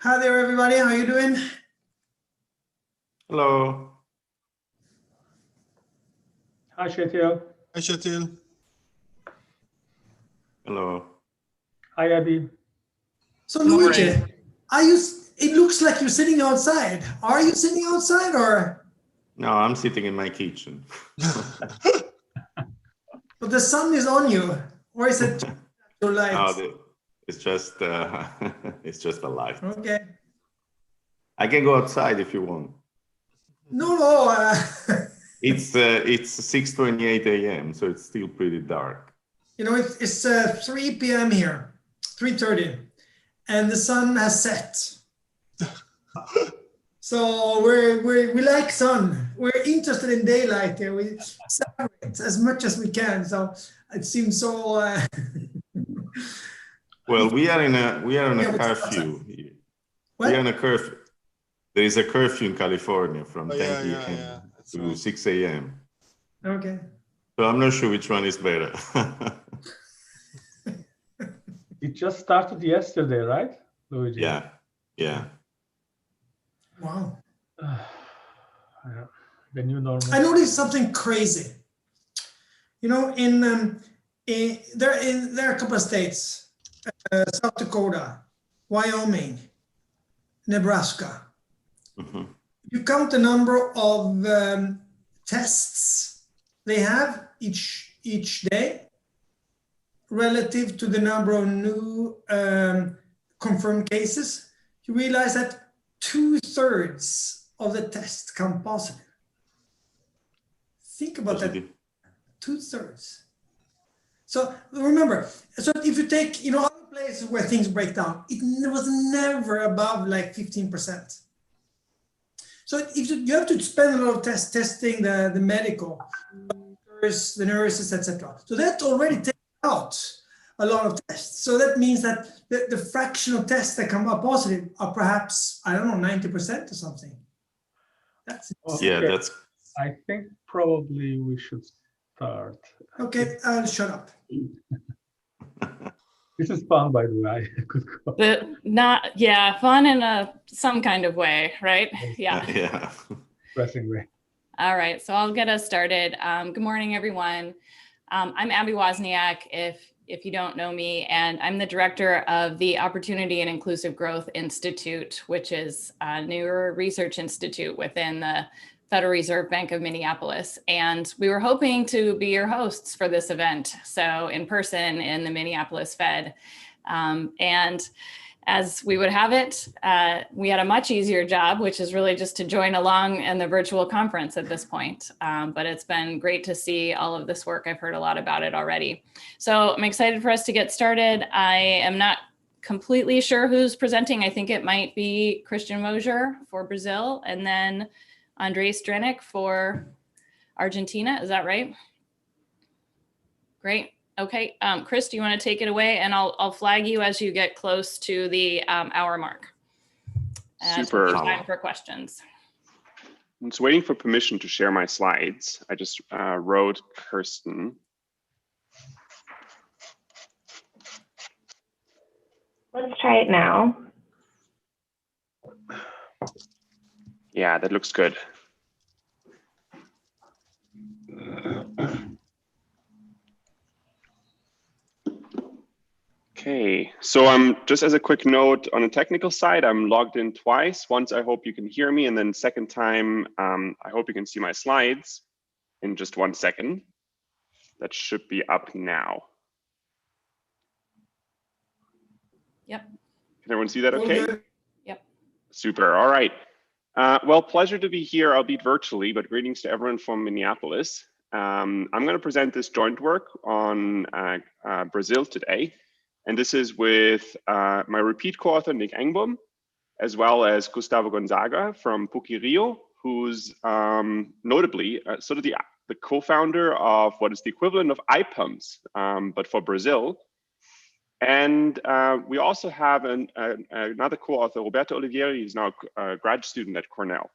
Hi there, everybody. How you doing? Hello. Hi, Shetil. Hi, Shetil. Hello. Hi, Abby. So Luigi, are you? It looks like you're sitting outside. Are you sitting outside or? No, I'm sitting in my kitchen. But the sun is on you, or is it your light? No, it's just it's just a light. Okay. I can go outside if you want. No. It's 6:28 a.m., so it's still pretty dark. You know, it's 3 p.m. here, 3:30, and the sun has set. So we like sun. We're interested in daylight here. We celebrate as much as we can. So it seems so. Well, we are in a curfew. What? We are in a curfew. There is a curfew in California from 10 p.m. to 6 a.m. Okay. So I'm not sure which one is better. It just started yesterday, right, Luigi? Yeah. Wow. The new normal. I noticed something crazy. You know, there are a couple of states, South Dakota, Wyoming, Nebraska. Mm-hmm. You count the number of tests they have each day relative to the number of new confirmed cases, you realize that 2/3 of the tests come positive. Think about that. 2/3. So remember, so if you take, other places where things break down, it was never above like 15%. So if you have to spend a lot of testing the medical, the nurses, etc. So that already takes out a lot of tests. So that means that the fraction of tests that come up positive are perhaps, I don't know, 90% or something. That's I think probably we should start. Okay, I'll shut up. This is fun, by the way. I could go. Fun in some kind of way, right? Yeah. Pressing way. All right, so I'll get us started. Good morning, everyone. I'm Abby Wozniak, if you don't know me, and I'm the director of the Opportunity and Inclusive Growth Institute, which is a newer research institute within the Federal Reserve Bank of Minneapolis. And we were hoping to be your hosts for this event, so in person in the Minneapolis Fed. And as we would have it, we had a much easier job, which is really just to join along in the virtual conference at this point. But it's been great to see all of this work. I've heard a lot about it already. So I'm excited for us to get started. I am not completely sure who's presenting. I think it might be Christian Mosier for Brazil, and then Andres Drenik for Argentina. Is that right? Great. Okay, Chris, do you want to take it away? And I'll flag you as you get close to the hour mark. Super. Time for questions. I'm just waiting for permission to share my slides. I just wrote Kirsten. Let's try it now. Yeah, that looks good. Okay, so just as a quick note on the technical side, I'm logged in twice. Once I hope you can hear me, and then second time, I hope you can see my slides in just 1 second. That should be up now. Yep. Can everyone see that okay? Yep. Super, all right. Well, pleasure to be here, albeit virtually, but greetings to everyone from Minneapolis. I'm going to present this joint work on Brazil today. And this is with my repeat co-author, Nick Engblom, as well as Gustavo Gonzaga from PUC-Rio, who's notably sort of the co-founder of what is the equivalent of IPUMS, but for Brazil. And we also have another co-author, Roberto Olivieri, who's now a grad student at Cornell.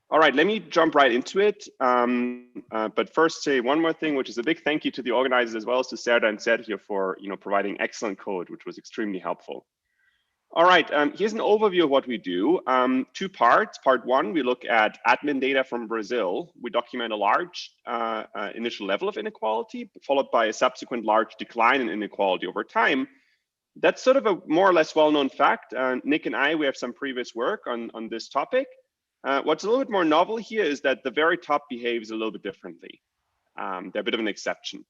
All right, let me jump right into it. But first say one more thing, which is a big thank you to the organizers as well as to Serda and Sergio for providing excellent code, which was extremely helpful. All right, here's an overview of what we do. 2 parts. Part 1, we look at admin data from Brazil. We document a large initial level of inequality, followed by a subsequent large decline in inequality over time. That's sort of a more or less well-known fact. Nick and I, we have some previous work on this topic. What's a little bit more novel here is that the very top behaves a little bit differently. They're a bit of an exception.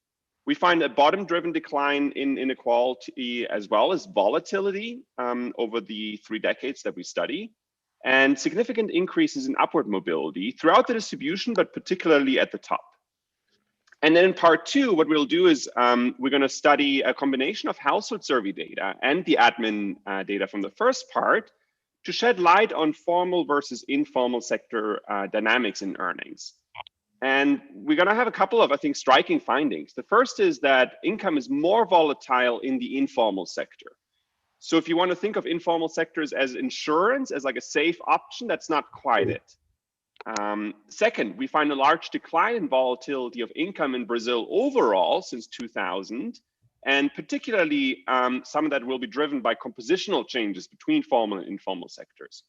We find a bottom-driven decline in inequality as well as volatility over the 3 decades that we study, and significant increases in upward mobility throughout the distribution, but particularly at the top. And then in part 2, what we'll do is we're going to study a combination of household survey data and the admin data from the first part to shed light on formal versus informal sector dynamics in earnings. And we're going to have a couple of, I think, striking findings. The first is that income is more volatile in the informal sector. So if you want to think of informal sectors as insurance, as like a safe option, that's not quite it. Second, we find a large decline in volatility of income in Brazil overall since 2000, and particularly some of that will be driven by compositional changes between formal and informal sectors.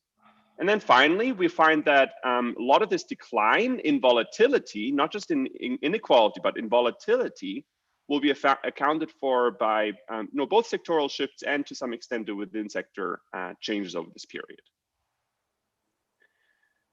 And then finally, we find that a lot of this decline in volatility, not just in inequality, but in volatility, will be accounted for by both sectoral shifts and to some extent the within sector changes over this period.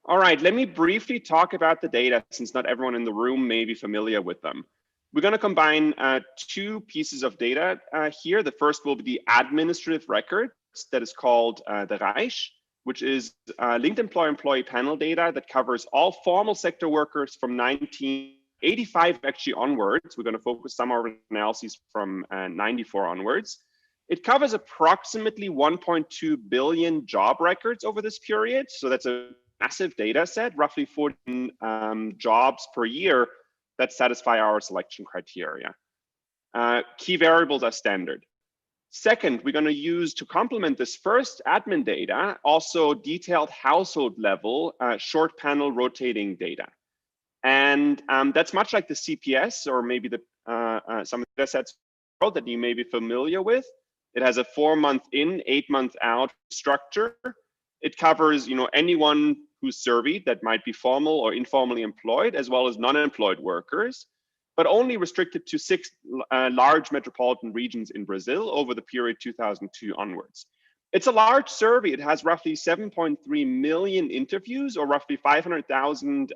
All right, let me briefly talk about the data since not everyone in the room may be familiar with them. We're going to combine 2 pieces of data here. The first will be the administrative records that is called the RAIS, which is linked employee panel data that covers all formal sector workers from 1985 actually onwards. We're going to focus some of our analyses from 94 onwards. It covers approximately 1.2 billion job records over this period. So that's a massive data set, roughly 14 jobs per year that satisfy our selection criteria. Key variables are standard. Second, we're going to use to complement this first admin data, also detailed household level short panel rotating data. And that's much like the CPS or maybe the some of the data sets that you may be familiar with. It has a 4-month in, 8-month out structure. It covers anyone who's surveyed that might be formal or informally employed, as well as non-employed workers, but only restricted to 6 large metropolitan regions in Brazil over the period 2002 onwards. It's a large survey. It has roughly 7.3 million interviews or roughly 500,000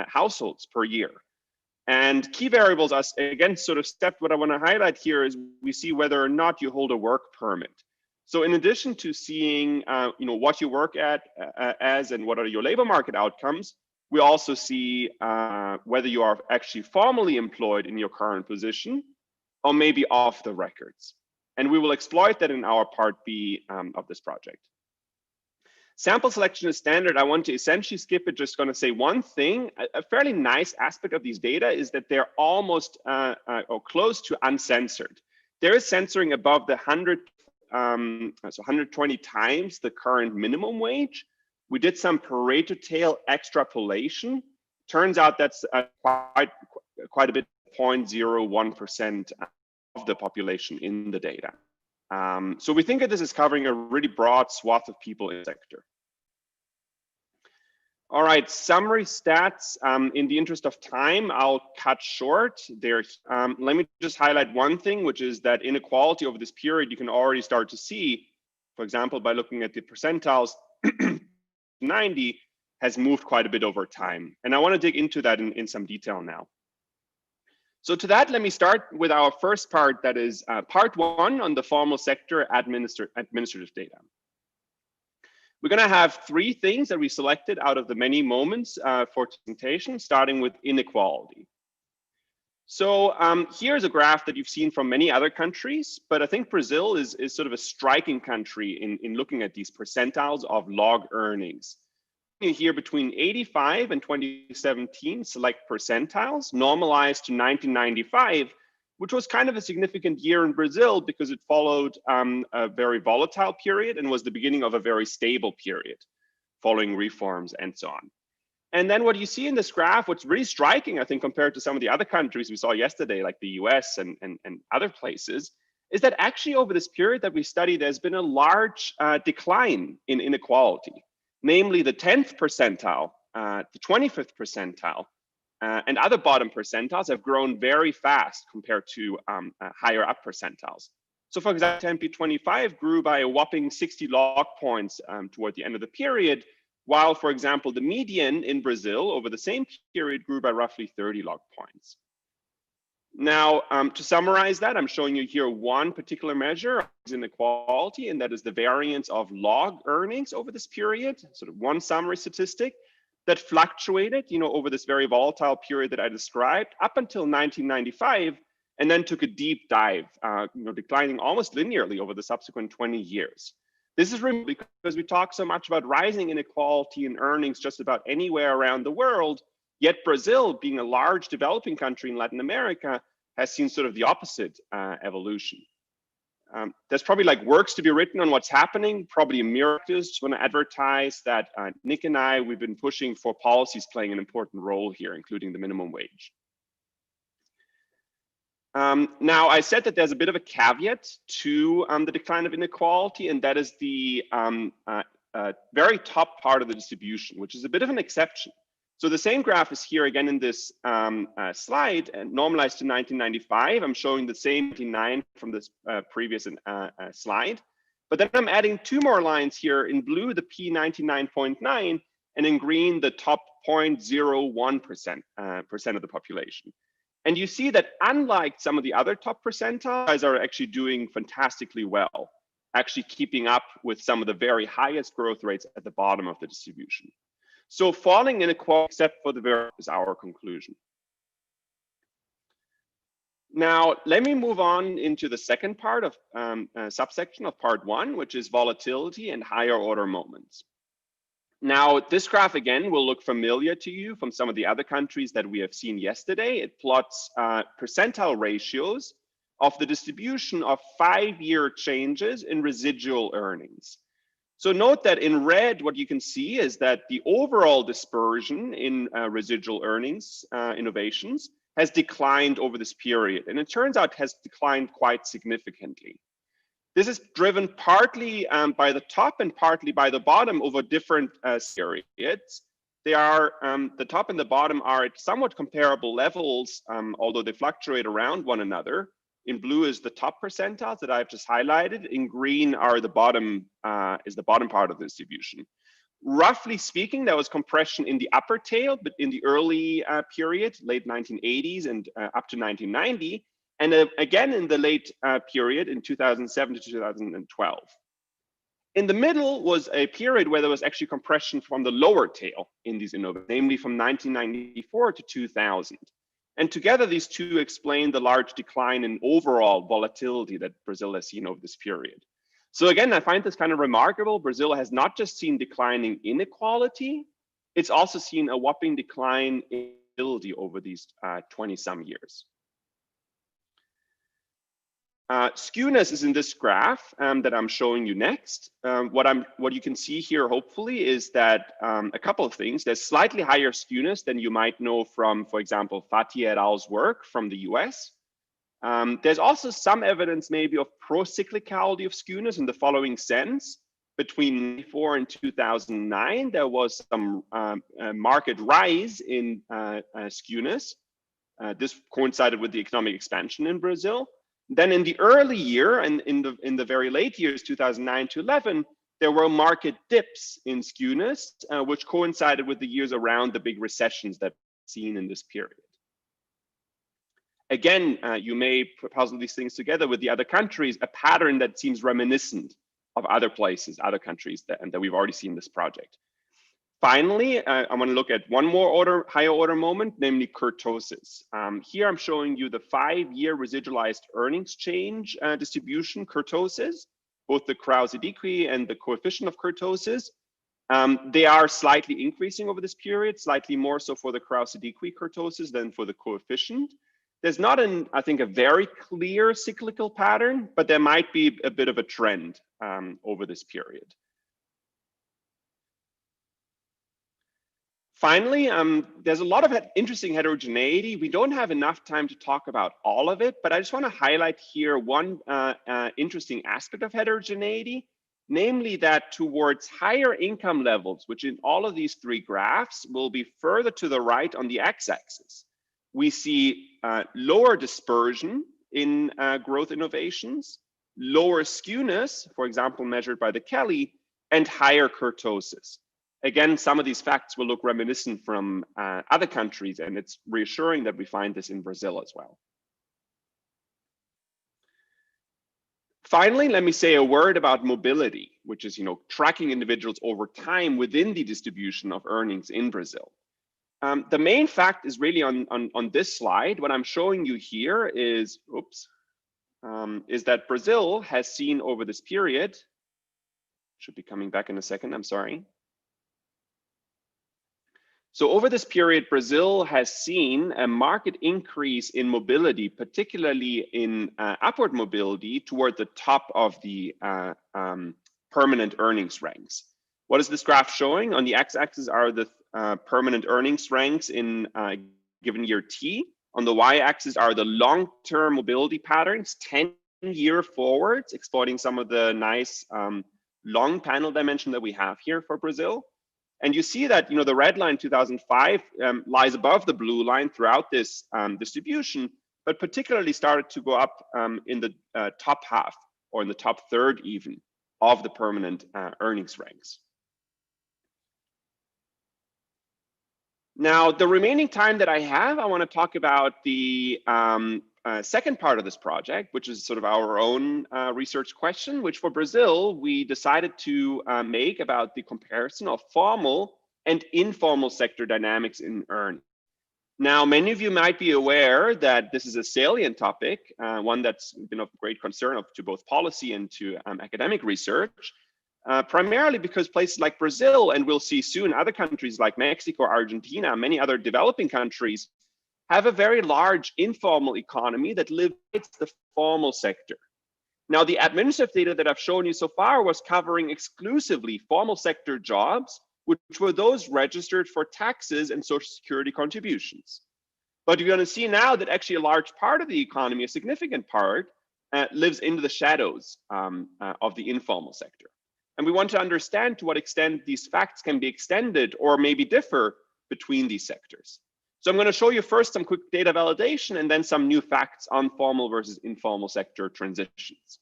households per year. And key variables are, again, sort of what I want to highlight here is we see whether or not you hold a work permit. So in addition to seeing what you work at as and what are your labor market outcomes, we also see whether you are actually formally employed in your current position or maybe off the records. And we will exploit that in our part B of this project. Sample selection is standard. I want to essentially skip it, just going to say one thing. A fairly nice aspect of these data is that they're almost or close to uncensored. There is censoring above the 120 times the current minimum wage. We did some Pareto tail extrapolation. Turns out that's quite a bit, 0.01% of the population in the data. So we think that this is covering a really broad swath of people in the sector. All right, summary stats. In the interest of time, I'll cut short. Let me just highlight one thing, which is that inequality over this period, you can already start to see, for example, by looking at the percentiles, 90 has moved quite a bit over time. And I want to dig into that in some detail now. So to that, let me start with our first part, that is part 1 on the formal sector administrative data. We're going to have 3 things that we selected out of the many moments for presentation, starting with inequality. So here's a graph that you've seen from many other countries, but I think Brazil is sort of a striking country in looking at these percentiles of log earnings. Here between 85 and 2017, select percentiles, normalized to 1995, which was kind of a significant year in Brazil because it followed a very volatile period and was the beginning of a very stable period following reforms and so on. And then what you see in this graph, what's really striking, I think, compared to some of the other countries we saw yesterday, like the US and other places, is that actually over this period that we study, there's been a large decline in inequality, namely the 10th percentile, the 25th percentile, and other bottom percentiles have grown very fast compared to higher up percentiles. So for example, MP25 grew by a whopping 60 log points toward the end of the period, while, for example, the median in Brazil over the same period grew by roughly 30 log points. Now, to summarize that, I'm showing you here one particular measure of inequality, and that is the variance of log earnings over this period, sort of one summary statistic that fluctuated, over this very volatile period that I described up until 1995, and then took a deep dive, declining almost linearly over the subsequent 20 years. This is really because we talk so much about rising inequality in earnings just about anywhere around the world, yet Brazil, being a large developing country in Latin America, has seen sort of the opposite evolution. There's probably like works to be written on what's happening. Probably Americas just want to advertise that Nick and I, we've been pushing for policies playing an important role here, including the minimum wage. Now, I said that there's a bit of a caveat to the decline of inequality, and that is the very top part of the distribution, which is a bit of an exception. So the same graph is here again in this slide, and normalized to 1995. I'm showing the same 99 from this previous slide, but then I'm adding two more lines here in blue, the P99.9, and in green, the top 0.01% of the population. And you see that unlike some of the other top percentiles, are actually doing fantastically well, actually keeping up with some of the very highest growth rates at the bottom of the distribution. So falling inequality, except for the very, is our conclusion. Now, let me move on into the second part of subsection of part one, which is volatility and higher order moments. Now, this graph again will look familiar to you from some of the other countries that we have seen yesterday. It plots percentile ratios of the distribution of 5-year changes in residual earnings. So note that in red, what you can see is that the overall dispersion in residual earnings innovations has declined over this period. And it turns out has declined quite significantly. This is driven partly by the top and partly by the bottom over different periods. They are, the top and the bottom are at somewhat comparable levels, although they fluctuate around one another. In blue is the top percentiles that I've just highlighted. In green are the bottom, is the bottom part of the distribution. Roughly speaking, there was compression in the upper tail, but in the early period, late 1980s and up to 1990. And again, in the late period in 2007 to 2012. In the middle was a period where there was actually compression from the lower tail in these innovations, namely from 1994 to 2000. And together, these two explain the large decline in overall volatility that Brazil has seen over this period. So again, I find this kind of remarkable. Brazil has not just seen declining inequality, it's also seen a whopping decline in volatility over these 20-some years. Skewness is in this graph that I'm showing you next. What you can see here, hopefully, is that a couple of things. There's slightly higher skewness than you might know from, for example, Fatih et al.'s work from the US. There's also some evidence maybe of pro-cyclicality of skewness in the following sense. Between 1994 and 2009, there was some market rise in skewness. This coincided with the economic expansion in Brazil. Then in the early year and in the very late years, 2009 to 11, there were market dips in skewness, which coincided with the years around the big recessions that we've seen in this period. Again, you may puzzle these things together with the other countries, a pattern that seems reminiscent of other places, other countries that we've already seen in this project. Finally, I want to look at one more higher order moment, namely kurtosis. Here I'm showing you the 5-year residualized earnings change distribution kurtosis, both the Krause-Diquis and the coefficient of kurtosis. They are slightly increasing over this period, slightly more so for the Krause-Diquis kurtosis than for the coefficient. There's not, I think, a very clear cyclical pattern, but there might be a bit of a trend over this period. Finally, there's a lot of interesting heterogeneity. We don't have enough time to talk about all of it, but I just want to highlight here one interesting aspect of heterogeneity, namely that towards higher income levels, which in all of these three graphs will be further to the right on the x-axis, we see lower dispersion in growth innovations, lower skewness, for example, measured by the Kelly, and higher kurtosis. Again, some of these facts will look reminiscent from other countries, and it's reassuring that we find this in Brazil as well. Finally, let me say a word about mobility, which is, tracking individuals over time within the distribution of earnings in Brazil. The main fact is really on this slide. What I'm showing you here is, is that Brazil has seen over this period, should be coming back in a second, I'm sorry. So over this period, Brazil has seen a marked increase in mobility, particularly in upward mobility toward the top of the permanent earnings ranks. What is this graph showing? On the x-axis are the permanent earnings ranks in given year T. On the y-axis are the long-term mobility patterns, 10-year forwards, exploiting some of the nice long panel dimension that we have here for Brazil. And you see that the red line 2005 lies above the blue line throughout this distribution, but particularly started to go up in the top half or in the top third even of the permanent earnings ranks. Now, the remaining time that I have, I want to talk about the second part of this project, which is sort of our own research question, which for Brazil, we decided to make about the comparison of formal and informal sector dynamics in earnings. Now, many of you might be aware that this is a salient topic, one that's been of great concern to both policy and to academic research, primarily because places like Brazil, and we'll see soon other countries like Mexico, Argentina, many other developing countries, have a very large informal economy that lives the formal sector. Now, the administrative data that I've shown you so far was covering exclusively formal sector jobs, which were those registered for taxes and social security contributions. But you're going to see now that actually a large part of the economy, a significant part, lives into the shadows of the informal sector. And we want to understand to what extent these facts can be extended or maybe differ between these sectors. So I'm going to show you first some quick data validation and then some new facts on formal versus informal sector transitions.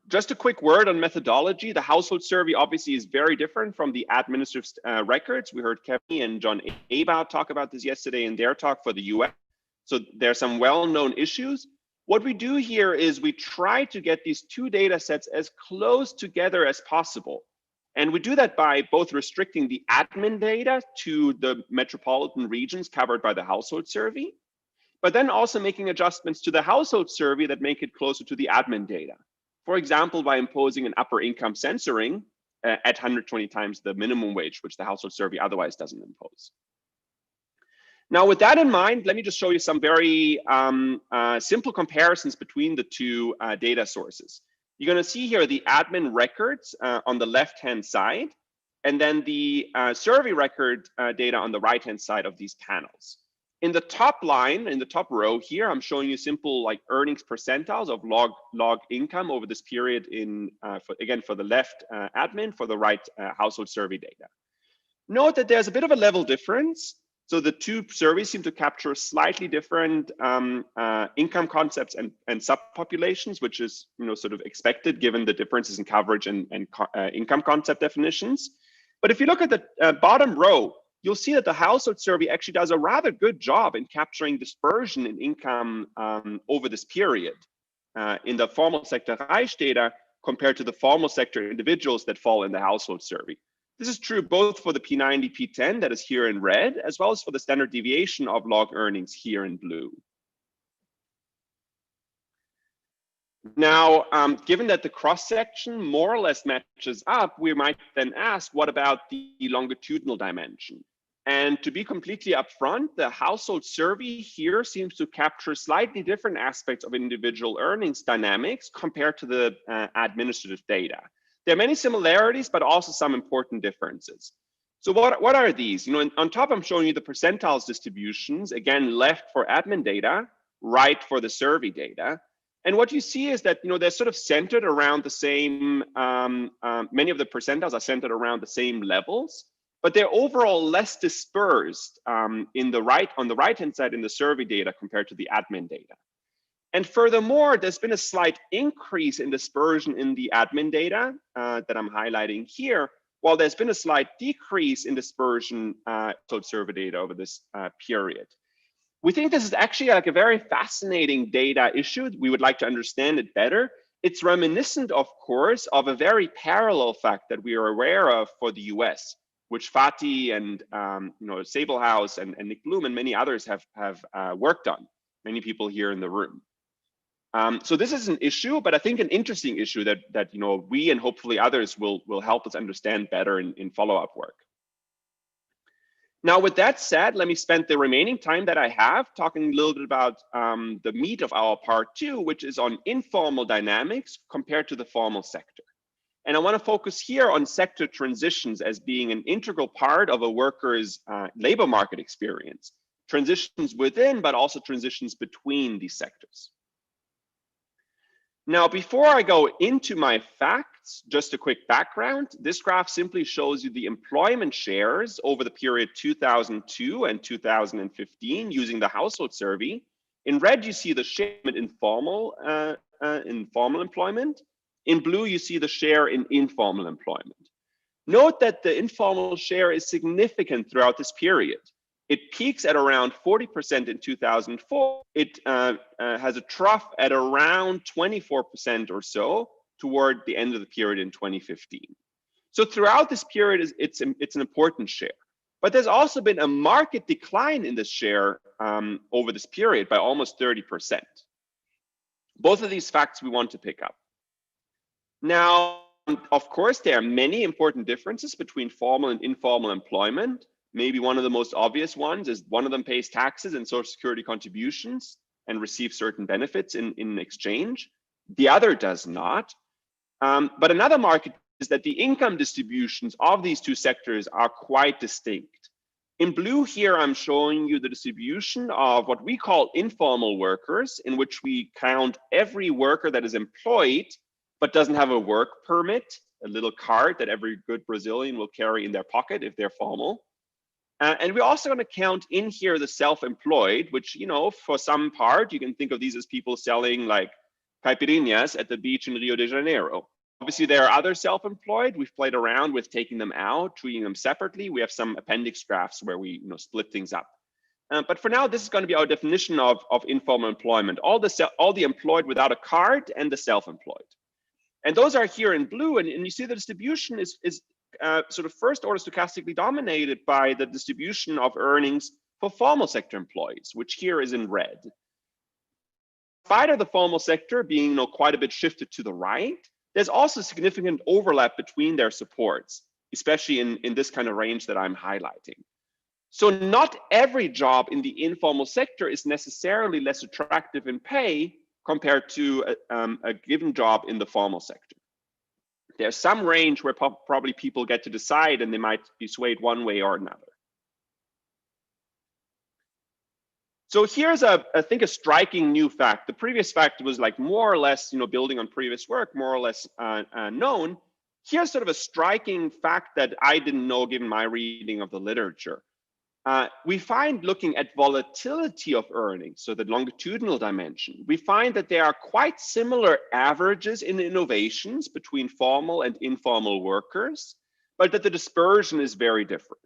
Just a quick word on methodology. The household survey obviously is very different from the administrative records. We heard Kevin and John Abau talk about this yesterday in their talk for the US. So there are some well-known issues. What we do here is we try to get these two data sets as close together as possible. And we do that by both restricting the admin data to the metropolitan regions covered by the household survey, but then also making adjustments to the household survey that make it closer to the admin data. For example, by imposing an upper income censoring at 120 times the minimum wage, which the household survey otherwise doesn't impose. Now, with that in mind, let me just show you some very simple comparisons between the two data sources. You're going to see here the admin records on the left-hand side, and then the survey record data on the right-hand side of these panels. In the top line, in the top row here, I'm showing you simple like earnings percentiles of log income over this period in, for the left admin, for the right household survey data. Note that there's a bit of a level difference. So the two surveys seem to capture slightly different income concepts and subpopulations, which is sort of expected given the differences in coverage and income concept definitions. But if you look at the bottom row, you'll see that the household survey actually does a rather good job in capturing dispersion in income over this period in the formal sector Reich data compared to the formal sector individuals that fall in the household survey. This is true both for the P90, P10 that is here in red, as well as for the standard deviation of log earnings here in blue. Now, given that the cross-section more or less matches up, we might then ask, what about the longitudinal dimension? And to be completely upfront, the household survey here seems to capture slightly different aspects of individual earnings dynamics compared to the administrative data. There are many similarities, but also some important differences. So what are these? You know, on top I'm showing you the percentiles distributions, again, left for admin data, right for the survey data. And what you see is that, you know, they're sort of centered around the same, many of the percentiles are centered around the same levels, but they're overall less dispersed on the right-hand side in the survey data compared to the admin data. And furthermore, there's been a slight increase in dispersion in the admin data that I'm highlighting here, while there's been a slight decrease in dispersion survey data over this period. We think this is actually like a very fascinating data issue. We would like to understand it better. It's reminiscent, of course, of a very parallel fact that we are aware of for the US, which Fatih and you know, Sabelhaus and Nick Bloom and many others have worked on, many people here in the room. So this is an issue, but I think an interesting issue that you know, we and hopefully others will help us understand better in follow-up work. Now, with that said, let me spend the remaining time that I have talking a little bit about the meat of our part 2, which is on informal dynamics compared to the formal sector. And I want to focus here on sector transitions as being an integral part of a worker's labor market experience. Transitions within, but also transitions between these sectors. Now, before I go into my facts, just a quick background. This graph simply shows you the employment shares over the period 2002 and 2015 using the household survey. In red, you see the share in formal employment. In blue, you see the share in informal employment. Note that the informal share is significant throughout this period. It peaks at around 40% in 2004. It has a trough at around 24% or so toward the end of the period in 2015. So throughout this period, it's an important share. But there's also been a market decline in this share over this period by almost 30%. Both of these facts we want to pick up. Now, of course, there are many important differences between formal and informal employment. Maybe one of the most obvious ones is one of them pays taxes and social security contributions and receives certain benefits in exchange. The other does not. But another market is that the income distributions of these two sectors are quite distinct. In blue here, I'm showing you the distribution of what we call informal workers, in which we count every worker that is employed but doesn't have a work permit, a little card that every good Brazilian will carry in their pocket if they're formal. And we're also going to count in here the self-employed, which, you know, for some part, you can think of these as people selling like caipirinhas at the beach in Rio de Janeiro. Obviously, there are other self-employed. We've played around with taking them out, treating them separately. We have some appendix graphs where we split things up. But for now, this is going to be our definition of informal employment, all the employed without a card and the self-employed. And those are here in blue, and you see the distribution is sort of first order stochastically dominated by the distribution of earnings for formal sector employees, which here is in red. Despite of the formal sector being quite a bit shifted to the right, there's also significant overlap between their supports, especially in this kind of range that I'm highlighting. So not every job in the informal sector is necessarily less attractive in pay compared to a given job in the formal sector. There's some range where probably people get to decide and they might be swayed one way or another. So here's I think a striking new fact. The previous fact was like more or less, building on previous work, more or less known. Here's sort of a striking fact that I didn't know given my reading of the literature. We find looking at volatility of earnings, so the longitudinal dimension, we find that there are quite similar averages in innovations between formal and informal workers, but that the dispersion is very different.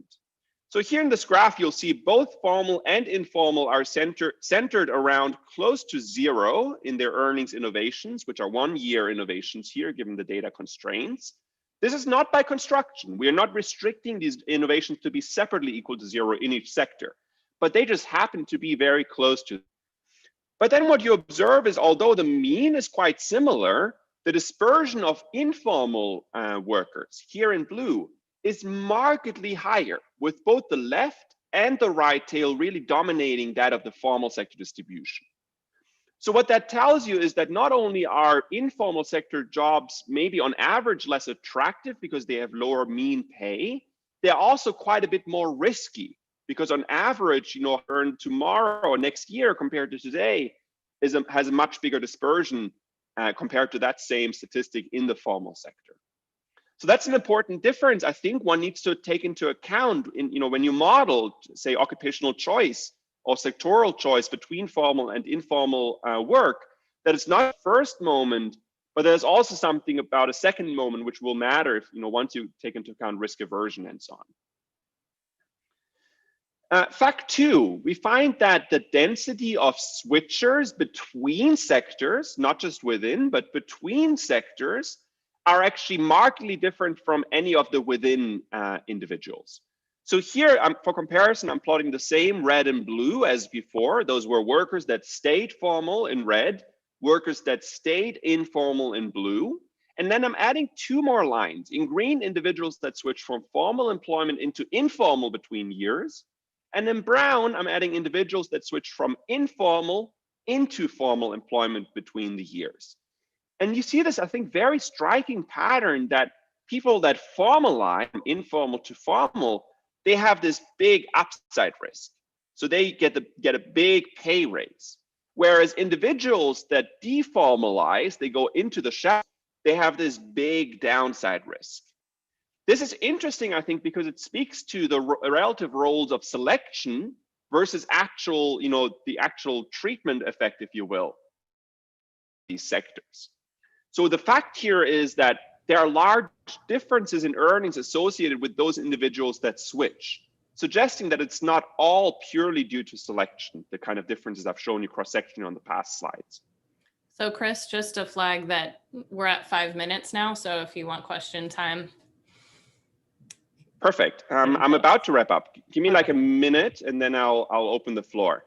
So here in this graph, you'll see both formal and informal are centered around close to zero in their earnings innovations, which are 1 year innovations here, given the data constraints. This is not by construction. We are not restricting these innovations to be separately equal to zero in each sector, but they just happen to be very close to. But then what you observe is, although the mean is quite similar, the dispersion of informal workers here in blue is markedly higher, with both the left and the right tail really dominating that of the formal sector distribution. So what that tells you is that not only are informal sector jobs maybe on average less attractive because they have lower mean pay, they're also quite a bit more risky, because on average, earned tomorrow or next year compared to today has a much bigger dispersion compared to that same statistic in the formal sector. So that's an important difference I think one needs to take into account when you model, say, occupational choice or sectoral choice between formal and informal work, that it's not the first moment, but there's also something about a second moment which will matter if, once you take into account risk aversion and so on. Fact 2, we find that the density of switchers between sectors, not just within, but between sectors, are actually markedly different from any of the within individuals. So here, for comparison, I'm plotting the same red and blue as before. Those were workers that stayed formal in red, workers that stayed informal in blue. And then I'm adding 2 more lines. In green, individuals that switch from formal employment into informal between years. And in brown, I'm adding individuals that switch from informal into formal employment between the years. And you see this, I think, very striking pattern that people that formalize from informal to formal, they have this big upside risk. So they get a big pay raise. Whereas individuals that deformalize, they go into the shadow, they have this big downside risk. This is interesting, I think, because it speaks to the relative roles of selection versus actual, the actual treatment effect, if you will, these sectors. So the fact here is that there are large differences in earnings associated with those individuals that switch, suggesting that it's not all purely due to selection, the kind of differences I've shown you cross-sectionally on the past slides. So Chris, just to flag that we're at 5 minutes now, so if you want question time. Perfect. I'm about to wrap up. Give me like a minute and then I'll open the floor.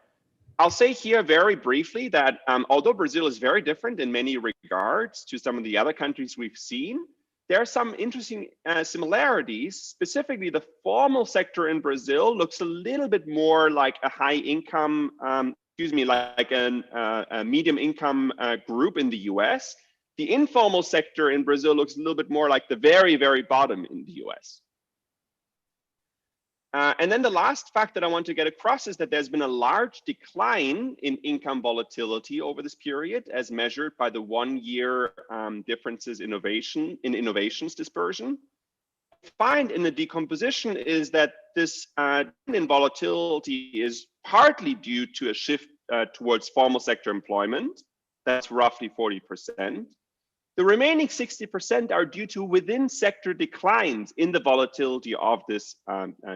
I'll say here very briefly that although Brazil is very different in many regards to some of the other countries we've seen, there are some interesting similarities. Specifically, the formal sector in Brazil looks a little bit more like a high income, like a medium income group in the US. The informal sector in Brazil looks a little bit more like the very, very bottom in the US. And then the last fact that I want to get across is that there's been a large decline in income volatility over this period, as measured by the 1-year differences in innovations dispersion. What we find in the decomposition is that this in volatility is partly due to a shift towards formal sector employment. That's roughly 40%. The remaining 60% are due to within sector declines in the volatility of this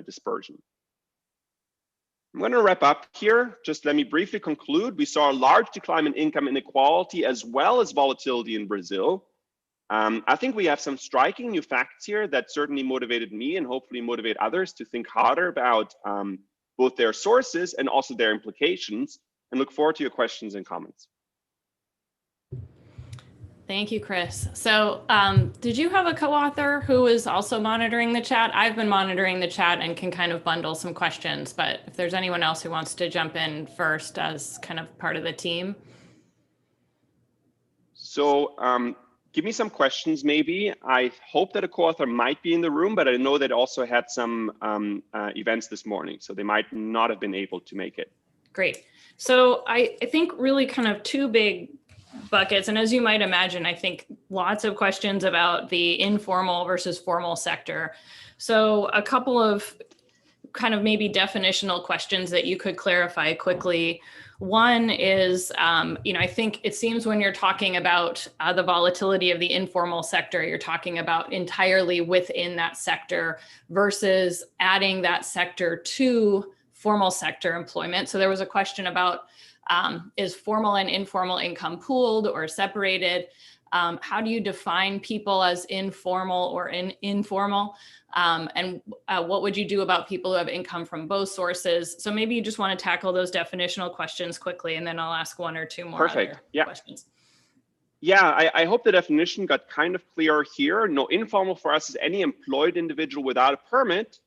dispersion. I'm going to wrap up here. Just let me briefly conclude. We saw a large decline in income inequality as well as volatility in Brazil. I think we have some striking new facts here that certainly motivated me and hopefully motivate others to think harder about both their sources and also their implications, and look forward to your questions and comments. Thank you, Chris. So did you have a co-author who is also monitoring the chat? I've been monitoring the chat and can kind of bundle some questions, but if there's anyone else who wants to jump in first as kind of part of the team. So give me some questions maybe. I hope that a co-author might be in the room, but I know that also had some events this morning, so they might not have been able to make it. Great. So I think really kind of 2 big buckets. And as you might imagine, I think lots of questions about the informal versus formal sector. So a couple of kind of maybe definitional questions that you could clarify quickly. One is, I think it seems when you're talking about the volatility of the informal sector, you're talking about entirely within that sector versus adding that sector to formal sector employment. So there was a question about, is formal and informal income pooled or separated? How do you define people as informal or informal? And what would you do about people who have income from both sources? So maybe you just want to tackle those definitional questions quickly, and then I'll ask 1 or 2 more questions. Yeah, I hope the definition got kind of clear here. No, informal for us is any employed individual without a permit,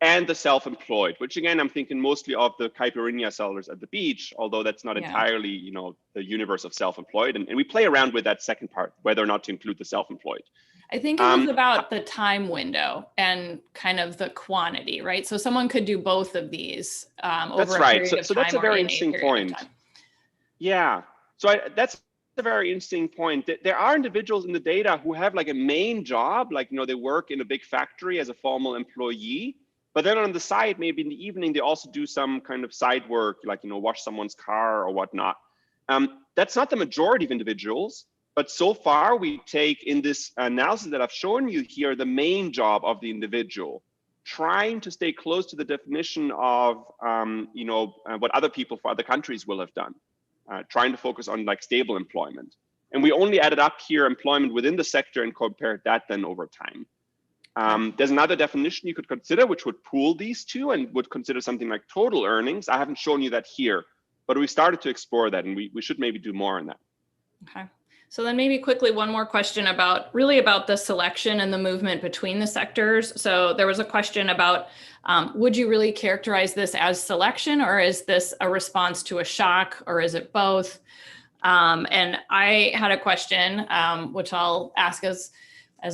and the self-employed, which again, I'm thinking mostly of the caipirinha sellers at the beach, although that's not entirely, the universe of self-employed. And we play around with that second part, whether or not to include the self-employed. I think it was about the time window and kind of the quantity, right? So someone could do both of these over That's a right. period of So time that's a or very in interesting period of point. time. Yeah. So that's a very interesting point. There are individuals in the data who have like a main job, like, you know, they work in a big factory as a formal employee, but then on the side, maybe in the evening, they also do some kind of side work, like, you know, wash someone's car or whatnot. That's not the majority of individuals, but so far we take in this analysis that I've shown you here, the main job of the individual, trying to stay close to the definition of, you know, what other people for other countries will have done. Trying to focus on like stable employment. And we only added up here employment within the sector and compared that then over time. There's another definition you could consider, which would pool these two and would consider something like total earnings. I haven't shown you that here, but we started to explore that, and we should maybe do more on that. Okay. So then maybe quickly one more question about the selection and the movement between the sectors. So there was a question about, would you really characterize this as selection, or is this a response to a shock, or is it both? And I had a question, which I'll ask as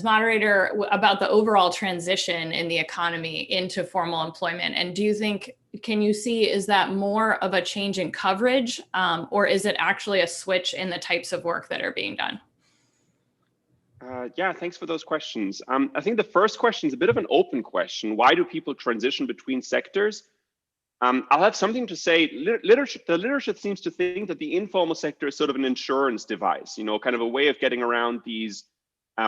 moderator, about the overall transition in the economy into formal employment. And do you think, can you see, is that more of a change in coverage, or is it actually a switch in the types of work that are being done? Yeah, thanks for those questions. I think the first question is a bit of an open question. Why do people transition between sectors? I'll have something to say. The literature seems to think that the informal sector is sort of an insurance device, you know, kind of a way of getting around these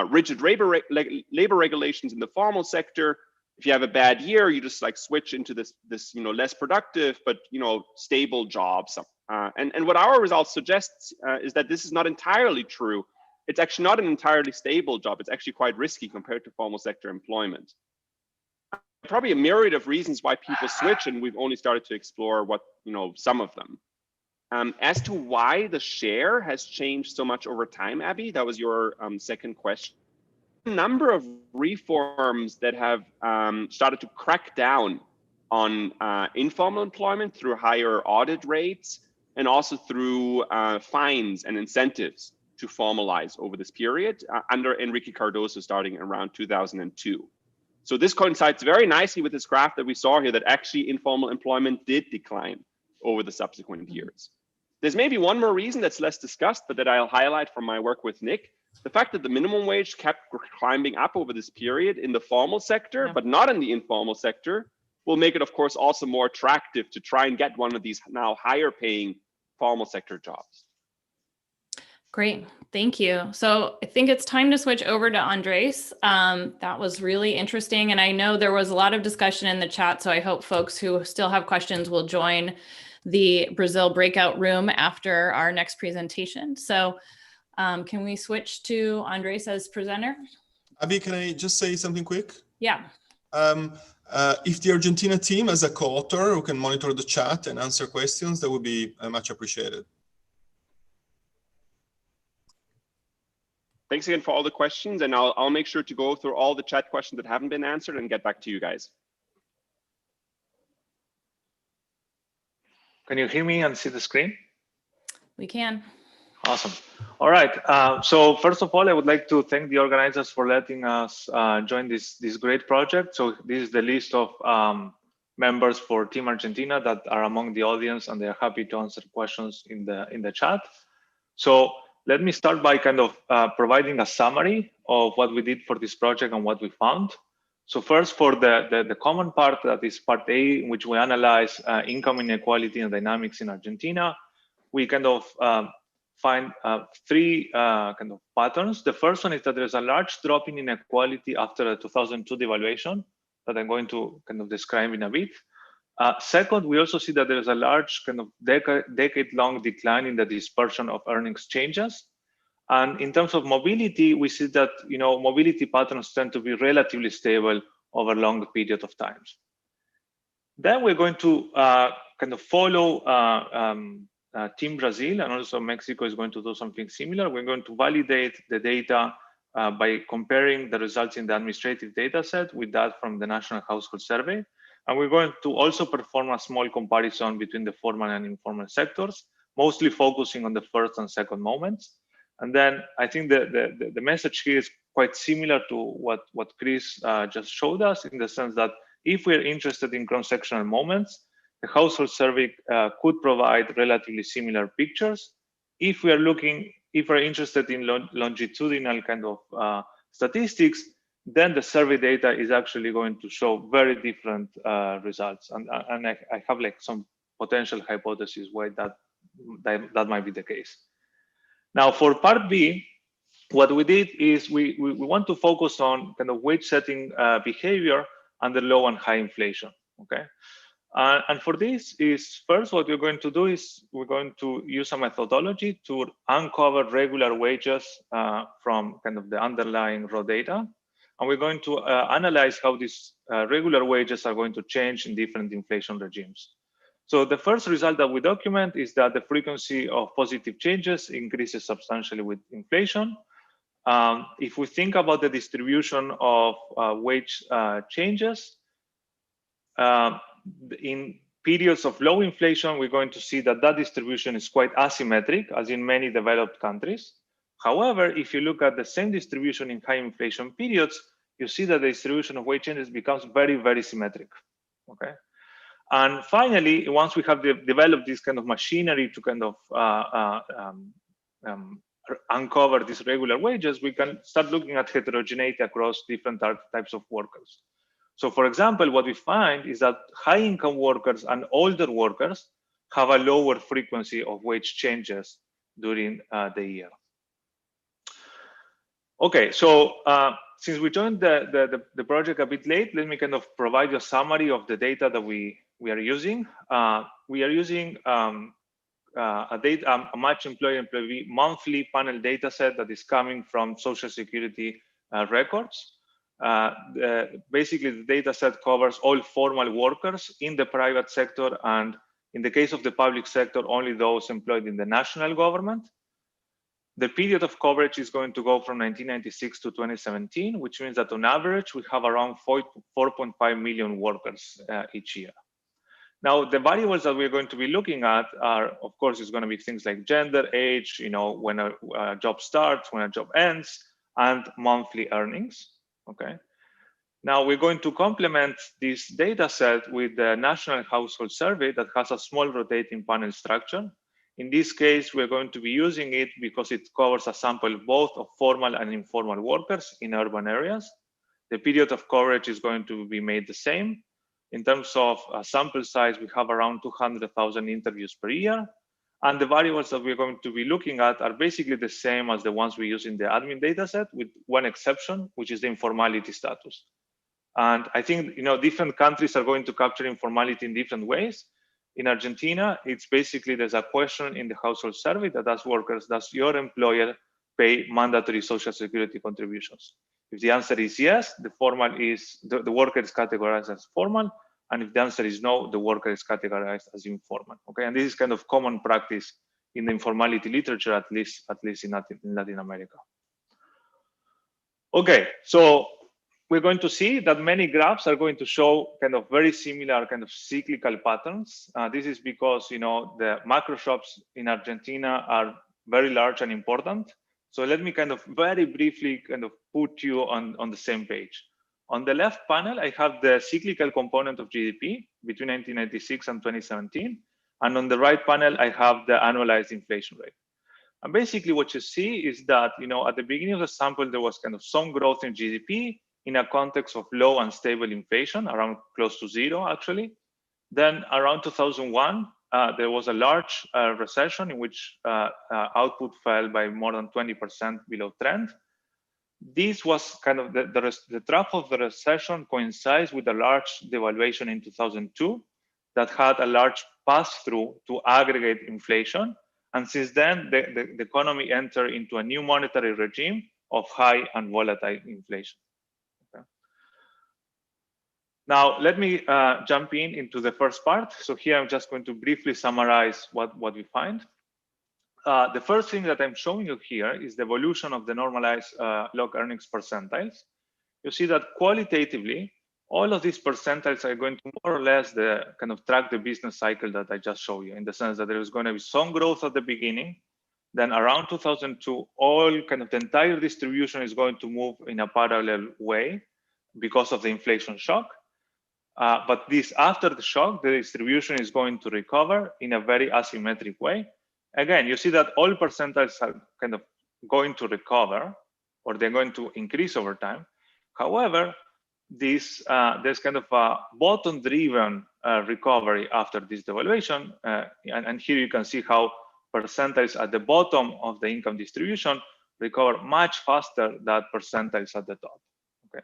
rigid labor regulations in the formal sector. If you have a bad year, you just like switch into this you know, less productive but, you know, stable jobs. And what our results suggests is that this is not entirely true. It's actually not an entirely stable job. It's actually quite risky compared to formal sector employment. Probably a myriad of reasons why people switch, and we've only started to explore what, you know, some of them. As to why the share has changed so much over time, Abby, that was your second question. A number of reforms that have started to crack down on informal employment through higher audit rates and also through fines and incentives to formalize over this period under Enrique Cardoso starting around 2002. So this coincides very nicely with this graph that we saw here, that actually informal employment did decline over the subsequent years. There's maybe one more reason that's less discussed, but that I'll highlight from my work with Nick. The fact that the minimum wage kept climbing up over this period in the formal sector, but not in the informal sector, will make it, of course, also more attractive to try and get one of these now higher paying formal sector jobs. Great, thank you. So I think it's time to switch over to Andres. That was really interesting. And I know there was a lot of discussion in the chat, so I hope folks who still have questions will join the Brazil breakout room after our next presentation. So can we switch to Andres as presenter? Abby, can I just say something quick? Yeah. If the Argentina team has a co-author who can monitor the chat and answer questions, that would be much appreciated. Thanks again for all the questions, and I'll make sure to go through all the chat questions that haven't been answered and get back to you guys. Can you hear me and see the screen? We can. Awesome. All right. So first of all, I would like to thank the organizers for letting us join this great project. So this is the list of members for Team Argentina that are among the audience, and they're happy to answer questions in the chat. So let me start by kind of providing a summary of what we did for this project and what we found. So first, for the common part, that is part A, in which we analyze income inequality and dynamics in Argentina, we kind of find three kind of patterns. The first one is that there's a large drop in inequality after the 2002 devaluation that I'm going to kind of describe in a bit. Second, we also see that there's a large kind of decade-long decline in the dispersion of earnings changes. And in terms of mobility, we see that, you know, mobility patterns tend to be relatively stable over long period of times. Then we're going to kind of follow Team Brazil, and also Mexico is going to do something similar. We're going to validate the data by comparing the results in the administrative data set with that from the National Household Survey. And we're going to also perform a small comparison between the formal and informal sectors, mostly focusing on the first and second moments. And then I think the message here is quite similar to what Chris just showed us, in the sense that if we're interested in cross-sectional moments, the household survey could provide relatively similar pictures. If we're interested in longitudinal kind of statistics, then the survey data is actually going to show very different results. And I have like some potential hypotheses why that might be the case. Now for part B, what we did is we want to focus on kind of wage setting behavior under low and high inflation, okay? And for this is first, what we're going to do is we're going to use a methodology to uncover regular wages from kind of the underlying raw data. And we're going to analyze how these regular wages are going to change in different inflation regimes. So the first result that we document is that the frequency of positive changes increases substantially with inflation. If we think about the distribution of wage changes, in periods of low inflation, we're going to see that that distribution is quite asymmetric, as in many developed countries. However, if you look at the same distribution in high inflation periods, you see that the distribution of wage changes becomes very, very symmetric, okay? And finally, once we have developed this kind of machinery to kind of uncover these regular wages, we can start looking at heterogeneity across different types of workers. So for example, what we find is that high income workers and older workers have a lower frequency of wage changes during the year. Okay, so since we joined the project a bit late, let me kind of provide you a summary of the data that we are using. We are using a match employee monthly panel data set that is coming from Social Security records. Basically, the data set covers all formal workers in the private sector, and in the case of the public sector, only those employed in the national government. The period of coverage is going to go from 1996 to 2017, which means that on average, we have around 4.5 million workers each year. Now, the variables that we're going to be looking at are, of course, it's going to be things like gender, age, you know, when a job starts, when a job ends, and monthly earnings, okay? Now, we're going to complement this data set with the National Household Survey that has a small rotating panel structure. In this case, we're going to be using it because it covers a sample both of formal and informal workers in urban areas. The period of coverage is going to be made the same. In terms of sample size, we have around 200,000 interviews per year. And the variables that we're going to be looking at are basically the same as the ones we use in the admin dataset, with one exception, which is the informality status. And I think, you know, different countries are going to capture informality in different ways. In Argentina, it's basically, there's a question in the household survey that asks workers, does your employer pay mandatory Social Security contributions? If the answer is yes, the worker is categorized as formal. And if the answer is no, the worker is categorized as informal. Okay, and this is kind of common practice in the informality literature, at least in Latin America. Okay, so we're going to see that many graphs are going to show kind of very similar kind of cyclical patterns. This is because, you know, the macro shocks in Argentina are very large and important. So let me kind of very briefly kind of put you on the same page. On the left panel, I have the cyclical component of GDP between 1996 and 2017. And on the right panel, I have the annualized inflation rate. And basically what you see is that, you know, at the beginning of the sample, there was kind of some growth in GDP in a context of low and stable inflation, around close to zero, actually. Then around 2001, there was a large recession in which output fell by more than 20% below trend. This was kind of the trough of the recession coincides with a large devaluation in 2002 that had a large pass-through to aggregate inflation. And since then, the economy entered into a new monetary regime of high and volatile inflation. Okay. Now, let me jump into the first part. So here, I'm just going to briefly summarize what we find. The first thing that I'm showing you here is the evolution of the normalized log earnings percentiles. You see that qualitatively, all of these percentiles are going to more or less kind of track the business cycle that I just showed you, in the sense that there is going to be some growth at the beginning, then around 2002, all kind of the entire distribution is going to move in a parallel way because of the inflation shock. But this, after the shock, the distribution is going to recover in a very asymmetric way. Again, you see that all percentiles are kind of going to recover, or they're going to increase over time. However, there's kind of a bottom-driven recovery after this devaluation. And here you can see how percentiles at the bottom of the income distribution recover much faster than percentiles at the top. Okay.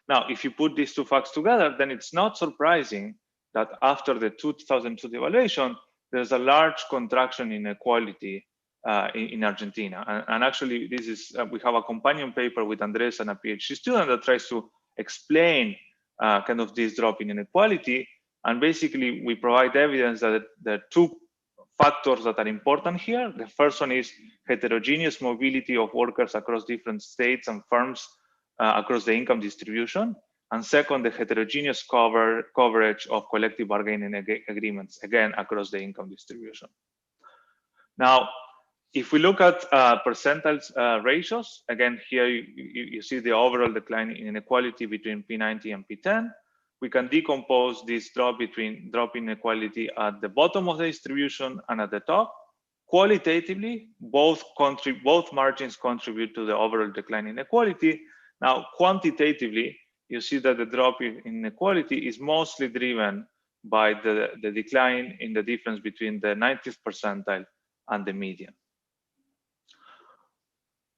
Now, if you put these two facts together, then it's not surprising that after the 2002 devaluation, there's a large contraction in inequality in Argentina. And actually, this is we have a companion paper with Andres and a PhD student that tries to explain kind of this drop in inequality. And basically, we provide evidence that there are two factors that are important here. The first one is heterogeneous mobility of workers across different states and firms across the income distribution. And second, the heterogeneous coverage of collective bargaining agreements, again, across the income distribution. Now, if we look at percentiles ratios, again, here you see the overall decline in inequality between P90 and P10. We can decompose this drop in inequality at the bottom of the distribution and at the top. Qualitatively, both margins contribute to the overall decline in inequality. Now, quantitatively, you see that the drop in inequality is mostly driven by the decline in the difference between the 90th percentile and the median.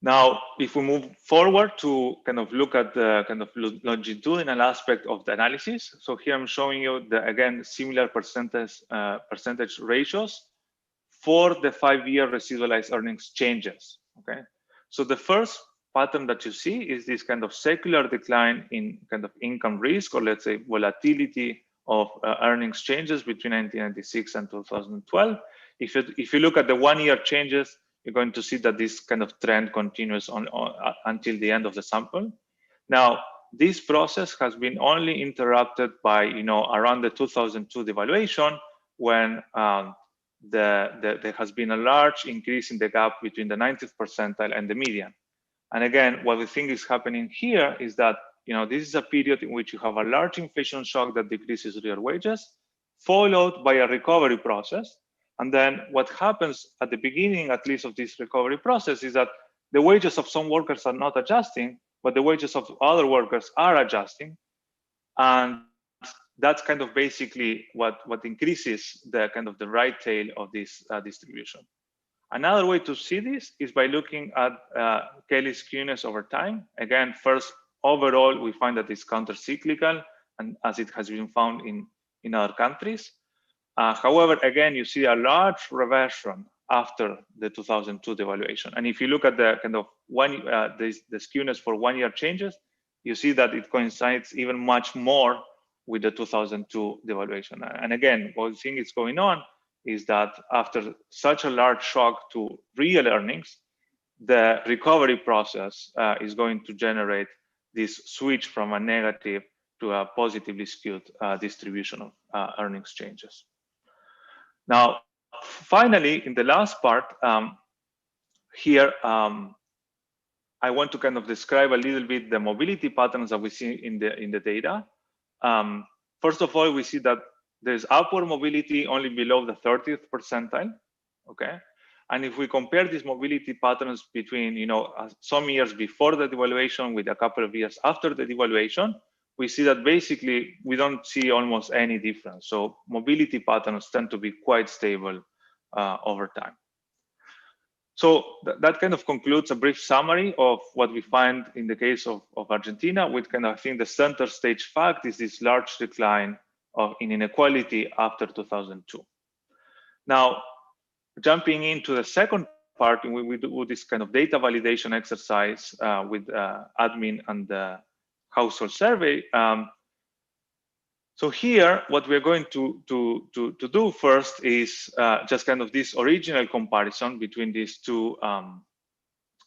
Now, if we move forward to kind of look at the kind of longitudinal aspect of the analysis. So here I'm showing you the, again, similar percentage ratios for the 5-year residualized earnings changes, okay? So the first pattern that you see is this kind of secular decline in kind of income risk, or let's say volatility of earnings changes between 1996 and 2012. If you look at the 1-year changes, you're going to see that this kind of trend continues until the end of the sample. Now, this process has been only interrupted by, around the 2002 devaluation, when there has been a large increase in the gap between the 90th percentile and the median. And again, what we think is happening here is that, this is a period in which you have a large inflation shock that decreases real wages, followed by a recovery process. And then what happens at the beginning, at least, of this recovery process is that the wages of some workers are not adjusting, but the wages of other workers are adjusting. And that's kind of basically what increases the kind of the right tail of this distribution. Another way to see this is by looking at Kelly skewness over time. Again, first, overall, we find that it's counter-cyclical, and as it has been found in other countries. However, again, you see a large reversion after the 2002 devaluation. And if you look at the kind of the skewness for 1-year changes, you see that it coincides even much more with the 2002 devaluation. And again, what we think is going on is that after such a large shock to real earnings, the recovery process is going to generate this switch from a negative to a positively skewed distribution of earnings changes. Now, finally, in the last part, here, I want to kind of describe a little bit the mobility patterns that we see in the data. First of all, we see that there's upward mobility only below the 30th percentile, okay? And if we compare these mobility patterns between, some years before the devaluation with a couple of years after the devaluation, we see that basically we don't see almost any difference. So mobility patterns tend to be quite stable over time. So that kind of concludes a brief summary of what we find in the case of Argentina, with kind of, I think, the center stage fact is this large decline in inequality after 2002. Now, jumping into the second part, we do this kind of data validation exercise with admin and the household survey. So here, what we're going to do first is just kind of this original comparison between these two kind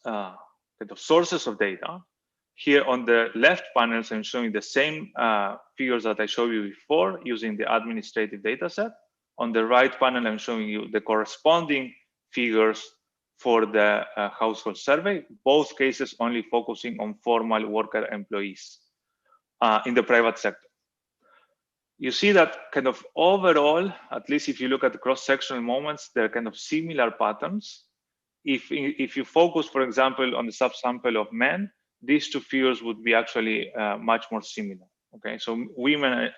of sources of data. Here on the left panels, I'm showing the same figures that I showed you before using the administrative data set. On the right panel, I'm showing you the corresponding figures for the household survey, both cases only focusing on formal worker employees in the private sector. You see that kind of overall, at least if you look at the cross-sectional moments, there are kind of similar patterns. If you focus, for example, on the subsample of men, these two figures would be actually much more similar. Okay, so women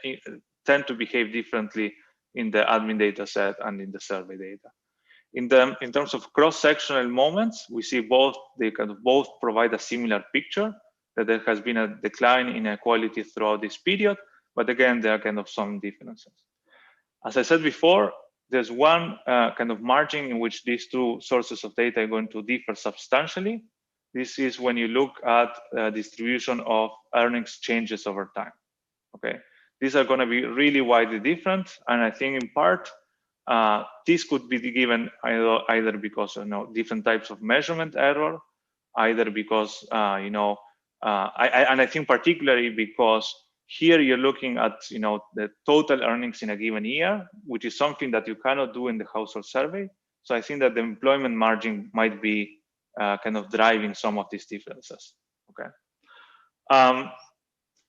tend to behave differently in the admin data set and in the survey data. In terms of cross-sectional moments, we see both, they kind of both provide a similar picture, that there has been a decline in inequality throughout this period, but again, there are kind of some differences. As I said before, there's one kind of margin in which these two sources of data are going to differ substantially. This is when you look at distribution of earnings changes over time. Okay, these are going to be really widely different, and I think in part this could be given either because different types of measurement error, either because and I think particularly because here you're looking at the total earnings in a given year, which is something that you cannot do in the household survey. So I think that the employment margin might be kind of driving some of these differences. Okay.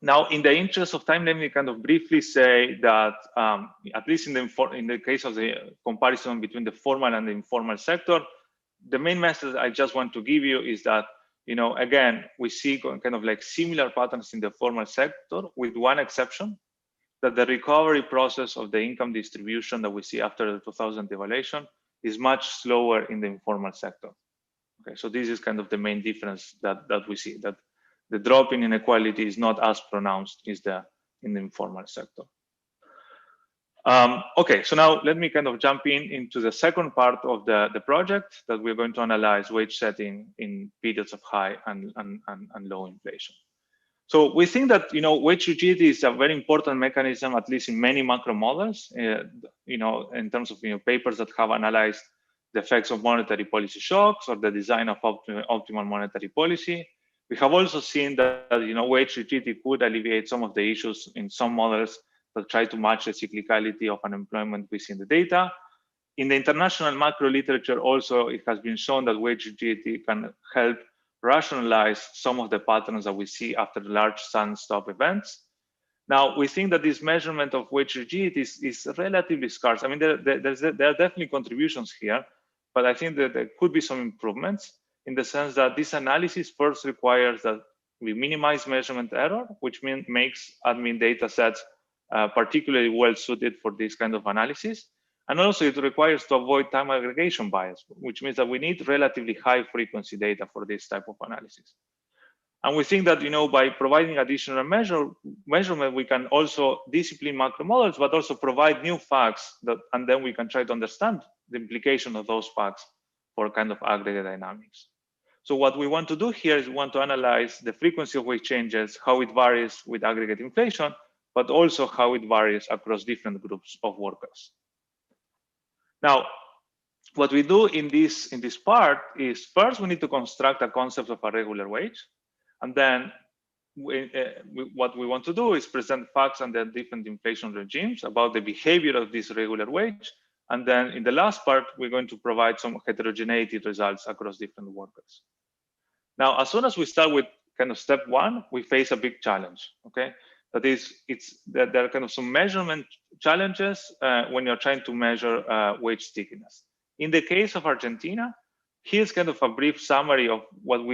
Now, in the interest of time, let me kind of briefly say that at least in the case of the comparison between the formal and the informal sector, the main message I just want to give you is that again, we see kind of like similar patterns in the formal sector, with one exception, that the recovery process of the income distribution that we see after the 2000 devaluation is much slower in the informal sector. Okay, so this is kind of the main difference that we see, that the drop in inequality is not as pronounced in the informal sector. Okay, so now let me kind of jump into the second part of the project, that we're going to analyze wage setting in periods of high and low inflation. So we think that wage rigidity is a very important mechanism, at least in many macro models. In terms of papers that have analyzed the effects of monetary policy shocks or the design of optimal monetary policy. We have also seen that wage rigidity could alleviate some of the issues in some models that try to match the cyclicality of unemployment we see in the data. In the international macro literature also, it has been shown that wage rigidity can help rationalize some of the patterns that we see after large sudden stop events. Now, we think that this measurement of wage rigidity is relatively scarce. I mean, there are definitely contributions here, but I think that there could be some improvements, in the sense that this analysis first requires that we minimize measurement error, which makes admin data sets particularly well suited for this kind of analysis. And also it requires to avoid time aggregation bias, which means that we need relatively high frequency data for this type of analysis. And we think that by providing additional measurement, we can also discipline macro models, but also provide new facts and then we can try to understand the implication of those facts for kind of aggregate dynamics. So what we want to do here is we want to analyze the frequency of wage changes, how it varies with aggregate inflation, but also how it varies across different groups of workers. Now, what we do in this part is, first we need to construct a concept of a regular wage, and then what we want to do is present facts under different inflation regimes about the behavior of this regular wage. And then in the last part, we're going to provide some heterogeneity results across different workers. Now, as soon as we start with kind of step one, we face a big challenge, okay? That is, there are kind of some measurement challenges when you're trying to measure wage stickiness. In the case of Argentina, here's kind of a brief summary of what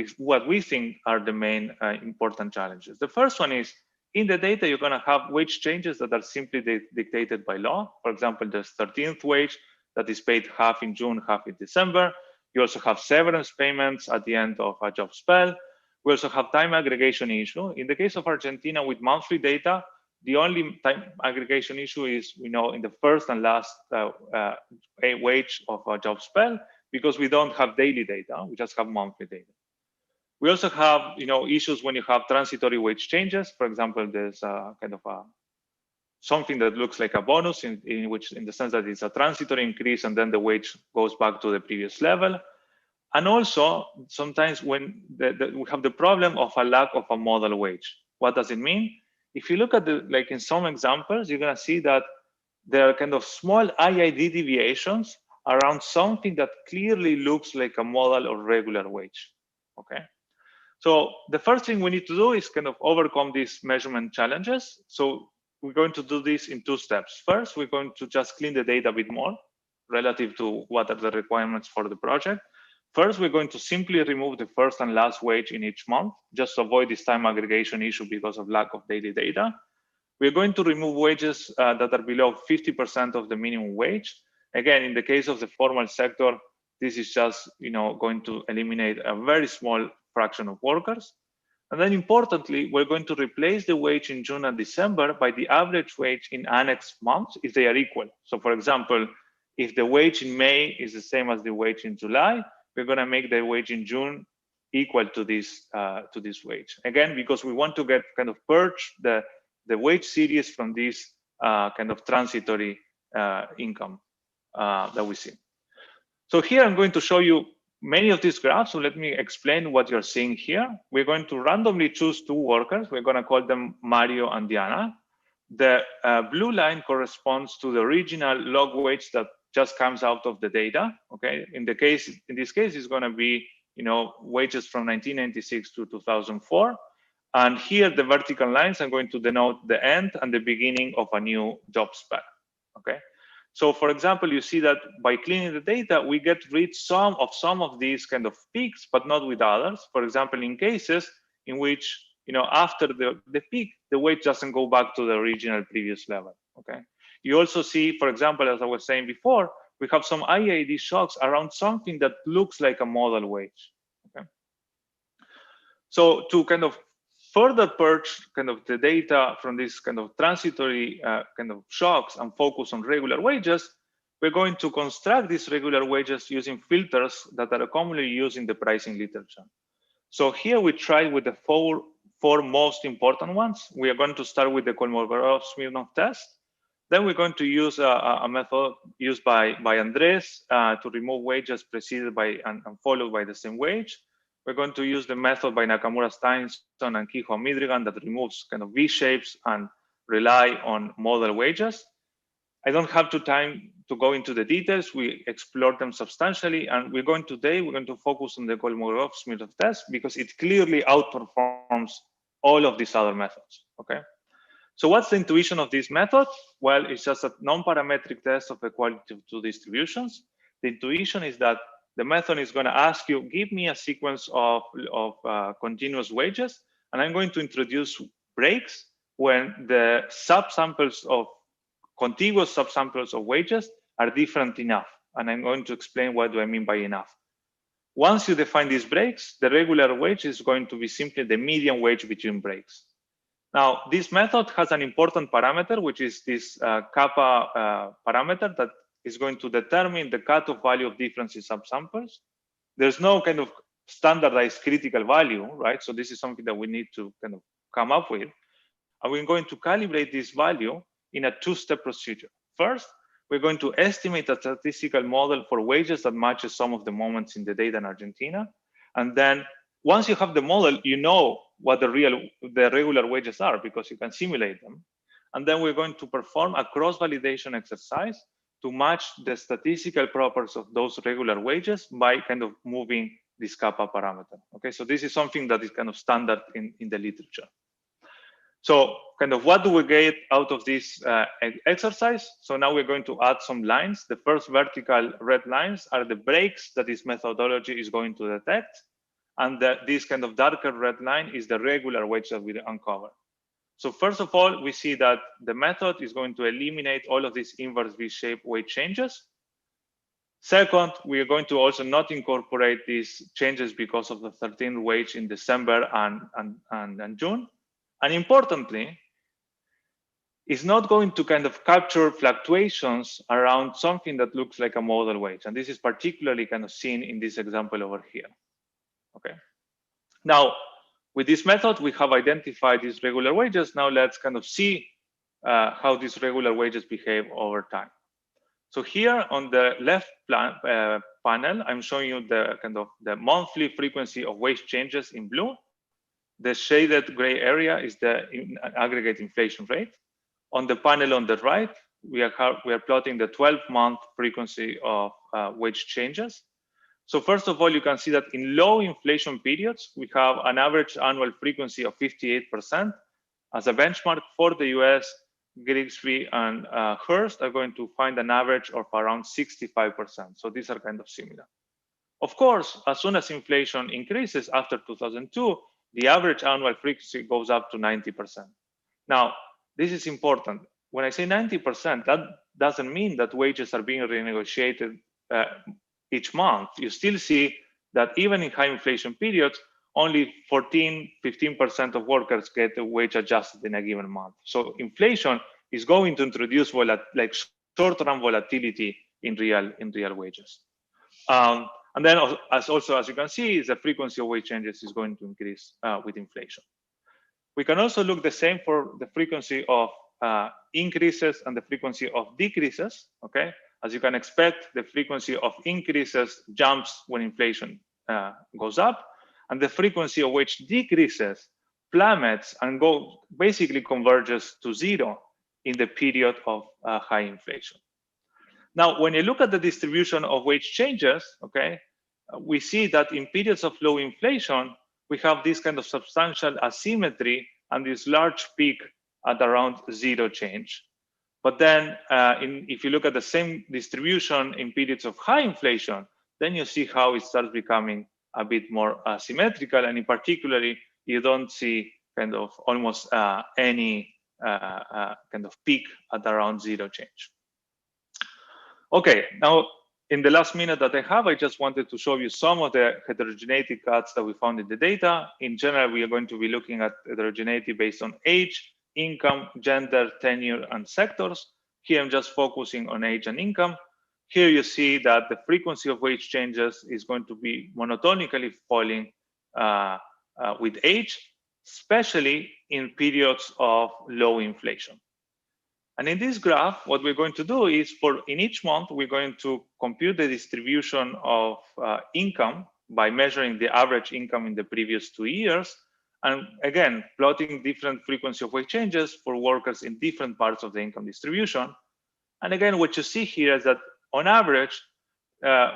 we think are the main important challenges. The first one is, in the data, you're going to have wage changes that are simply dictated by law. For example, there's 13th wage that is paid half in June, half in December. You also have severance payments at the end of a job spell. We also have time aggregation issue. In the case of Argentina, with monthly data, the only time aggregation issue is, in the first and last wage of a job spell, because we don't have daily data, we just have monthly data. We also have, issues when you have transitory wage changes. For example, there's kind of something that looks like a bonus in the sense that it's a transitory increase and then the wage goes back to the previous level. And also sometimes when we have the problem of a lack of a model wage. What does it mean? If you look at in some examples, you're going to see that there are kind of small IID deviations around something that clearly looks like a modal or regular wage. Okay. So the first thing we need to do is kind of overcome these measurement challenges. So we're going to do this in 2 steps. First, we're going to just clean the data a bit more relative to what are the requirements for the project. First, we're going to simply remove the first and last wage in each month, just to avoid this time aggregation issue because of lack of daily data. We're going to remove wages that are below 50% of the minimum wage. Again, in the case of the formal sector, this is just going to eliminate a very small fraction of workers. And then importantly, we're going to replace the wage in June and December by the average wage in annex months if they are equal. So for example, if the wage in May is the same as the wage in July, we're going to make the wage in June equal to this wage. Again, because we want to get kind of purge the wage series from this kind of transitory income that we see. So here I'm going to show you many of these graphs. So let me explain what you're seeing here. We're going to randomly choose 2 workers. We're going to call them Mario and Diana. The blue line corresponds to the original log wage that just comes out of the data. Okay. In this case, it's going to be wages from 1996 to 2004. And here the vertical lines are going to denote the end and the beginning of a new job spec. Okay. So for example, you see that by cleaning the data, we get rid some of these kind of peaks, but not with others. For example, in cases in which, after the peak, the wage doesn't go back to the original previous level. Okay. You also see, for example, as I was saying before, we have some IAD shocks around something that looks like a modal wage. Okay. So to kind of further purge kind of the data from this kind of transitory kind of shocks and focus on regular wages, we're going to construct these regular wages using filters that are commonly used in the pricing literature. So here we try with the four most important ones. We are going to start with the Kolmogorov-Smirnov test. Then we're going to use a method used by Andres to remove wages preceded by and followed by the same wage. We're going to use the method by Nakamura, Steinson, and Kehoe-Midrigan that removes kind of V-shapes and rely on model wages. I don't have time to go into the details. We explored them substantially, and we're going to focus on the Kolmogorov-Smirnov test because it clearly outperforms all of these other methods. Okay. So what's the intuition of this method? Well, it's just a non-parametric test of equality of 2 distributions. The intuition is that the method is going to ask you, give me a sequence of continuous wages, and I'm going to introduce breaks when the subsamples of contiguous subsamples of wages are different enough. And I'm going to explain what do I mean by enough. Once you define these breaks, the regular wage is going to be simply the median wage between breaks. Now, this method has an important parameter, which is this kappa parameter that is going to determine the cutoff value of difference in subsamples. There's no kind of standardized critical value, right? So this is something that we need to kind of come up with. And we're going to calibrate this value in a 2-step procedure. First, we're going to estimate a statistical model for wages that matches some of the moments in the data in Argentina. And then once you have the model, you know what the regular wages are because you can simulate them. And then we're going to perform a cross-validation exercise to match the statistical properties of those regular wages by kind of moving this kappa parameter. Okay, so this is something that is kind of standard in the literature. So kind of what do we get out of this exercise? So now we're going to add some lines. The first vertical red lines are the breaks that this methodology is going to detect. And this kind of darker red line is the regular wage that we uncover. So first of all, we see that the method is going to eliminate all of these inverse V-shaped wage changes. Second, we are going to also not incorporate these changes because of the 13th wage in December and June. And importantly, it's not going to kind of capture fluctuations around something that looks like a model wage. And this is particularly kind of seen in this example over here. Okay. Now, with this method, we have identified these regular wages. Now let's kind of see how these regular wages behave over time. So here on the left panel, I'm showing you the kind of the monthly frequency of wage changes in blue. The shaded gray area is the aggregate inflation rate. On the panel on the right, we are plotting the 12-month frequency of wage changes. So first of all, you can see that in low inflation periods, we have an average annual frequency of 58%. As a benchmark for the US, Grigsby and Hearst are going to find an average of around 65%. So these are kind of similar. Of course, as soon as inflation increases after 2002, the average annual frequency goes up to 90%. Now, this is important. When I say 90%, that doesn't mean that wages are being renegotiated each month. You still see that even in high inflation periods, only 15% of workers get a wage adjusted in a given month. So inflation is going to introduce like short-term volatility in real wages. And then as you can see, the frequency of wage changes is going to increase with inflation. We can also look the same for the frequency of increases and the frequency of decreases, okay? As you can expect, the frequency of increases jumps when inflation goes up, and the frequency of wage decreases plummets and basically converges to zero in the period of high inflation. Now, when you look at the distribution of wage changes, okay, we see that in periods of low inflation, we have this kind of substantial asymmetry and this large peak at around zero change. But then if you look at the same distribution in periods of high inflation, then you see how it starts becoming a bit more symmetrical, and in particularly, you don't see kind of almost any kind of peak at around zero change. Okay, now in the last minute that I have, I just wanted to show you some of the heterogeneity cuts that we found in the data. In general, we are going to be looking at heterogeneity based on age, income, gender, tenure, and sectors. Here I'm just focusing on age and income. Here you see that the frequency of wage changes is going to be monotonically falling with age, especially in periods of low inflation. And in this graph, what we're going to do is in each month, we're going to compute the distribution of income by measuring the average income in the previous 2 years. And again, plotting different frequency of wage changes for workers in different parts of the income distribution. And again, what you see here is that on average,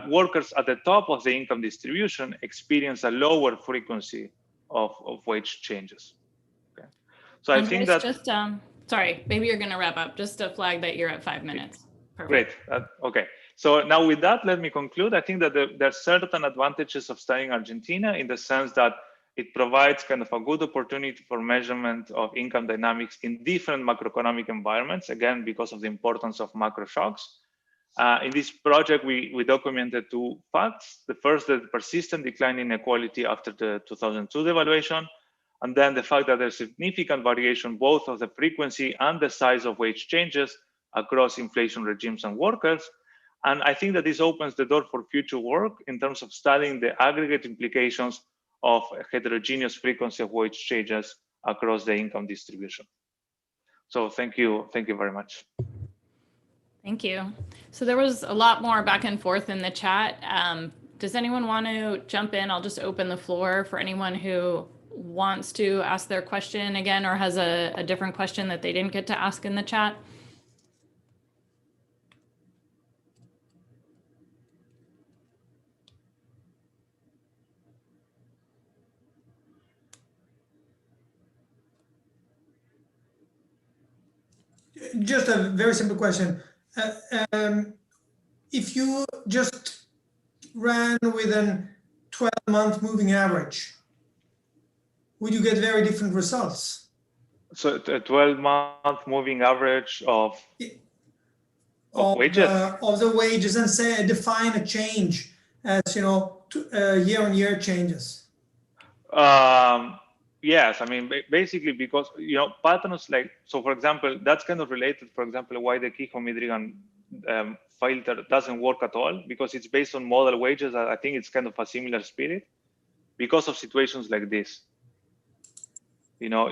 workers at the top of the income distribution experience a lower frequency of wage changes. Okay. So I think that just sorry, maybe you're going to wrap up. Just to flag that you're at 5 minutes. Perfect. Great. Okay. So now with that, let me conclude. I think that there are certain advantages of studying Argentina in the sense that it provides kind of a good opportunity for measurement of income dynamics in different macroeconomic environments, again, because of the importance of macro shocks. In this project, we documented 2 facts. The first, the persistent decline in inequality after the 2002 devaluation, and then the fact that there's significant variation both of the frequency and the size of wage changes across inflation regimes and workers. And I think that this opens the door for future work in terms of studying the aggregate implications of a heterogeneous frequency of wage changes across the income distribution. So thank you very much. Thank you. So there was a lot more back and forth in the chat. Does anyone want to jump in? I'll just open the floor for anyone who wants to ask their question again or has a different question that they didn't get to ask in the chat. Just a very simple question. If you just ran with a 12-month moving average, would you get very different results? So a 12-month moving average of wages? Of the wages, and say define a change as, you know, year-on-year changes. Yes, I mean, basically because, you know, patterns like, so for example, that's kind of related, for example, why the Kihon-Midrigan filter doesn't work at all, because it's based on model wages. I think it's kind of a similar spirit because of situations like this. You know,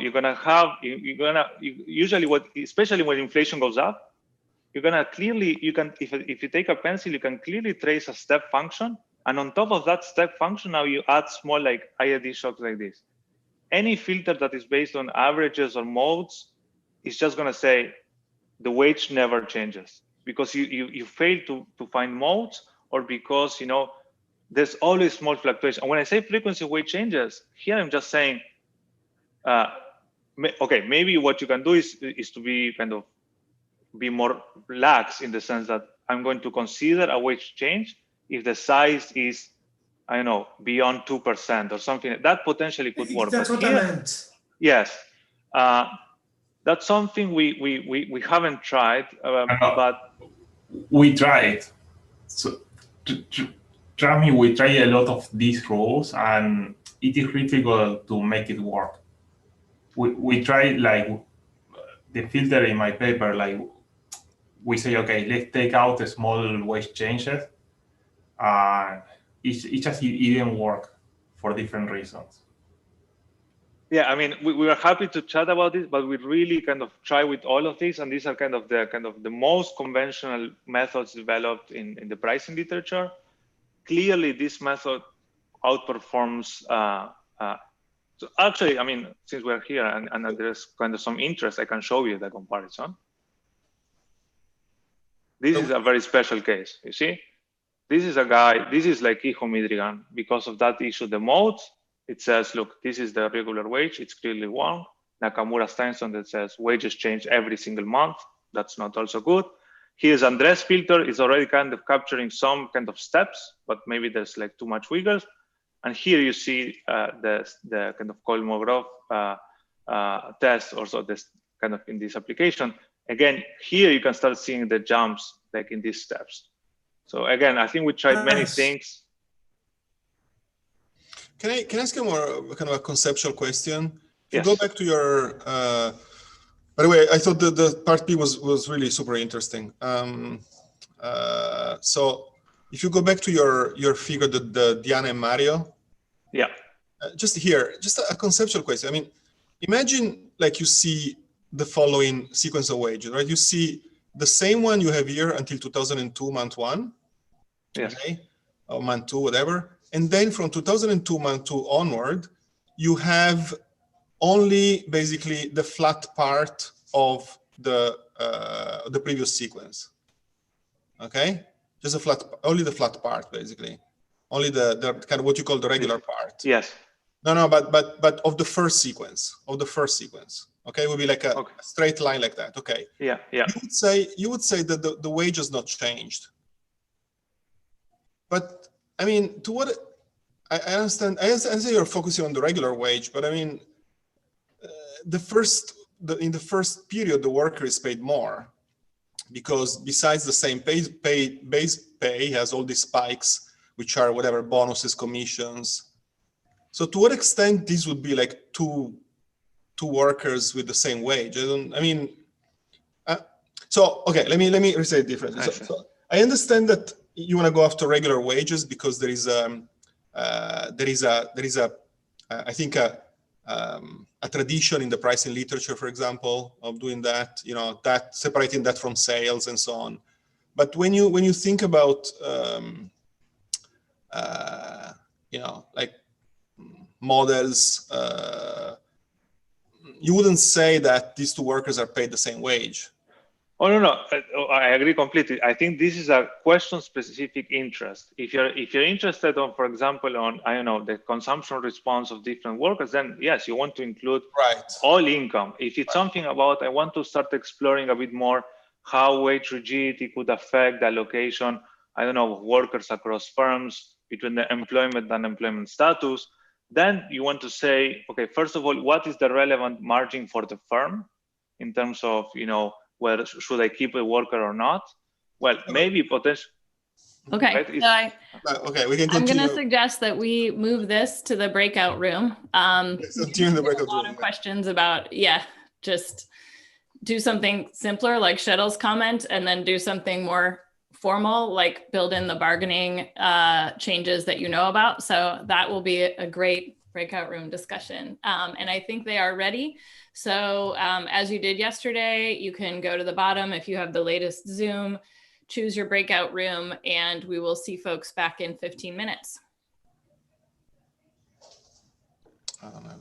usually especially when inflation goes up, you're gonna clearly, if you take a pencil, you can clearly trace a step function. And on top of that step function, now you add small like IID shocks like this. Any filter that is based on averages or modes is just going to say the wage never changes, because you fail to find modes or because, there's always small fluctuation. And when I say frequency of wage changes, here I'm just saying, okay, maybe what you can do is to be more lax in the sense that I'm going to consider a wage change if the size is, I don't know, beyond 2% or something. That potentially could work. That's what I meant. Yes, that's something we haven't tried, but we tried. So, trust me, we try a lot of these rules, and it is difficult to make it work. We try, like the filter in my paper, like we say, okay, let's take out the small wage changes. It just didn't work for different reasons. Yeah, I mean, we were happy to chat about this, but we really kind of try with all of these, and these are kind of the most conventional methods developed in the pricing literature. Clearly, this method outperforms. So actually, I mean, since we're here and there's kind of some interest, I can show you the comparison. This is a very special case. You see, this is a guy. This is like Hijo Midrigan. Because of that issue, the modes. It says, look, this is the regular wage. It's clearly wrong. Nakamura Steinson that says wages change every single month. That's not also good. Here's Andres filter is already kind of capturing some kind of steps, but maybe there's like too much wiggles. And here you see the kind of Kolmogorov test also this kind of in this application. Again, here you can start seeing the jumps like in these steps. So again, I think we tried many things. Can I ask you more kind of a conceptual question? If Yes. you go back to your, by the way, I thought the part B was really super interesting. So if you go back to your figure, the Diana and Mario. Yeah. Just here, just a conceptual question. I mean, imagine like you see the following sequence of wages, right? You see the same one you have here until 2002, month 1. Yes. Okay, or month 2, whatever. And then from 2002, month 2 onward, you have only basically the flat part of the previous sequence. Okay, just a flat, only the flat part, basically, only the kind of what you call the regular part. Yes. No, but of the first sequence, Okay, it would be like a straight line like that. Okay. Yeah. You would say that the wage has not changed. But I mean, to what I understand you're focusing on the regular wage, but I mean, in the first period, the worker is paid more because besides the same base pay has all these spikes, which are whatever bonuses, commissions. So to what extent this would be like two workers with the same wage? So okay, let me restate it differently. So I understand that you want to go after regular wages because there is I think a tradition in the pricing literature, for example, of doing that. That separating that from sales and so on. But when you think about like models, you wouldn't say that these two workers are paid the same wage. Oh no, I agree completely. I think this is a question-specific interest. If you're interested on, for example, on the consumption response of different workers, then yes, you want to include all income. If it's something about I want to start exploring a bit more how wage rigidity could affect the allocation, of workers across firms between the employment and unemployment status, then you want to say, okay, first of all, what is the relevant margin for the firm in terms of whether should I keep a worker or not? Well, maybe potentially. Okay, right? Okay, we can continue. I'm going to suggest that we move this to the breakout room. Continue the breakout room. A lot of questions about, just do something simpler like Shetel's comment, and then do something more formal, like build in the bargaining changes that you know about. So that will be a great breakout room discussion. And I think they are ready. So as you did yesterday, you can go to the bottom if you have the latest Zoom, choose your breakout room, and we will see folks back in 15 minutes. I don't know.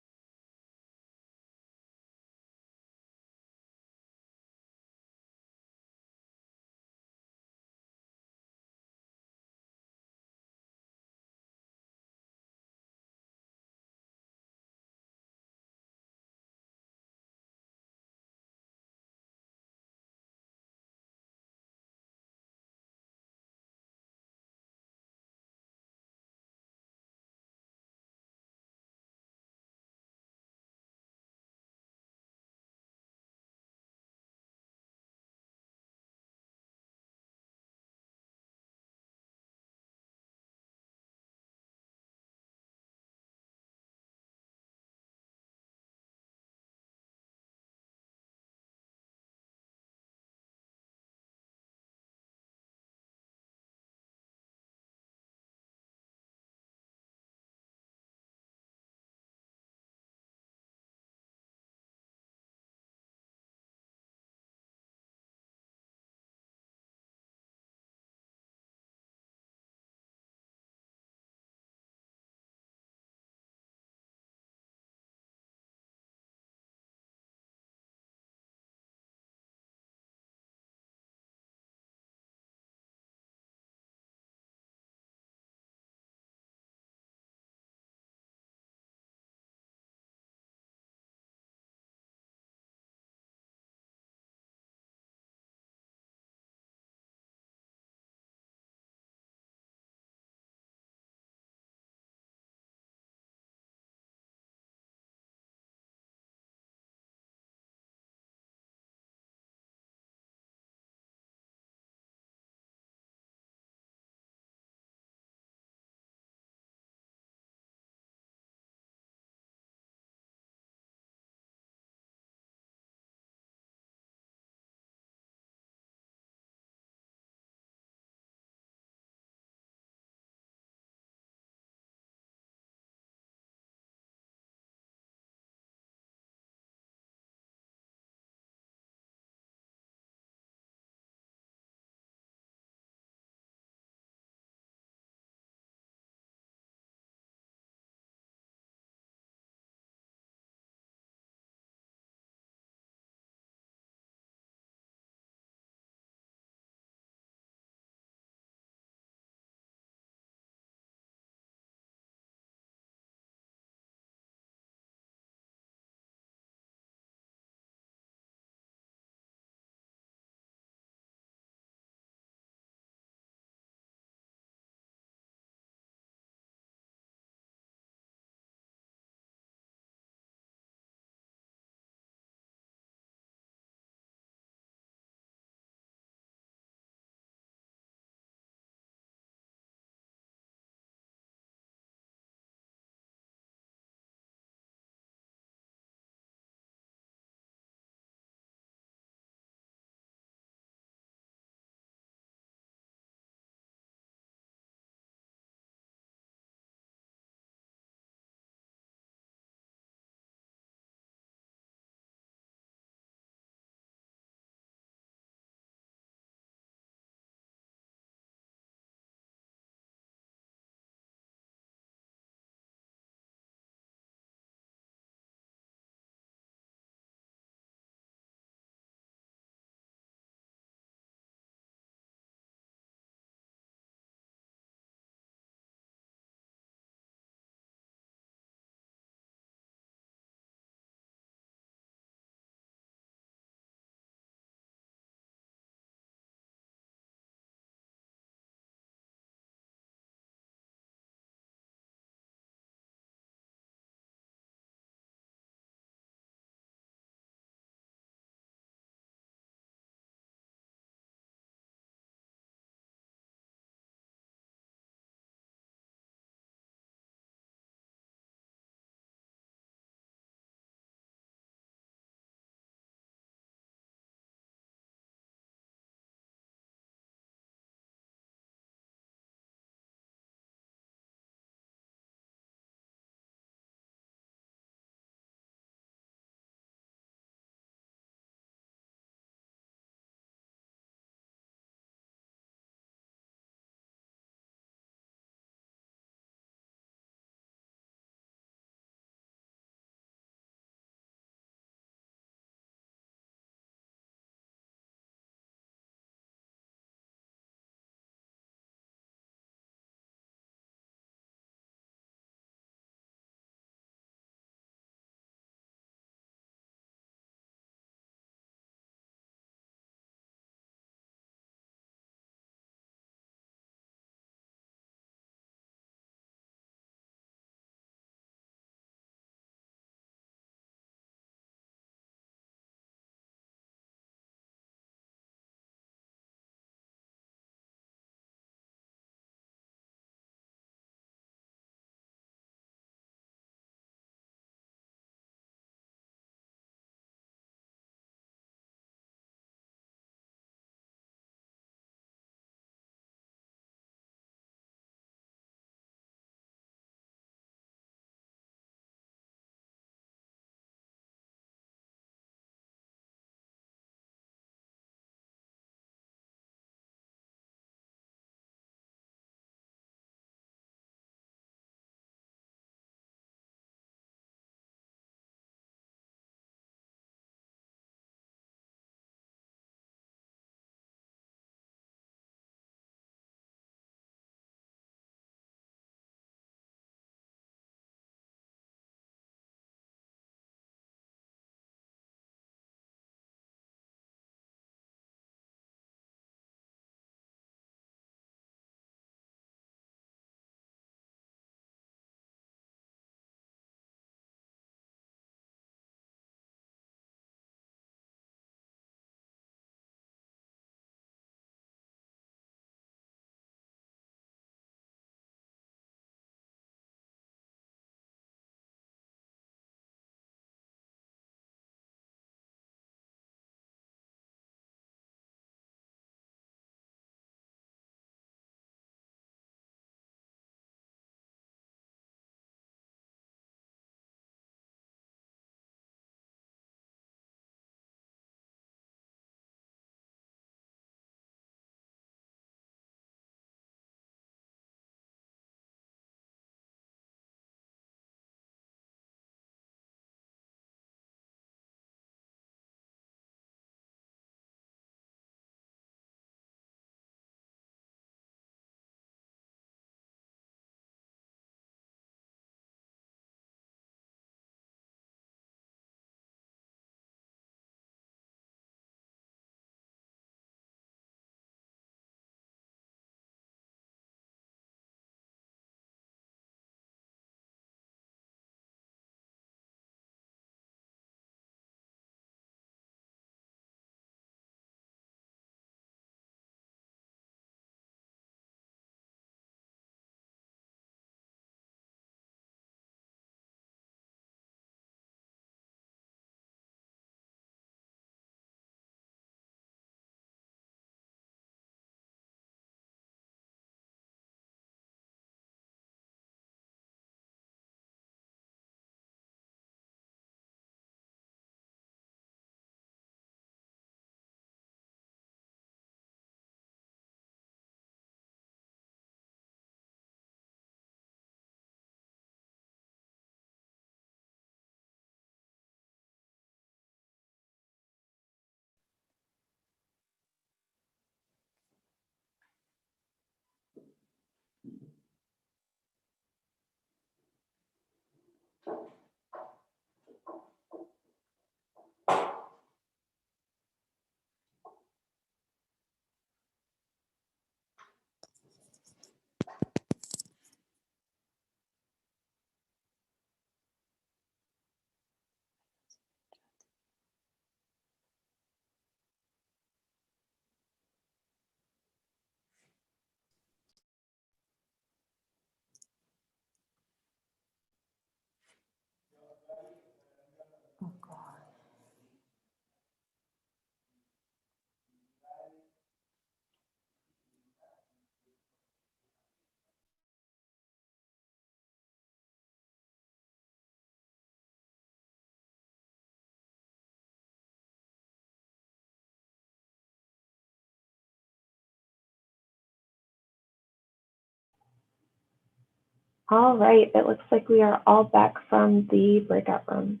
All right, it looks like we are all back from the breakout room.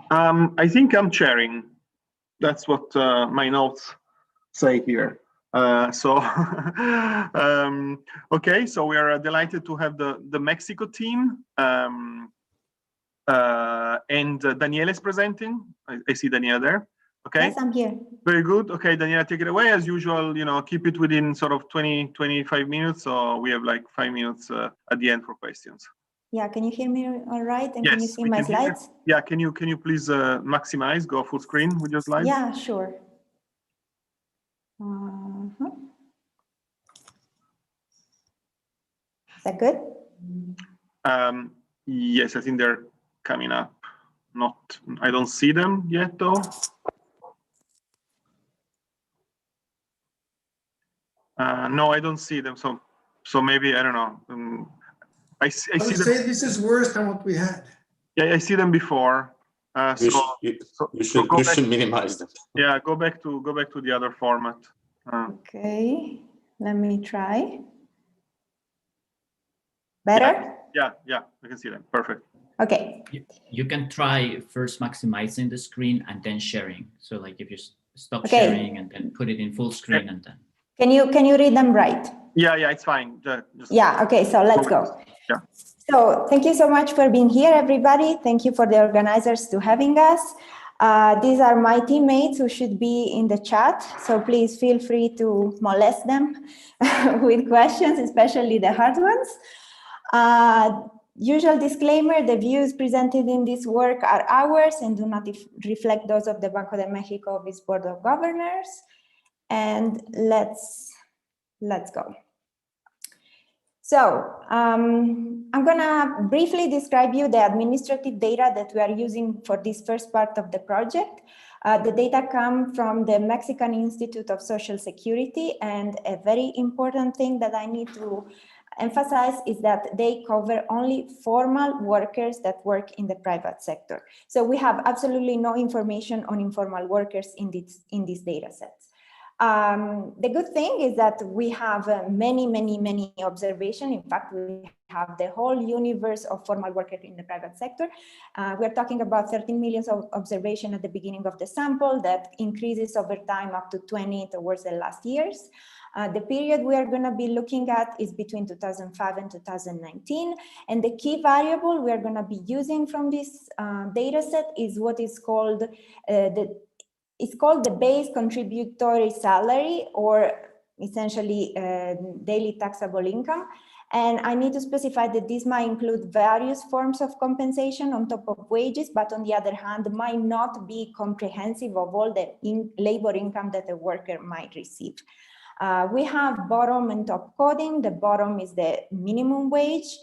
I think I'm sharing. That's what my notes say here. Okay, so we are delighted to have the Mexico team. And Daniela is presenting. I see Daniela there. Okay. Yes, I'm here. Very good. Okay, Daniela, take it away. As usual, keep it within sort of 20-25 minutes. So we have like 5 minutes at the end for questions. Yeah, can you hear me all right? And yes, can you see my slides? Yeah, can you please maximize, go full screen with your slides? Yeah, sure. Is that good? Yes, I think they're coming up. I don't see them yet though. No, I don't see them. So maybe, I don't know. I see them. Say this is worse than what we had. Yeah, I see them before. You should minimize them. Yeah, go back to the other format. Okay, let me try. Better? Yeah, I can see them. Perfect. Okay. You can try first maximizing the screen and then sharing. So like if you stop sharing and then put it in full screen and then. Can you read them right? Yeah, it's fine. Yeah, okay, so let's go. Yeah. So thank you so much for being here, everybody. Thank you for the organizers to having us. These are my teammates who should be in the chat. So please feel free to molest them with questions, especially the hard ones. Usual disclaimer, the views presented in this work are ours and do not reflect those of the Banco de Mexico of its Board of Governors. And let's go. So I'm gonna briefly describe you the administrative data that we are using for this first part of the project. The data come from the Mexican Institute of Social Security, and a very important thing that I need to emphasize is that they cover only formal workers that work in the private sector. So we have absolutely no information on informal workers in these data sets. The good thing is that we have many observations. In fact, we have the whole universe of formal workers in the private sector. We're talking about 13 million of observation at the beginning of the sample that increases over time up to 20 towards the last years. The period we are going to be looking at is between 2005 and 2019. And the key variable we are going to be using from this data set is what is called the base contributory salary, or essentially daily taxable income. And I need to specify that this might include various forms of compensation on top of wages, but on the other hand, might not be comprehensive of all the labor income that a worker might receive. We have bottom and top coding. The bottom is the minimum wage,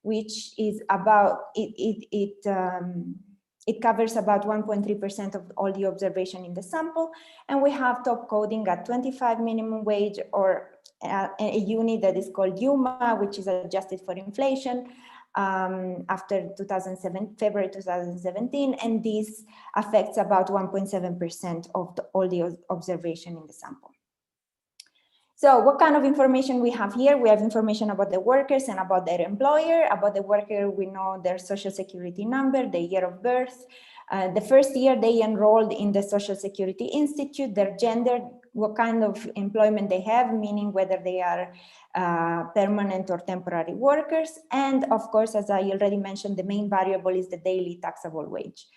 which is about, it covers about 1.3% of all the observation in the sample. And we have top coding at 25 minimum wage, or a unit that is called UMA, which is adjusted for inflation after February 2017. And this affects about 1.7% of all the observation in the sample. So what kind of information we have here? We have information about the workers and about their employer. About the worker, we know their social security number, the year of birth, the first year they enrolled in the Social Security Institute, their gender, what kind of employment they have, meaning whether they are permanent or temporary workers. And of course, as I already mentioned, the main variable is the daily taxable wage.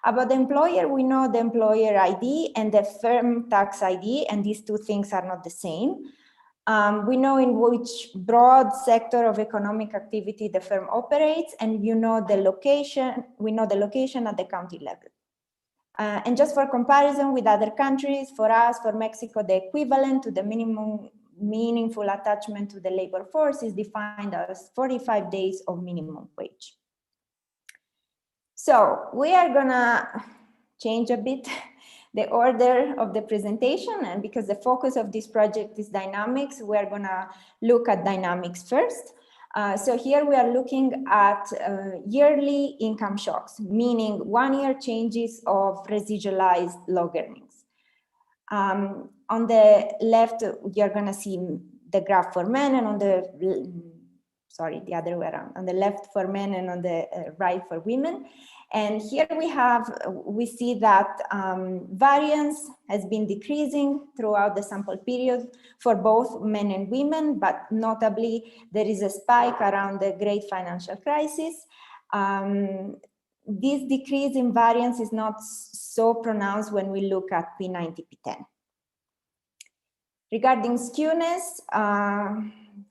About the employer, we know the employer ID and the firm tax ID, and these two things are not the same. We know in which broad sector of economic activity the firm operates, and we know the location at the county level. And just for comparison with other countries, for us, for Mexico, the equivalent to the minimum meaningful attachment to the labor force is defined as 45 days of minimum wage. So we are gonna change a bit the order of the presentation, and because the focus of this project is dynamics, we are gonna look at dynamics first. So here we are looking at yearly income shocks, meaning 1 year changes of residualized log earnings. On the left, you're gonna see the graph for men, and on the, sorry, the other way around, on the left for men and on the right for women. And here we see that variance has been decreasing throughout the sample period for both men and women, but notably there is a spike around the great financial crisis. This decrease in variance is not so pronounced when we look at P90, P10. Regarding skewness,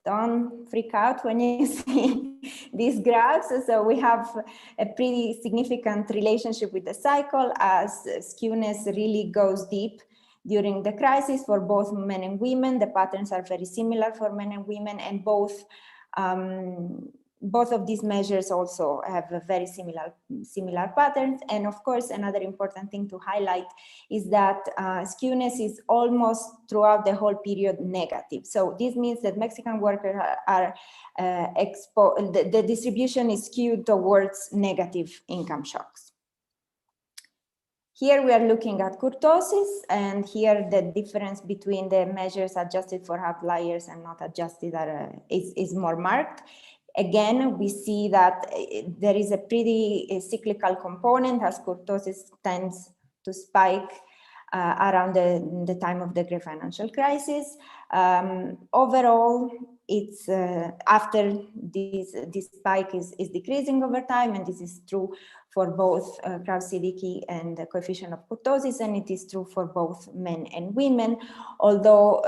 don't freak out when you see these graphs. So we have a pretty significant relationship with the cycle, as skewness really goes deep during the crisis for both men and women. The patterns are very similar for men and women, and both of these measures also have a very similar patterns. And of course, another important thing to highlight is that skewness is almost throughout the whole period negative. So this means that Mexican workers are exposed, the distribution is skewed towards negative income shocks. Here we are looking at kurtosis, and here the difference between the measures adjusted for outliers and not adjusted is more marked. Again, we see that there is a pretty cyclical component, as kurtosis tends to spike around the time of the great financial crisis. Overall, it's after this spike is decreasing over time, and this is true for both Kraus-Siddiqui and the coefficient of kurtosis, and it is true for both men and women, although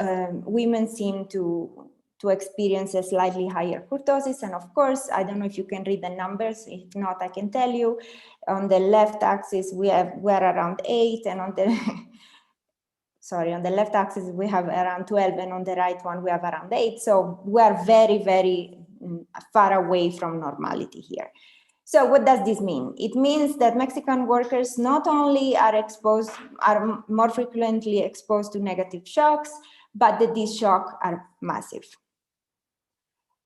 women seem to experience a slightly higher kurtosis. And of course, I don't know if you can read the numbers. If not, I can tell you. On the left axis, we're around 8, and on the sorry, on the left axis, we have around 12, and on the right one, we have around 8. So we are very, very far away from normality here. So what does this mean? It means that Mexican workers not only are more frequently exposed to negative shocks, but that these shocks are massive.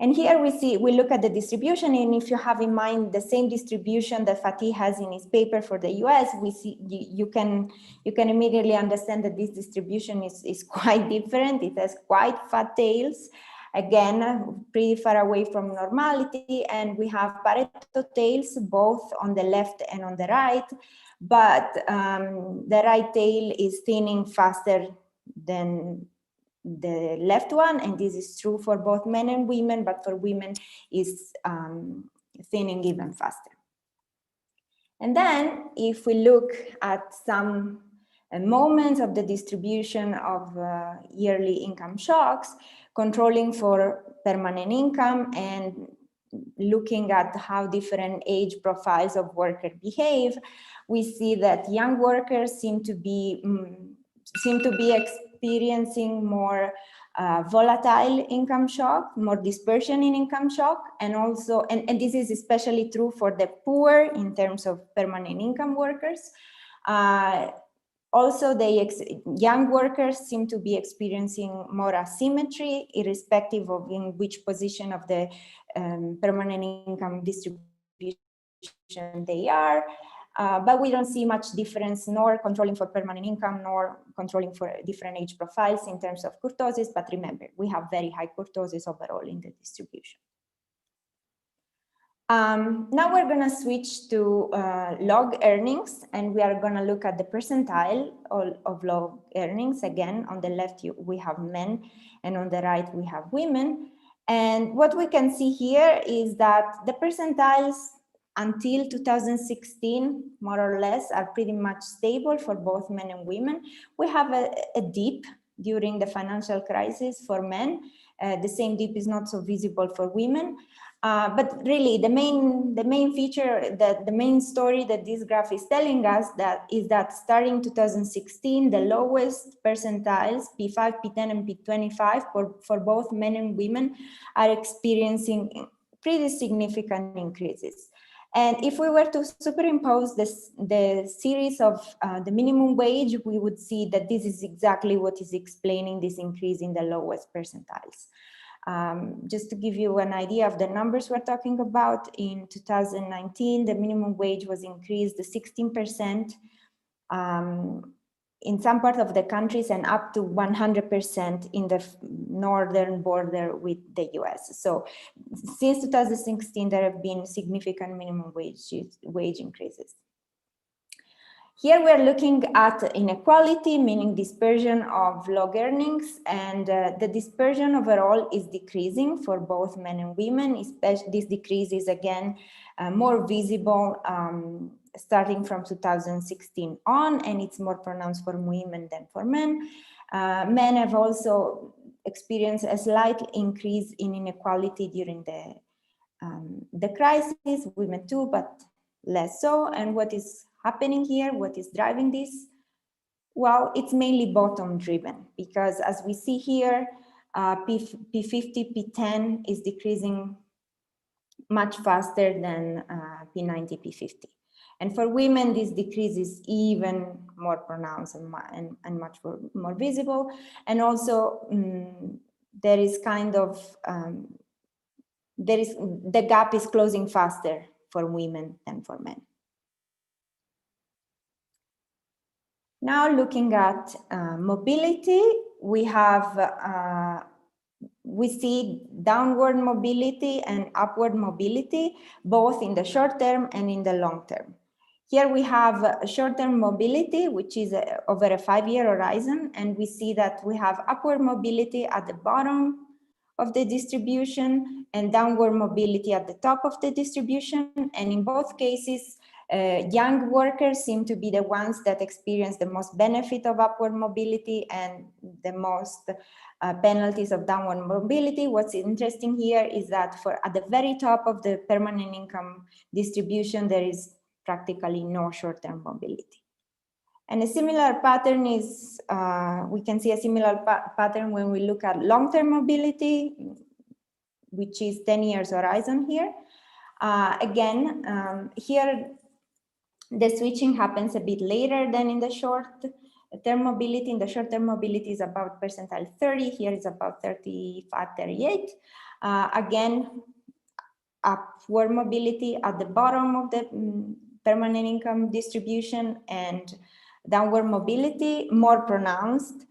And here we look at the distribution, and if you have in mind the same distribution that Fatih has in his paper for the US, we see you can immediately understand that this distribution is quite different. It has quite fat tails, again, pretty far away from normality, and we have Pareto tails both on the left and on the right, but the right tail is thinning faster than the left one, and this is true for both men and women, but for women is thinning even faster. And then if we look at some moments of the distribution of yearly income shocks, controlling for permanent income and looking at how different age profiles of workers behave, we see that young workers seem to be experiencing more volatile income shock, more dispersion in income shock, and also, and this is especially true for the poor in terms of permanent income workers. Also, young workers seem to be experiencing more asymmetry, irrespective of in which position of the permanent income distribution they are. But we don't see much difference, nor controlling for permanent income, nor controlling for different age profiles in terms of kurtosis. But remember, we have very high kurtosis overall in the distribution. Now we're going to switch to log earnings, and we are going to look at the percentile of log earnings. Again, on the left, we have men, and on the right, we have women. And what we can see here is that the percentiles until 2016, more or less, are pretty much stable for both men and women. We have a dip during the financial crisis for men. The same dip is not so visible for women. But really, the main feature, the main story that this graph is telling us is that starting 2016, the lowest percentiles, P5, P10, and P25 for both men and women are experiencing pretty significant increases. And if we were to superimpose the series of the minimum wage, we would see that this is exactly what is explaining this increase in the lowest percentiles. Just to give you an idea of the numbers we're talking about, in 2019, the minimum wage was increased to 16%. in some part of the countries and up to 100% in the northern border with the US. So since 2016, there have been significant minimum wage increases. Here we're looking at inequality, meaning dispersion of log earnings, and the dispersion overall is decreasing for both men and women. Especially, this decrease is again more visible starting from 2016 on, and it's more pronounced for women than for men. Men have also experienced a slight increase in inequality during the crisis, women too, but less so. And what is happening here, what is driving this? Well, it's mainly bottom driven, because as we see here, P50, P10 is decreasing much faster than P90, P50. And for women, this decrease is even more pronounced and much more visible. And also there is kind of, the gap is closing faster for women than for men. Now looking at mobility, we have, we see downward mobility and upward mobility, both in the short term and in the long term. Here we have short-term mobility, which is over a 5-year horizon, and we see that we have upward mobility at the bottom of the distribution and downward mobility at the top of the distribution. And in both cases, young workers seem to be the ones that experience the most benefit of upward mobility and the most penalties of downward mobility. What's interesting here is that at the very top of the permanent income distribution, there is practically no short-term mobility. And a similar pattern is, we can see a similar pattern when we look at long-term mobility, which is 10 years horizon here. Here, the switching happens a bit later than in the short-term mobility. In the short-term mobility is about percentile 30, here is about 35, 38. Again, upward mobility at the bottom of the permanent income distribution, and downward mobility more pronounced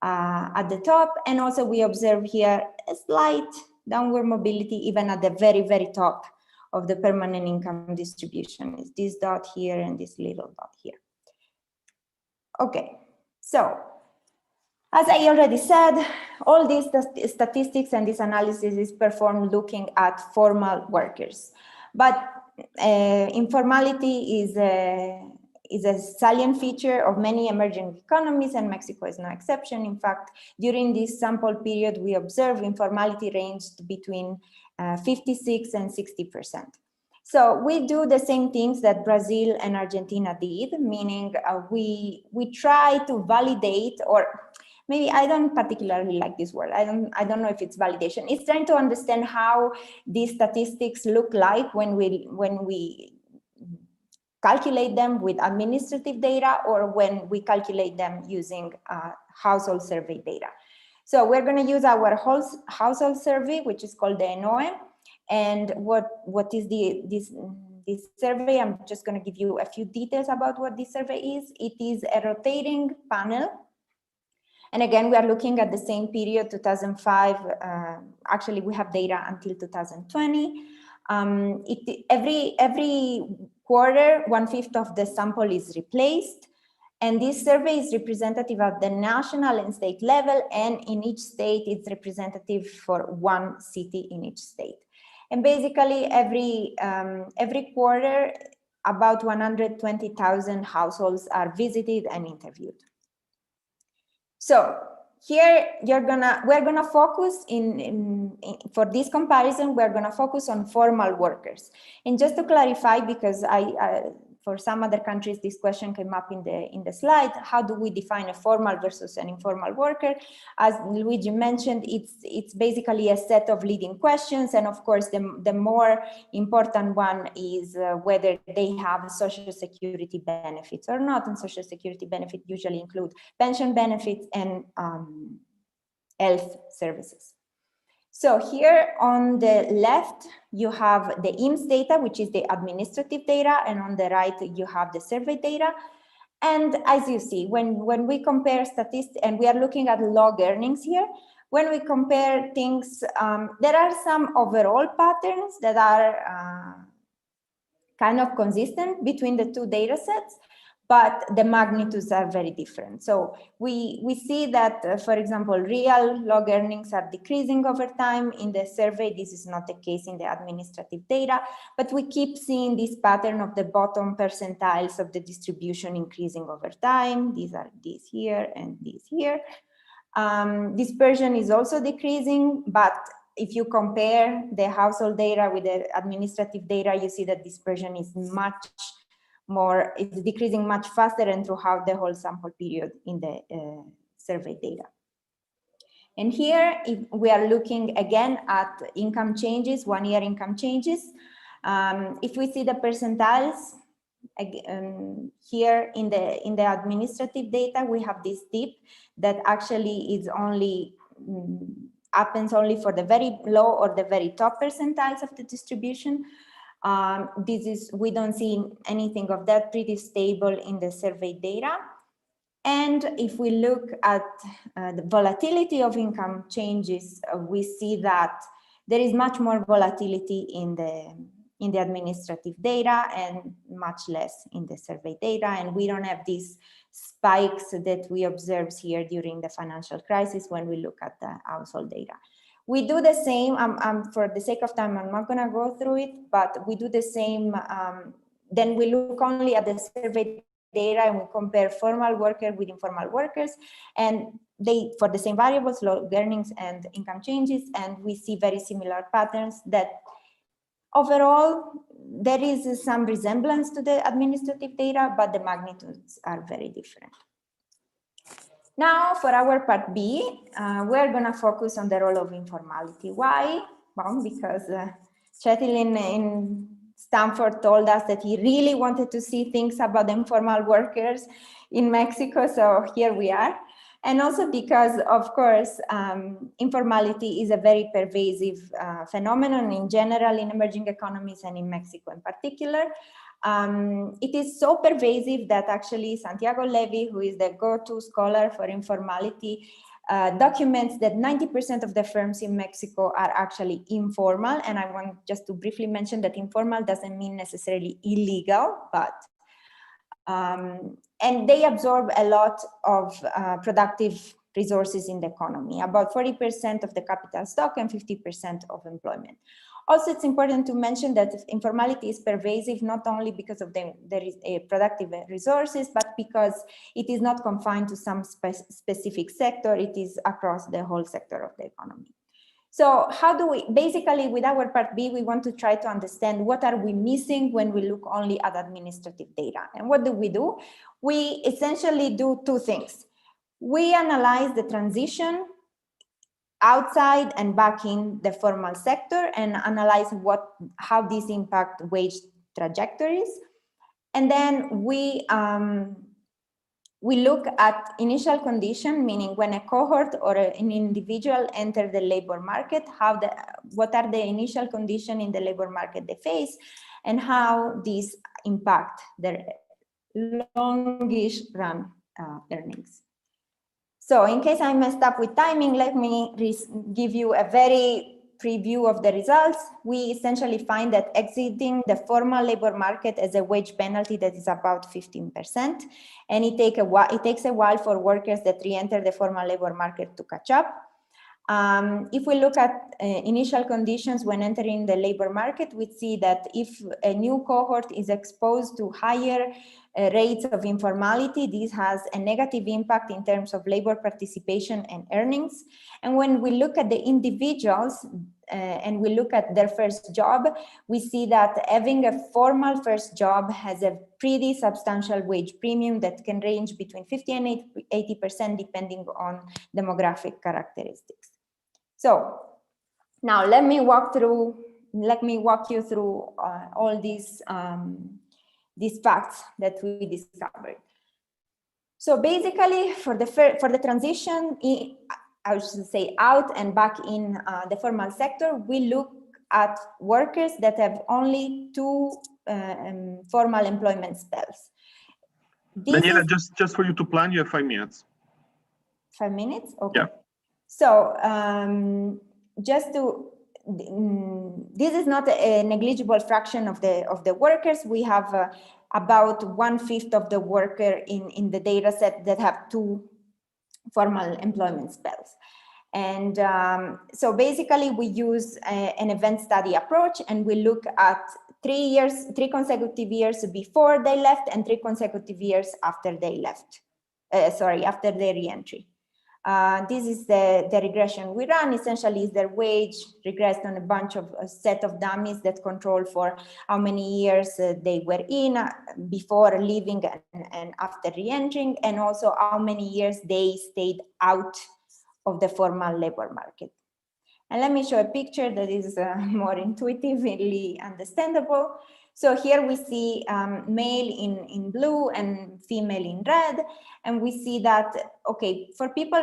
at the top. And also we observe here a slight downward mobility even at the very, very top of the permanent income distribution. Is this dot here and this little dot here. Okay, so as I already said, all these statistics and this analysis is performed looking at formal workers. But informality is a salient feature of many emerging economies, and Mexico is no exception. In fact, during this sample period, we observed informality ranged between 56 and 60%. So we do the same things that Brazil and Argentina did, meaning we try to validate, or maybe I don't particularly like this word. I don't know if it's validation. It's trying to understand how these statistics look like when we calculate them with administrative data or when we calculate them using household survey data. So we're going to use our household survey, which is called the ENOE. And what is this survey? I'm just going to give you a few details about what this survey is. It is a rotating panel. And again, we are looking at the same period, 2005. Actually, we have data until 2020. Every quarter, 1/5 of the sample is replaced. And this survey is representative at the national and state level. And in each state, it's representative for one city in each state. And basically, every quarter, about 120,000 households are visited and interviewed. So here we're gonna focus for this comparison, we're gonna focus on formal workers. And just to clarify, because for some other countries, this question came up in the slide, how do we define a formal versus an informal worker? As Luigi mentioned, it's basically a set of leading questions. And of course, the more important one is whether they have social security benefits or not. And social security benefits usually include pension benefits and health services. So here on the left, you have the IMSS data, which is the administrative data, and on the right, you have the survey data. And as you see, when we compare statistics, and we are looking at log earnings here, when we compare things, there are some overall patterns that are kind of consistent between the two data sets, but the magnitudes are very different. So we see that, for example, real log earnings are decreasing over time. In the survey, this is not the case in the administrative data, but we keep seeing this pattern of the bottom percentiles of the distribution increasing over time. These are these here and these here. Dispersion is also decreasing, but if you compare the household data with the administrative data, you see that dispersion is much more, it's decreasing much faster and throughout the whole sample period in the survey data. And here, if we are looking again at income changes, 1 year income changes. If we see the percentiles, here in the administrative data, we have this dip that actually is only, happens only for the very low or the very top percentiles of the distribution. We don't see anything of that, pretty stable in the survey data. And if we look at the volatility of income changes, we see that there is much more volatility in the administrative data and much less in the survey data. And we don't have these spikes that we observed here during the financial crisis when we look at the household data. We do the same, for the sake of time, I'm not gonna go through it, but we do the same. Then we look only at the survey data and we compare formal workers with informal workers, and they, for the same variables, log earnings and income changes, and we see very similar patterns that overall, there is some resemblance to the administrative data, but the magnitudes are very different. Now, for our part B, we're going to focus on the role of informality. Why? Well, because Kjetil in Stanford told us that he really wanted to see things about informal workers in Mexico, so here we are. And also because, of course, informality is a very pervasive phenomenon in general in emerging economies and in Mexico in particular. It is so pervasive that actually Santiago Levy, who is the go-to scholar for informality, documents that 90% of the firms in Mexico are actually informal. And I want just to briefly mention that informal doesn't mean necessarily illegal, but and they absorb a lot of productive resources in the economy, about 40% of the capital stock and 50% of employment. Also, it's important to mention that informality is pervasive not only because of the productive resources, but because it is not confined to some specific sector, it is across the whole sector of the economy. So how do we, basically with our part B, we want to try to understand what are we missing when we look only at administrative data. And what do? We essentially do two things. We analyze the transition outside and back in the formal sector and analyze how these impact wage trajectories. And then we look at initial condition, meaning when a cohort or an individual enter the labor market, what are the initial conditions in the labor market they face, and how these impact their longish run earnings. So in case I messed up with timing, let me give you a very preview of the results. We essentially find that exiting the formal labor market as a wage penalty that is about 15%. And it takes a while for workers that re-enter the formal labor market to catch up. If we look at initial conditions when entering the labor market, we see that if a new cohort is exposed to higher rates of informality, this has a negative impact in terms of labor participation and earnings. And when we look at the individuals and we look at their first job, we see that having a formal first job has a pretty substantial wage premium that can range between 50 and 80% depending on demographic characteristics. So now let me walk you through all these facts that we discovered. So basically, for the transition, I should say out and back in the formal sector, we look at workers that have only 2 formal employment spells. Daniela, just for you to plan, you have 5 minutes. 5 minutes? Okay. Yeah. So just to, this is not a negligible fraction of the workers. We have about 1/5 of the worker in the data set that have 2 formal employment spells. And so basically we use an event study approach, and we look at 3 consecutive years before they left and 3 consecutive years after they left, after their re-entry. This is the regression we run. Essentially, is their wage regressed on a bunch of a set of dummies that control for how many years they were in before leaving and after re-entering, and also how many years they stayed out of the formal labor market. And let me show a picture that is more intuitively understandable. So here we see male in blue and female in red. And we see that, okay, for people,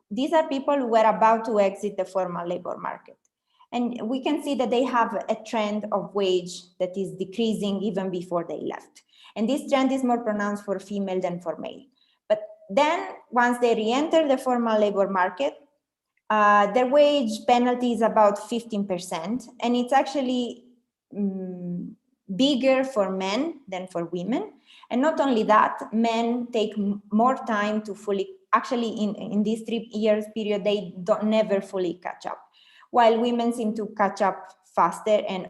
these are people who were about to exit the formal labor market. And we can see that they have a trend of wage that is decreasing even before they left. And this trend is more pronounced for female than for male. But then once they re-enter the formal labor market, their wage penalty is about 15%, and it's actually bigger for men than for women. And not only that, men take more time to fully, actually in this 3 years period, they never fully catch up, while women seem to catch up faster, and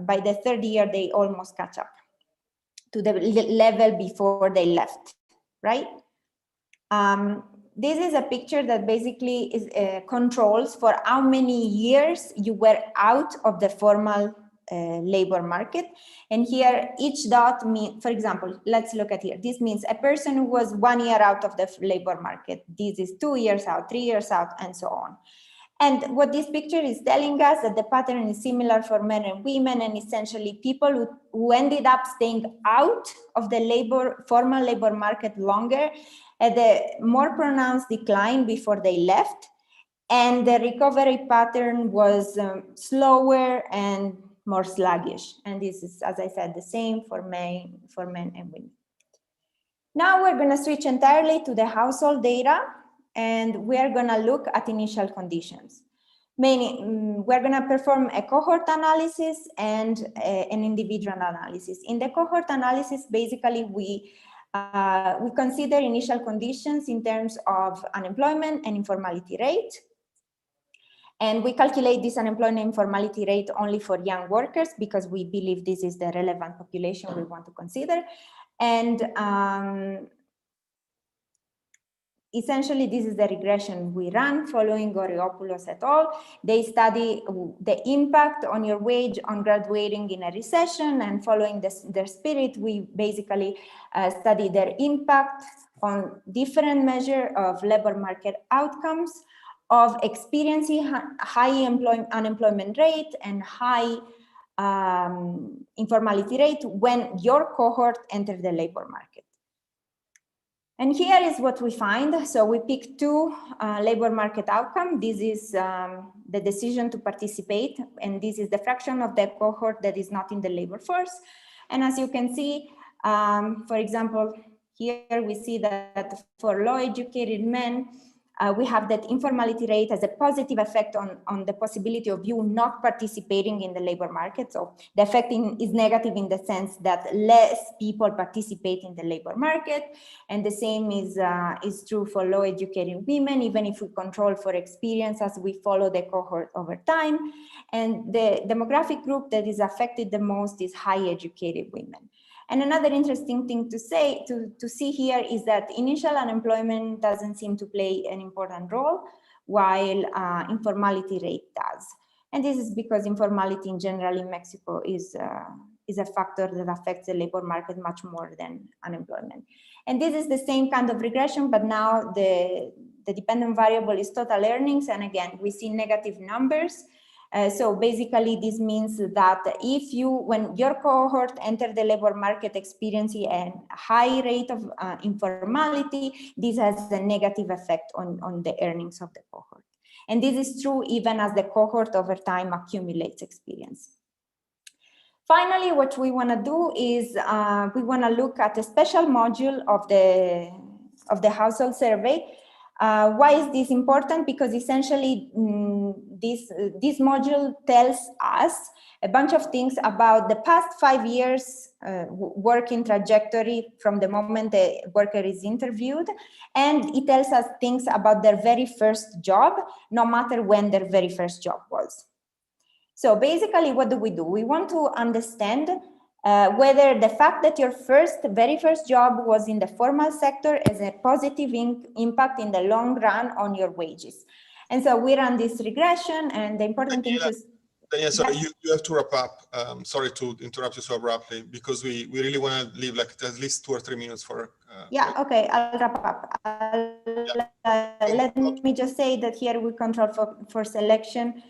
by the 3rd year, they almost catch up to the level before they left, right? This is a picture that basically is controls for how many years you were out of the formal labor market. And here, each dot means, for example, let's look at here. This means a person who was 1 year out of the labor market. This is 2 years out, 3 years out, and so on. And what this picture is telling us that the pattern is similar for men and women, and essentially people who ended up staying out of the formal labor market longer had a more pronounced decline before they left, and the recovery pattern was slower and more sluggish. And this is, as I said, the same for men and women. Now we're going to switch entirely to the household data, and we are going to look at initial conditions. We're going to perform a cohort analysis and an individual analysis. In the cohort analysis, basically we consider initial conditions in terms of unemployment and informality rate. And we calculate this unemployment and informality rate only for young workers because we believe this is the relevant population we want to consider. And essentially, this is the regression we run following Goriopoulos et al. They study the impact on your wage on graduating in a recession, and following their spirit, we basically study their impact on different measures of labor market outcomes, of experiencing high unemployment rate and high informality rate when your cohort entered the labor market. And here is what we find. So we picked 2 labor market outcomes. This is the decision to participate, and this is the fraction of the cohort that is not in the labor force. And as you can see, for example, here we see that for low-educated men, we have that informality rate has a positive effect on the possibility of you not participating in the labor market. So the effect is negative in the sense that less people participate in the labor market. And the same is true for low-educated women, even if we control for experience as we follow the cohort over time. And the demographic group that is affected the most is high-educated women. And another interesting thing to see here is that initial unemployment doesn't seem to play an important role, while informality rate does. And this is because informality in general in Mexico is a factor that affects the labor market much more than unemployment. And this is the same kind of regression, but now the dependent variable is total earnings. And again, we see negative numbers. So basically, this means that when your cohort entered the labor market experiencing a high rate of informality, this has a negative effect on the earnings of the cohort. And this is true even as the cohort over time accumulates experience. Finally, what we want to do is we want to look at a special module of the household survey. Why is this important? Because essentially this module tells us a bunch of things about the past 5 years working trajectory from the moment the worker is interviewed, and it tells us things about their very first job, no matter when their very first job was. So basically, what do? We want to understand whether the fact that your very first job was in the formal sector has a positive impact in the long run on your wages. And so we run this regression, and the important thing is... Daniela, sorry, you have to wrap up. Sorry to interrupt you so abruptly, because we really want to leave like at least 2 or 3 minutes for... yeah, okay, I'll wrap up. Let me just say that here we control for selection,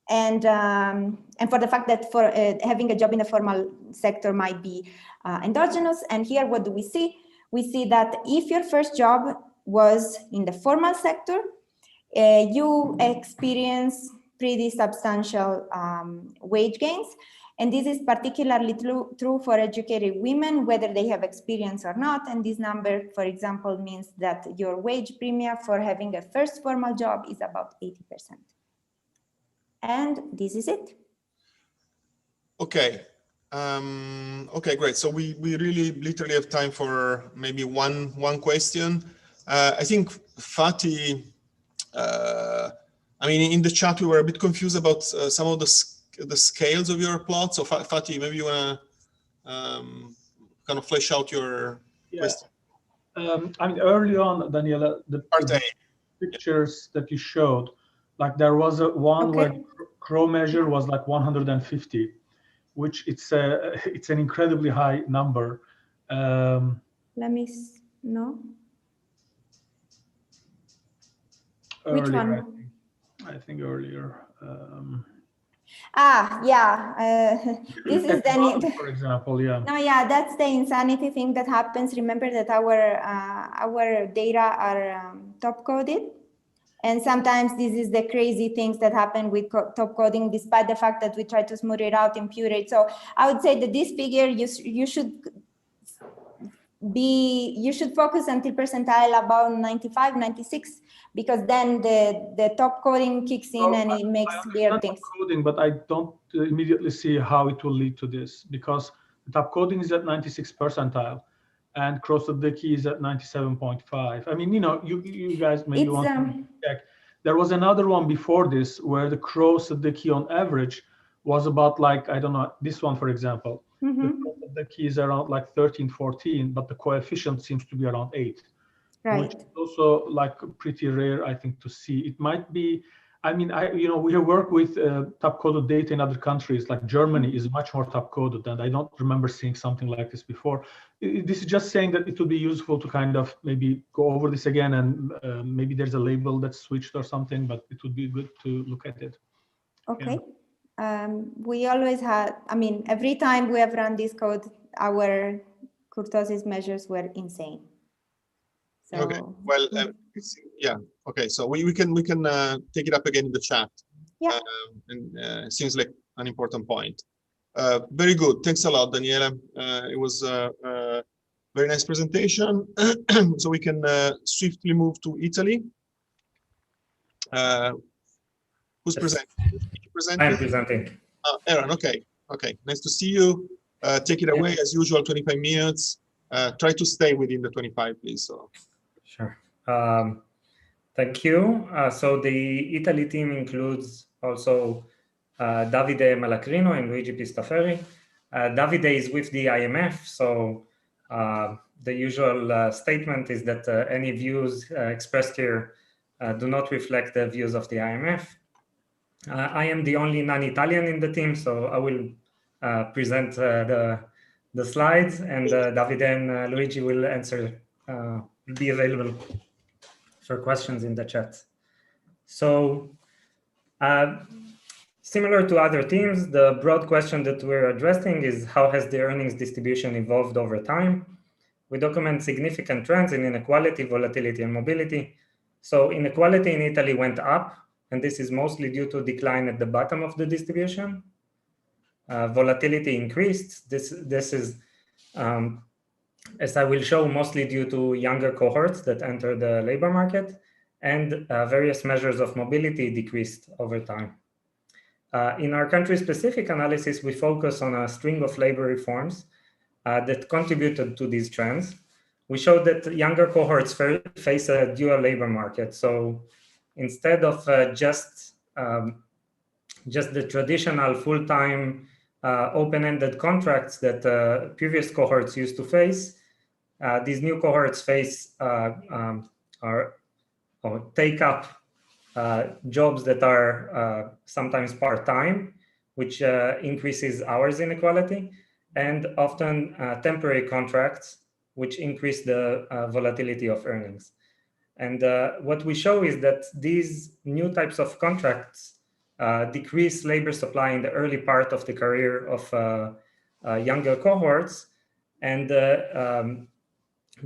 and for the fact that for having a job in the formal sector might be endogenous. And here, what do we see? We see that if your first job was in the formal sector, you experience pretty substantial wage gains. And this is particularly true for educated women, whether they have experience or not. And this number, for example, means that your wage premium for having a first formal job is about 80%. And this is it. Okay. Okay, great. So we really literally have time for maybe one question. I think Fatih, I mean, in the chat, we were a bit confused about some of the scales of your plot. So Fatih, maybe you want to kind of flesh out your question. I mean, early on, Daniela, the pictures that you showed, like there was one where Crow measure was like 150, which it's an incredibly high number. Let me no. Earlier, which one? I think earlier. This is the, for example, yeah. No, yeah, that's the insanity thing that happens. Remember that our data are top coded, and sometimes this is the crazy things that happen with top coding, despite the fact that we try to smooth it out, impute it. So I would say that this figure you should focus until percentile about 95, 96, because then the top coding kicks in and it makes weird things. Coding, but I don't immediately see how it will lead to this, because the top coding is at 96 percentile and Crow-Sadeki is at 97.5. I mean, you know, you guys maybe want to check. There was another one before this where the Crow-Sadeki on average was about like, I don't know, this one, for example. The key is around like 13, 14, but the coefficient seems to be around 8, which is also like pretty rare, I think, to see. It might be, I mean, we have worked with top-coded data in other countries, like Germany is much more top-coded, and I don't remember seeing something like this before. This is just saying that it would be useful to kind of maybe go over this again, and maybe there's a label that's switched or something, but it would be good to look at it. Okay. Yeah. We always had, I mean, every time we have run this code, our kurtosis measures were insane. So, okay, well, yeah, okay, so we can take it up again in the chat. Yeah. And it seems like an important point. Very good, thanks a lot, Daniela. It was a very nice presentation. So we can swiftly move to Italy. Who's presenting? I'm presenting. Aaron, okay, nice to see you. Take it away, as usual, 25 minutes. Try to stay within the 25, please. So. Sure. Thank you. So the Italy team includes also Davide Malacrino and Luigi Pistaferri. Davide is with the IMF, so the usual statement is that any views expressed here do not reflect the views of the IMF. I am the only non-Italian in the team, so I will present the slides, and Davide and Luigi will answer, be available for questions in the chat. So similar to other teams, the broad question that we're addressing is how has the earnings distribution evolved over time? We document significant trends in inequality, volatility, and mobility. So inequality in Italy went up, and this is mostly due to decline at the bottom of the distribution. volatility increased. This is, as I will show, mostly due to younger cohorts that enter the labor market, and various measures of mobility decreased over time. In our country-specific analysis, we focus on a string of labor reforms that contributed to these trends. We showed that younger cohorts face a dual labor market. So instead of just the traditional full-time open-ended contracts that previous cohorts used to face, these new cohorts face or take up jobs that are sometimes part-time, which increases hours inequality, and often temporary contracts, which increase the volatility of earnings. And what we show is that these new types of contracts decrease labor supply in the early part of the career of younger cohorts, and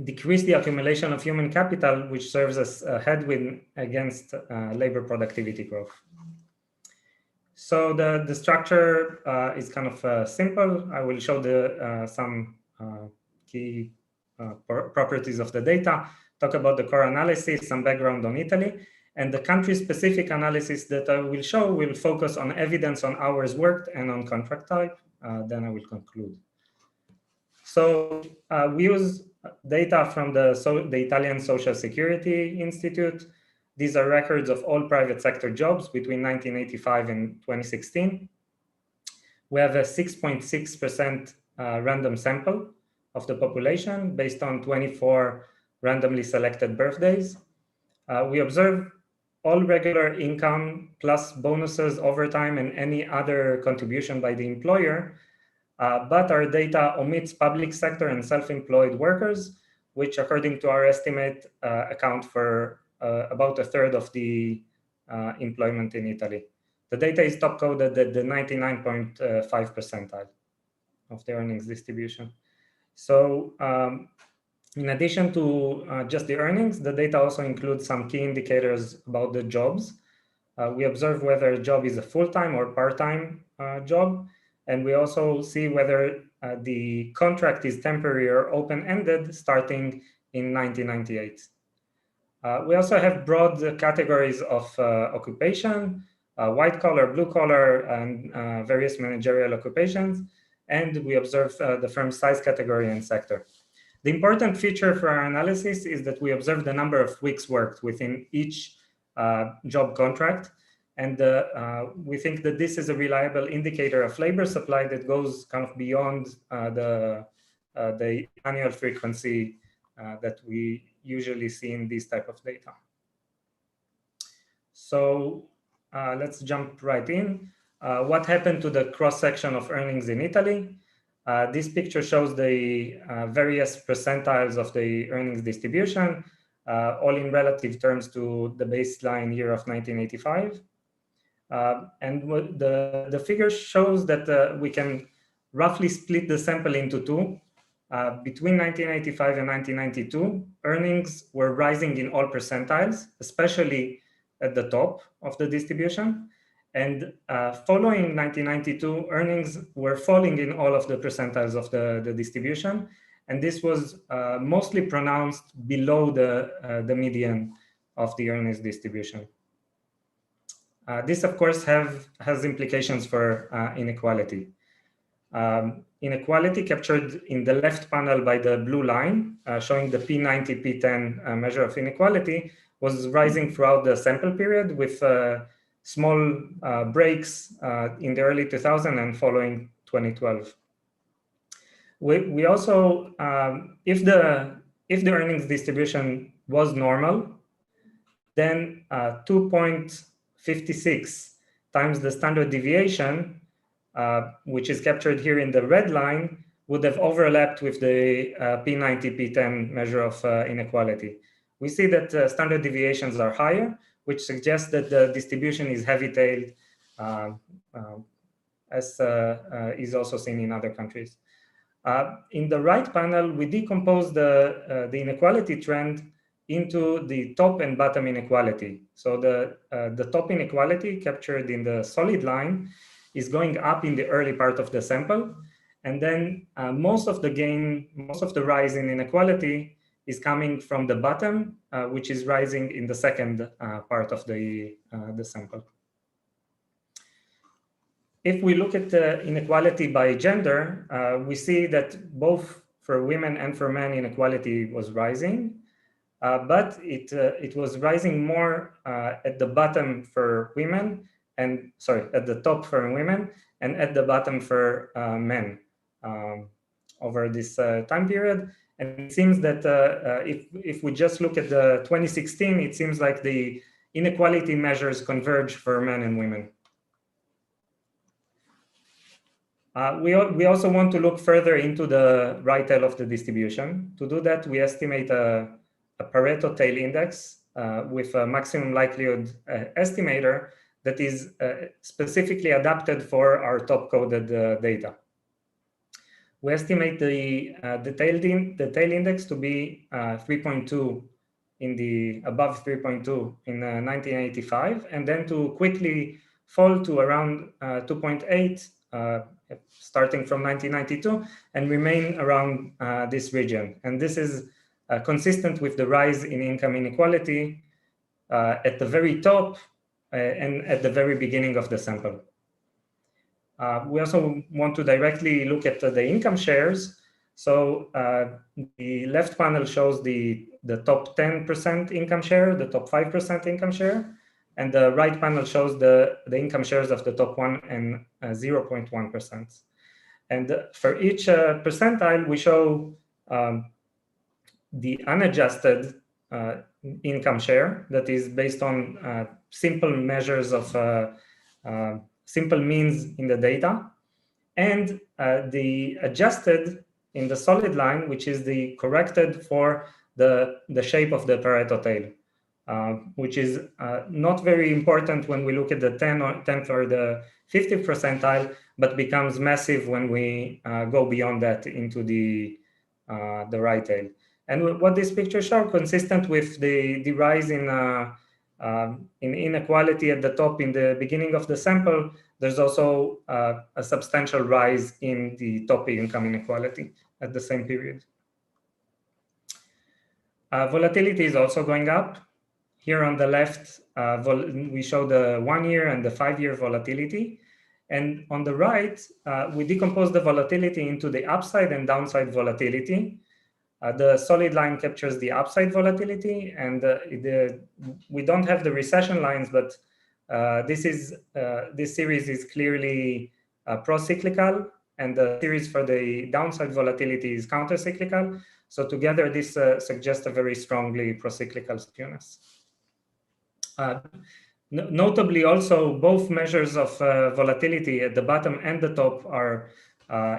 decrease the accumulation of human capital, which serves as a headwind against labor productivity growth. So the structure is kind of simple. I will show some key properties of the data, talk about the core analysis, some background on Italy, and the country-specific analysis that I will show will focus on evidence on hours worked and on contract type. Then I will conclude. So we use data from the Italian Social Security Institute. These are records of all private sector jobs between 1985 and 2016. We have a 6.6% random sample of the population based on 24 randomly selected birthdays. We observe all regular income plus bonuses, overtime, and any other contribution by the employer. But our data omits public sector and self-employed workers, which according to our estimate account for about a third of the employment in Italy. The data is top coded at the 99.5 percentile of the earnings distribution. So in addition to just the earnings, the data also includes some key indicators about the jobs. We observe whether a job is a full-time or part-time job. And we also see whether the contract is temporary or open-ended starting in 1998. We also have broad categories of occupation, white collar, blue collar, and various managerial occupations. And we observe the firm size category and sector. The important feature for our analysis is that we observe the number of weeks worked within each job contract. And we think that this is a reliable indicator of labor supply that goes kind of beyond the annual frequency that we usually see in these type of data. So let's jump right in. What happened to the cross-section of earnings in Italy? This picture shows the various percentiles of the earnings distribution, all in relative terms to the baseline year of 1985. And what the figure shows that we can roughly split the sample into two. Between 1985 and 1992, earnings were rising in all percentiles, especially at the top of the distribution. And following 1992, earnings were falling in all of the percentiles of the distribution. And this was mostly pronounced below the median of the earnings distribution. This, of course, has implications for inequality. Inequality captured in the left panel by the blue line, showing the P90, P10 measure of inequality, was rising throughout the sample period with small breaks in the early 2000s and following 2012. We also, if the earnings distribution was normal, then 2.56 times the standard deviation, which is captured here in the red line, would have overlapped with the P90, P10 measure of inequality. We see that standard deviations are higher, which suggests that the distribution is heavy-tailed, as is also seen in other countries. In the right panel, we decompose the inequality trend into the top and bottom inequality. So the top inequality captured in the solid line is going up in the early part of the sample. And then most of the rise in inequality is coming from the bottom, which is rising in the second part of the sample. If we look at the inequality by gender, we see that both for women and for men, inequality was rising, but it was rising more at the bottom for women, and at the top for women, and at the bottom for men over this time period. And it seems that if we just look at the 2016, it seems like the inequality measures converge for men and women. We also want to look further into the right tail of the distribution. To do that, we estimate a Pareto tail index with a maximum likelihood estimator that is specifically adapted for our top-coded data. We estimate the tail index to be 3.2 above 3.2 in 1985, and then to quickly fall to around 2.8 starting from 1992 and remain around this region. And this is consistent with the rise in income inequality at the very top and at the very beginning of the sample. We also want to directly look at the income shares. So the left panel shows the top 10% income share, the top 5% income share, and the right panel shows the income shares of the top 1 and 0.1%. And for each percentile, we show the unadjusted income share that is based on simple measures of simple means in the data, and the adjusted in the solid line, which is the corrected for the shape of the Pareto tail, which is not very important when we look at the 10th or the 50th percentile, but becomes massive when we go beyond that into the right tail. And what this picture shows, consistent with the rise in inequality at the top in the beginning of the sample, there's also a substantial rise in the top income inequality at the same period. Volatility is also going up. Here on the left, we show the 1-year and the 5-year volatility. And on the right, we decompose the volatility into the upside and downside volatility. The solid line captures the upside volatility, and we don't have the recession lines, but this series is clearly pro-cyclical, and the series for the downside volatility is counter-cyclical. So together, this suggests a very strongly pro-cyclical skewness. Notably, also, both measures of volatility at the bottom and the top are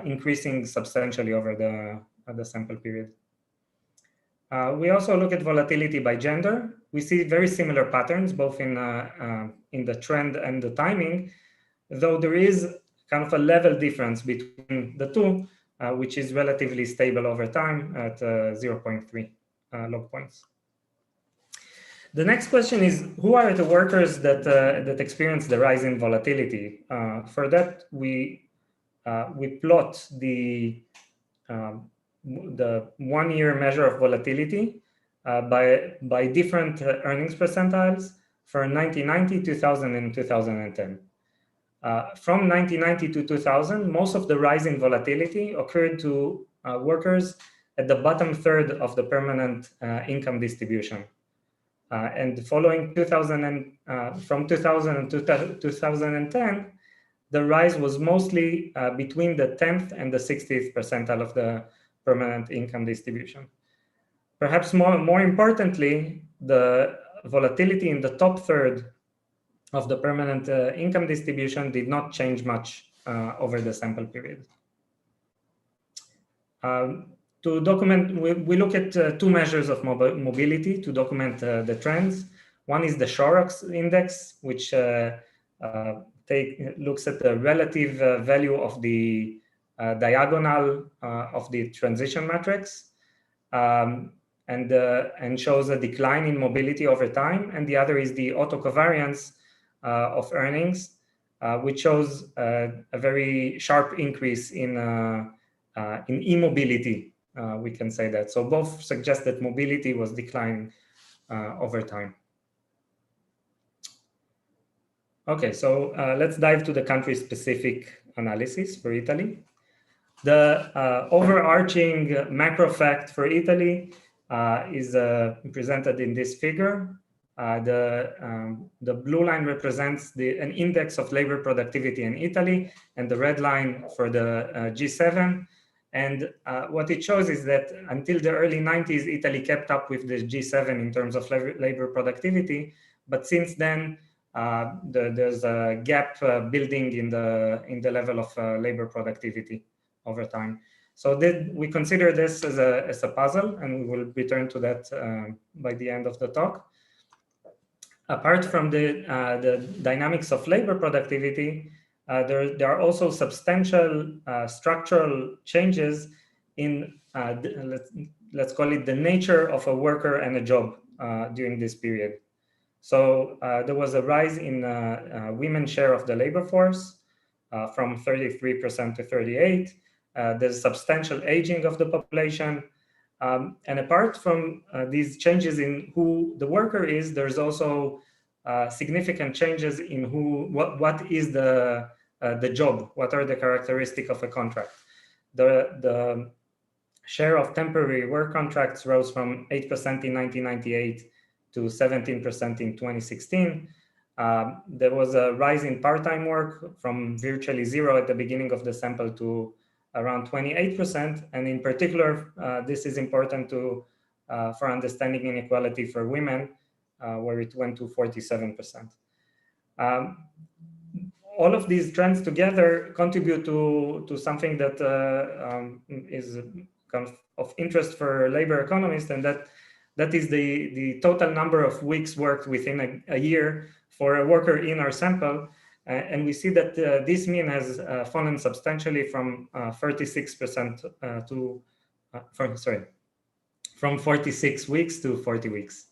increasing substantially over the sample period. We also look at volatility by gender. We see very similar patterns, both in the trend and the timing, though there is kind of a level difference between the two, which is relatively stable over time at 0.3 log points. The next question is, who are the workers that experience the rise in volatility? For that, we plot the 1-year measure of volatility by different earnings percentiles for 1990, 2000, and 2010. From 1990 to 2000, most of the rise in volatility occurred to workers at the bottom third of the permanent income distribution. And following from 2000 to 2010, the rise was mostly between the 10th and the 60th percentile of the permanent income distribution. Perhaps more importantly, the volatility in the top third of the permanent income distribution did not change much over the sample period. To document, we look at two measures of mobility to document the trends. One is the Shorrock index, which looks at the relative value of the diagonal of the transition matrix, and shows a decline in mobility over time. And the other is the autocovariance of earnings, which shows a very sharp increase in e-mobility, we can say that. So both suggest that mobility was declining over time. Okay, so let's dive to the country-specific analysis for Italy. The overarching macro fact for Italy is presented in this figure. The blue line represents an index of labor productivity in Italy, and the red line for the G7. And what it shows is that until the early 90s, Italy kept up with the G7 in terms of labor productivity. But since then, there's a gap building in the level of labor productivity over time. So we consider this as a puzzle, and we will return to that by the end of the talk. Apart from the dynamics of labor productivity, there are also substantial structural changes in, let's call it the nature of a worker and a job during this period. So there was a rise in women's share of the labor force from 33% to 38%. There's substantial aging of the population. And apart from these changes in who the worker is, there's also significant changes in what is the job, what are the characteristics of a contract. The share of temporary work contracts rose from 8% in 1998 to 17% in 2016. There was a rise in part-time work from virtually zero at the beginning of the sample to around 28%. And in particular, this is important for understanding inequality for women, where it went to 47%. All of these trends together contribute to something that is kind of interest for labor economists, and that is the total number of weeks worked within a year for a worker in our sample. And we see that this mean has fallen substantially from 36% from 46 weeks to 40 weeks.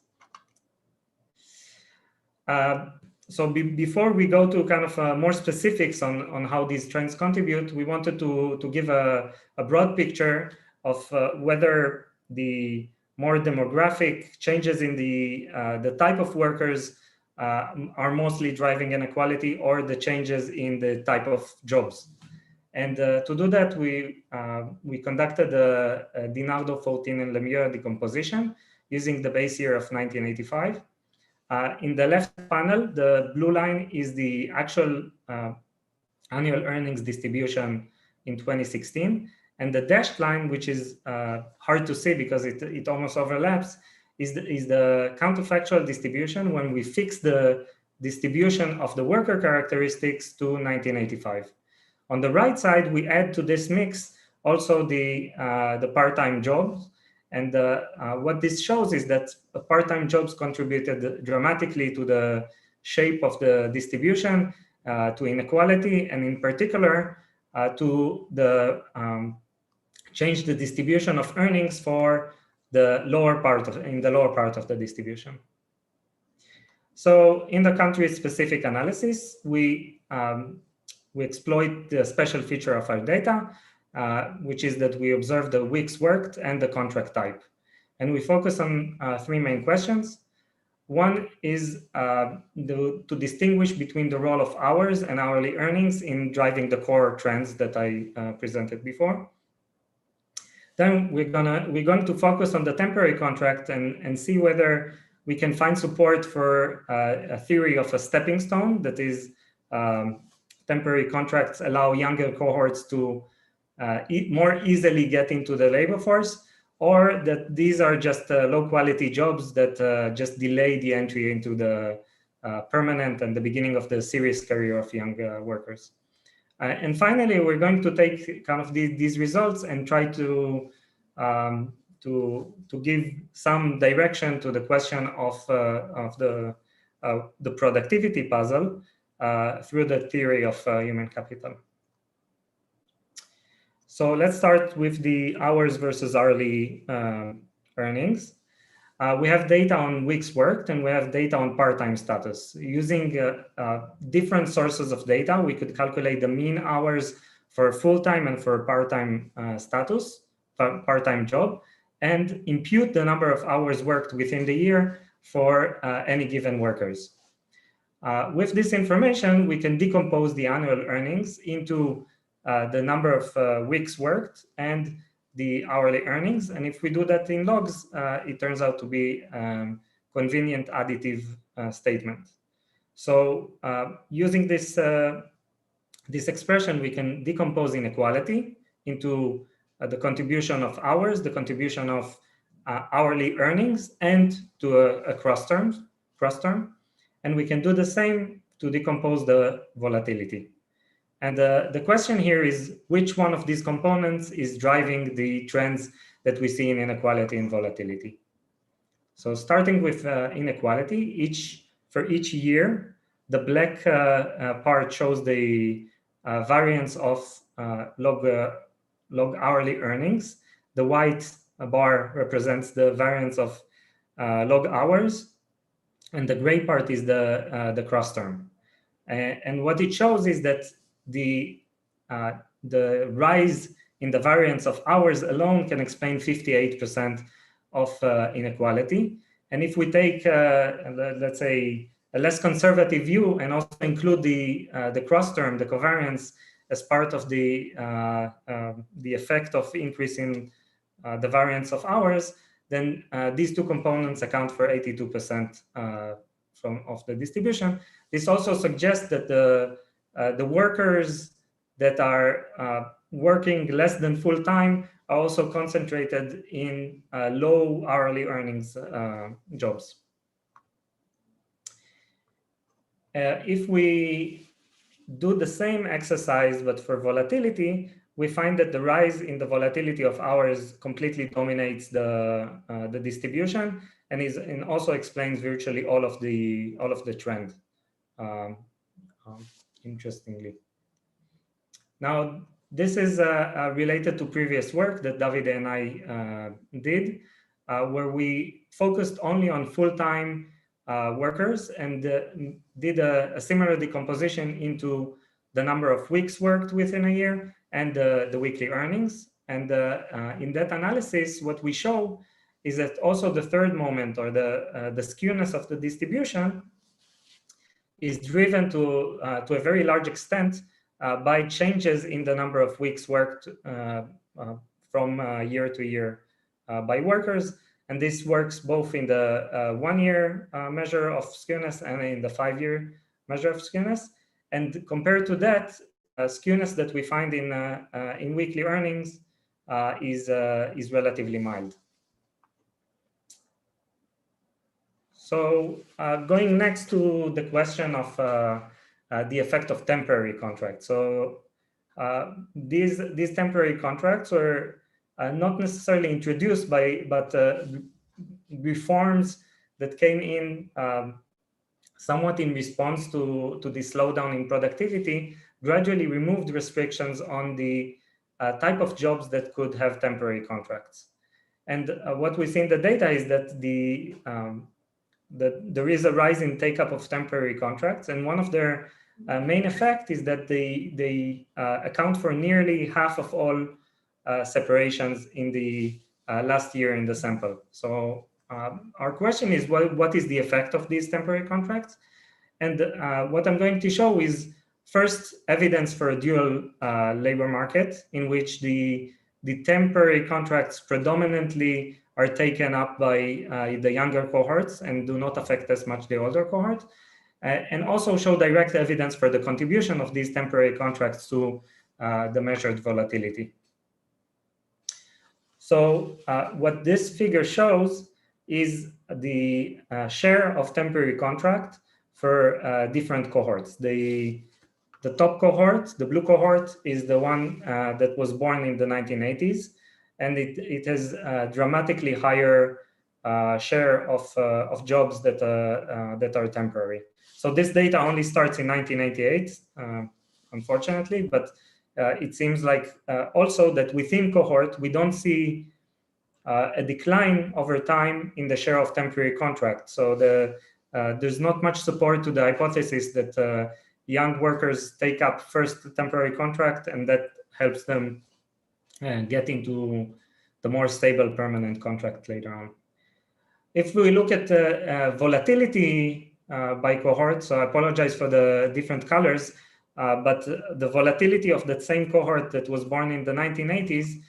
So before we go to kind of more specifics on how these trends contribute, we wanted to give a broad picture of whether the more demographic changes in the type of workers are mostly driving inequality, or the changes in the type of jobs. And to do that, we conducted a DiNardo, Fortin, and Lemieux decomposition using the base year of 1985. In the left panel, the blue line is the actual annual earnings distribution in 2016. And the dashed line, which is hard to see because it almost overlaps, is the counterfactual distribution when we fix the distribution of the worker characteristics to 1985. On the right side, we add to this mix also the part-time jobs. And what this shows is that part-time jobs contributed dramatically to the shape of the distribution, to inequality, and in particular to the change the distribution of earnings for the lower part of the distribution. So in the country-specific analysis, we exploit the special feature of our data, which is that we observe the weeks worked and the contract type. And we focus on three main questions. One is to distinguish between the role of hours and hourly earnings in driving the core trends that I presented before. Then we're going to focus on the temporary contract and see whether we can find support for a theory of a stepping stone, that is, temporary contracts allow younger cohorts to more easily get into the labor force, or that these are just low quality jobs that just delay the entry into the permanent and the beginning of the serious career of young workers. And finally, we're going to take kind of these results and try to give some direction to the question of the productivity puzzle through the theory of human capital. So let's start with the hours versus hourly earnings. we have data on weeks worked and we have data on part-time status. Using different sources of data, we could calculate the mean hours for full-time and for part-time status, part-time job, and impute the number of hours worked within the year for any given workers. With this information, we can decompose the annual earnings into the number of weeks worked and the hourly earnings. And if we do that in logs, it turns out to be convenient additive statement. So using this, this expression, we can decompose inequality into the contribution of hours, the contribution of hourly earnings, and to a cross term. And we can do the same to decompose the volatility. And the question here is, which one of these components is driving the trends that we see in inequality and volatility? So starting with inequality, for each year, the black part shows the variance of log hourly earnings. The white bar represents the variance of log hours, and the gray part is the cross term. And what it shows is that the rise in the variance of hours alone can explain 58% of inequality. And if we take, let's say, a less conservative view and also include the cross term, the covariance, as part of the effect of increasing the variance of hours, then these two components account for 82% of the distribution. This also suggests that the workers that are working less than full time are also concentrated in low hourly earnings jobs. If we do the same exercise but for volatility, we find that the rise in the volatility of hours completely dominates the distribution and also explains virtually all of the trend. Interestingly, now this is related to previous work that Davide and I did, where we focused only on full-time workers and did a similar decomposition into the number of weeks worked within a year and the weekly earnings. And in that analysis, what we show is that also the third moment, or the skewness of the distribution, is driven to a very large extent by changes in the number of weeks worked from year to year by workers. And this works both in the 1 year measure of skewness and in the 5-year measure of skewness. And compared to that, skewness that we find in weekly earnings is relatively mild. So going next to the question of the effect of temporary contracts. So these temporary contracts were not necessarily introduced but reforms that came in somewhat in response to the slowdown in productivity, gradually removed restrictions on the type of jobs that could have temporary contracts. And what we see in the data is that there is a rise in take-up of temporary contracts, and one of their main effect is that they account for nearly half of all separations in the last year in the sample. So our question is, what is the effect of these temporary contracts? And what I'm going to show is first evidence for a dual labor market in which the temporary contracts predominantly are taken up by the younger cohorts and do not affect as much the older cohort, and also show direct evidence for the contribution of these temporary contracts to the measured volatility. So what this figure shows is the share of temporary contract for different cohorts. The top cohort, the blue cohort, is the one that was born in the 1980s, and it has a dramatically higher share of jobs that are temporary. So this data only starts in 1988, unfortunately, but it seems like also that within cohort, we don't see a decline over time in the share of temporary contracts. So there's not much support to the hypothesis that young workers take up first temporary contract and that helps them get into the more stable permanent contract later on. If we look at the volatility by cohort, so I apologize for the different colors, but the volatility of that same cohort that was born in the 1980s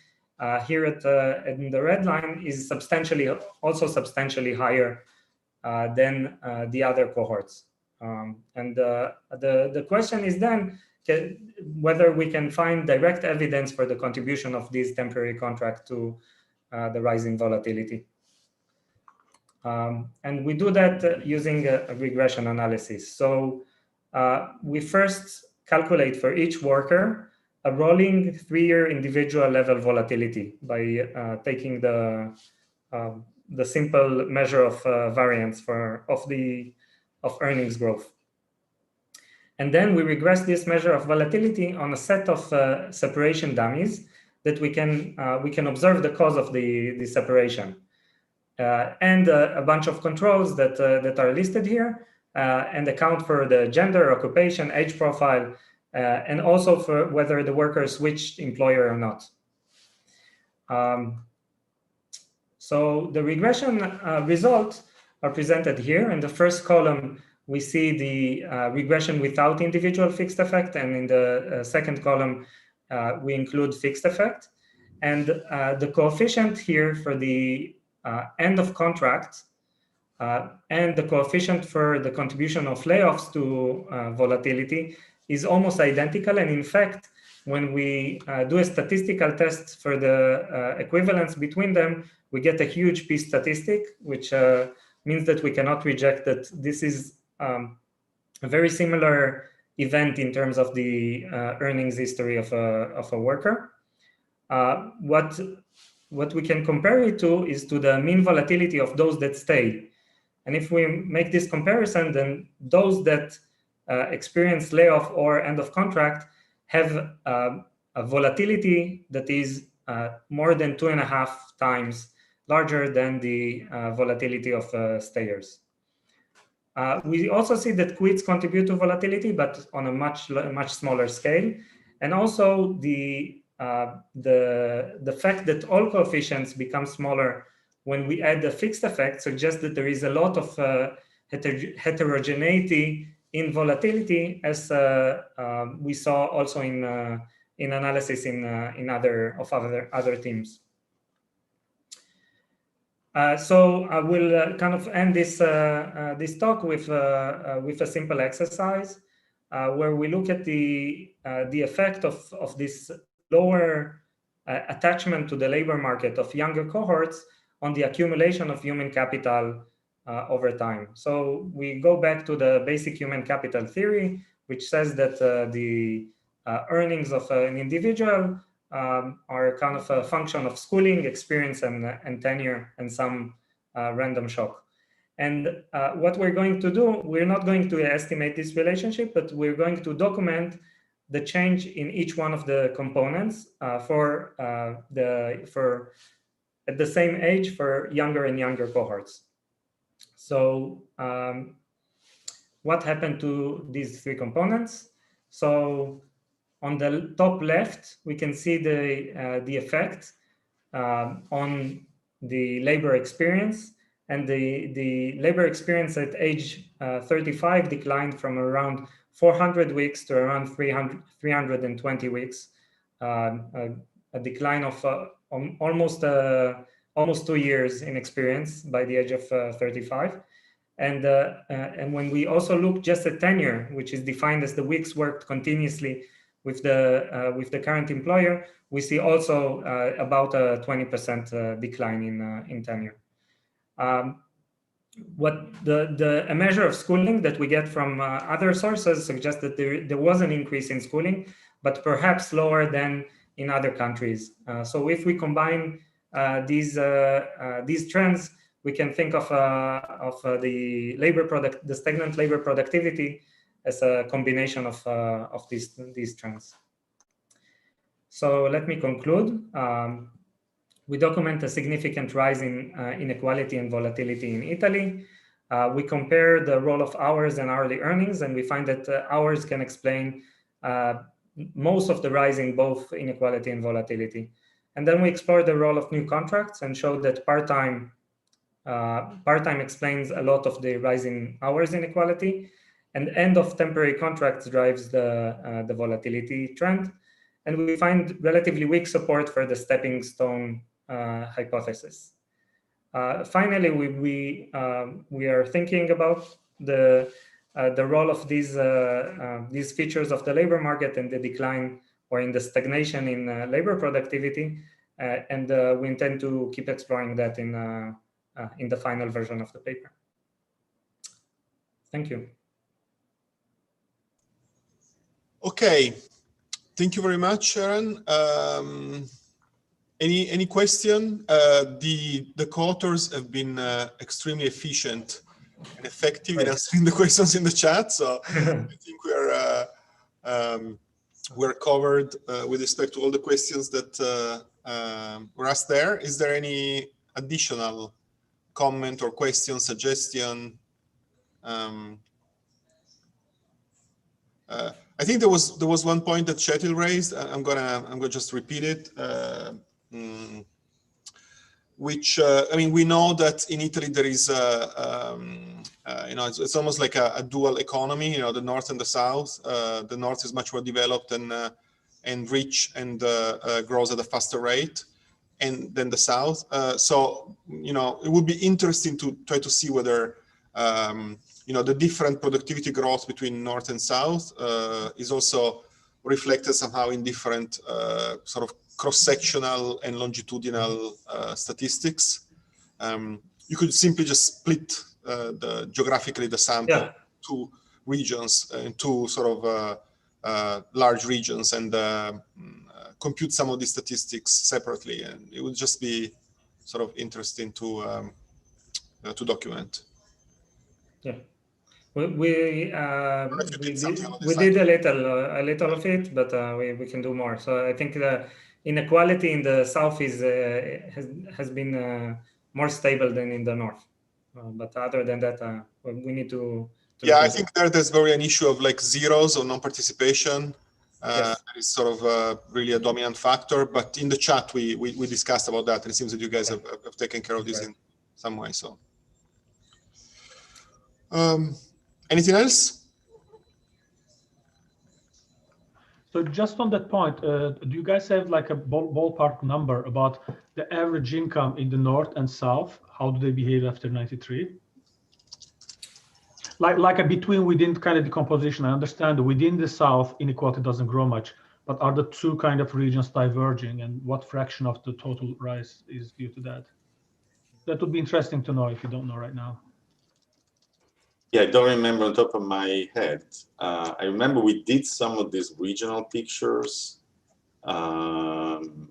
here in the red line is also substantially higher than the other cohorts. And the question is then whether we can find direct evidence for the contribution of these temporary contracts to the rising volatility. And we do that using a regression analysis. So we first calculate for each worker a rolling 3-year individual level volatility by taking the simple measure of variance of earnings growth. And then we regress this measure of volatility on a set of separation dummies that we can observe the cause of the separation. And a bunch of controls that are listed here and account for the gender, occupation, age profile, and also for whether the worker switched employer or not. So the regression results are presented here. In the first column, we see the regression without individual fixed effect, and in the second column, we include fixed effect. And the coefficient here for the end of contract and the coefficient for the contribution of layoffs to volatility is almost identical. And in fact, when we do a statistical test for the equivalence between them, we get a huge p-statistic, which means that we cannot reject that this is a very similar event in terms of the earnings history of a worker. What we can compare it to is to the mean volatility of those that stay. And if we make this comparison, then those that experience layoff or end of contract have a volatility that is more than 2.5 times larger than the volatility of stayers. We also see that quits contribute to volatility, but on a much smaller scale. And also the fact that all coefficients become smaller when we add the fixed effect suggests that there is a lot of heterogeneity in volatility, as we saw also in analysis in other teams. So I will kind of end this talk with a simple exercise where we look at the effect of this lower attachment to the labor market of younger cohorts on the accumulation of human capital over time. So we go back to the basic human capital theory, which says that the earnings of an individual are kind of a function of schooling, experience, and tenure, and some random shock. And what we're going to do, we're not going to estimate this relationship, but we're going to document the change in each one of the components at the same age for younger and younger cohorts. So what happened to these 3 components? So on the top left, we can see the effect on the labor experience, and the labor experience at age 35 declined from around 400 weeks to around 320 weeks, a decline of almost 2 years in experience by the age of 35. And when we also look just at tenure, which is defined as the weeks worked continuously with the current employer, we see also about a 20% decline in tenure. A measure of schooling that we get from other sources suggests that there was an increase in schooling, but perhaps lower than in other countries. So if we combine these trends, we can think of the stagnant labor productivity as a combination of these trends. So let me conclude. we document a significant rise in inequality and volatility in Italy. We compare the role of hours and hourly earnings, and we find that hours can explain most of the rise in both inequality and volatility. And then we explore the role of new contracts and show that part-time explains a lot of the rise in hours inequality, and end of temporary contracts drives the volatility trend. And we find relatively weak support for the stepping stone hypothesis. Finally, we are thinking about the role of these features of the labor market and the decline or in the stagnation in labor productivity, and we intend to keep exploring that in the final version of the paper. Thank you. Okay, thank you very much, Sharon. Any question? The co-authors have been extremely efficient and effective in answering the questions in the chat. So I think we're covered with respect to all the questions that were asked there. Is there any additional comment or question, suggestion? I think there was one point that Kjetil raised. I'm gonna just repeat it. Which I mean, we know that in Italy there is it's almost like a dual economy. You know, the north and the south. The north is much more developed and rich and grows at a faster rate, and than the south. So you know, it would be interesting to try to see whether the different productivity growth between north and south is also reflected somehow in different sort of cross-sectional and longitudinal statistics. You could simply just split geographically the sample to regions, into sort of large regions, and compute some of these statistics separately, and it would just be sort of interesting to document. Yeah. We did a little of it, but we can do more. So I think the inequality in the south has been more stable than in the north. But other than that, we need to yeah, I think there's very an issue of like zeros or non-participation. That is sort of really a dominant factor. But in the chat, we discussed about that, and it seems that you guys have taken care of this in some way. So. Anything else? So just on that point, do you guys have like a ballpark number about the average income in the north and south? How do they behave after 93? Like a within kind of decomposition. I understand that within the south, inequality doesn't grow much, but are the two kind of regions diverging, and what fraction of the total rise is due to that? That would be interesting to know if you don't know right now. Yeah, I don't remember on top of my head. I remember we did some of these regional pictures, and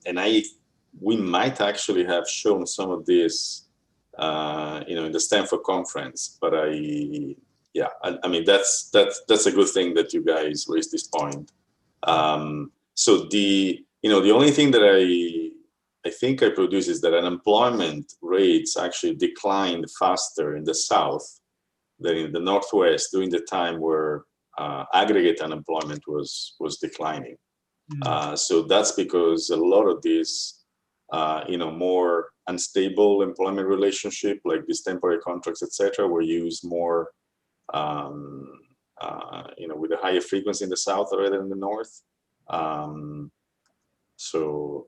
we might actually have shown some of this, in the Stanford conference. But I mean that's a good thing that you guys raised this point. So the only thing that I think I produced is that unemployment rates actually declined faster in the south than in the Northwest during the time where aggregate unemployment was declining. So that's because a lot of these, more unstable employment relationship, like these temporary contracts, etc., were used more, with a higher frequency in the South rather than the North. So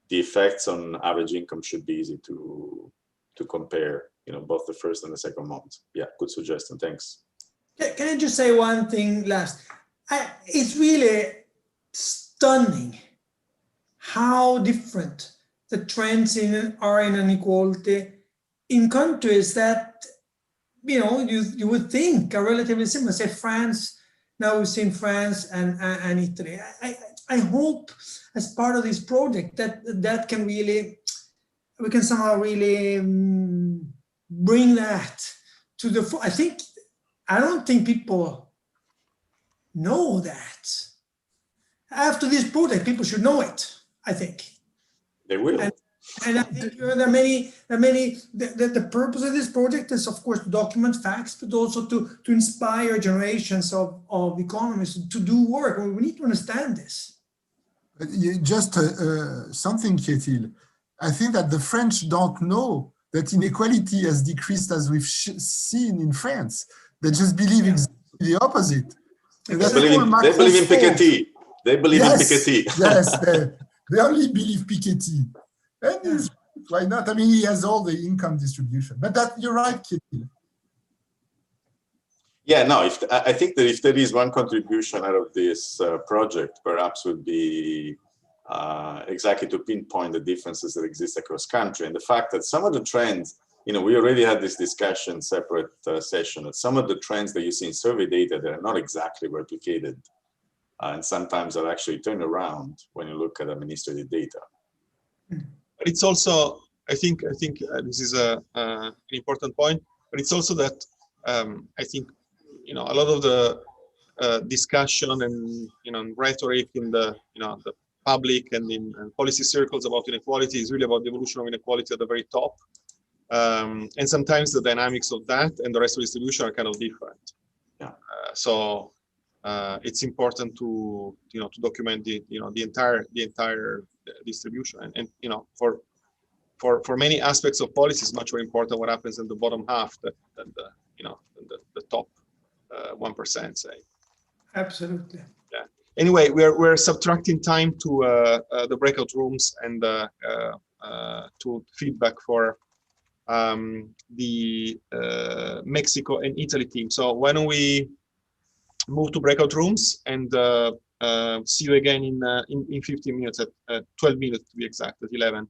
the effects on average income should be easy to compare. Both the first and the second month. Yeah, good suggestion. Thanks. Can I just say one thing last? It's really stunning how different the trends are in inequality in countries that, you would think are relatively similar. Say France, now we've seen France and Italy. I hope as part of this project that can really, we can somehow really bring that to the, I don't think people know that. After this project, people should know it, I think. They will. And I think there are many, the purpose of this project is, of course, to document facts, but also to inspire generations of economists to do work. We need to understand this. Just something, Kjetil. I think that the French don't know that inequality has decreased as we've seen in France. They just believe exactly the opposite. They believe in Piketty. They believe in Piketty. Yes, they only believe Piketty. And why not? I mean, he has all the income distribution. But that you're right, Kjetil. Yeah, no, I think that if there is one contribution out of this project, perhaps would be exactly to pinpoint the differences that exist across country, and the fact that some of the trends, we already had this discussion, separate session, that some of the trends that you see in survey data that are not exactly replicated, and sometimes are actually turned around when you look at administrative data. But it's also, I think this is an important point, but it's also that I think, a lot of the discussion and rhetoric in the the public and in policy circles about inequality is really about the evolution of inequality at the very top, and sometimes the dynamics of that and the rest of the distribution are kind of different. Yeah. So it's important to to document the the entire distribution, and for many aspects of policy, it's much more important what happens in the bottom half than the top 1%, say. Absolutely. Yeah. Anyway, we're subtracting time to the breakout rooms and to feedback for the Mexico and Italy team. So why don't we move to breakout rooms and see you again in 15 minutes, at 12 minutes to be exact, at 11.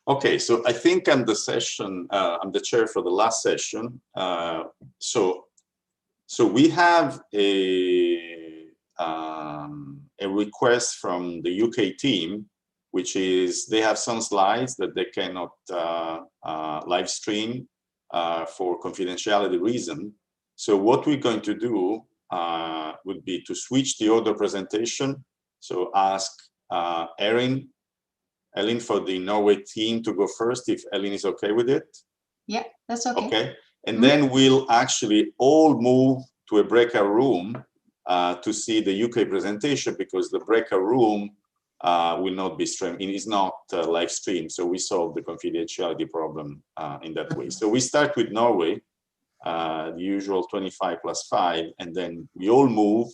Okay, so I think I'm the session. I'm the chair for the last session. So we have a request from the UK team, which is they have some slides that they cannot live stream for confidentiality reason. So what we're going to do would be to switch the order presentation. So ask Ellen for the Norway team to go first, if Ellen is okay with it. Yeah, that's okay. Okay, and then we'll actually all move to a breakout room to see the UK presentation, because the breakout room will not be streamed. It is not live streamed, so we solve the confidentiality problem in that way. So we start with Norway, the usual 25 + 5, and then we all move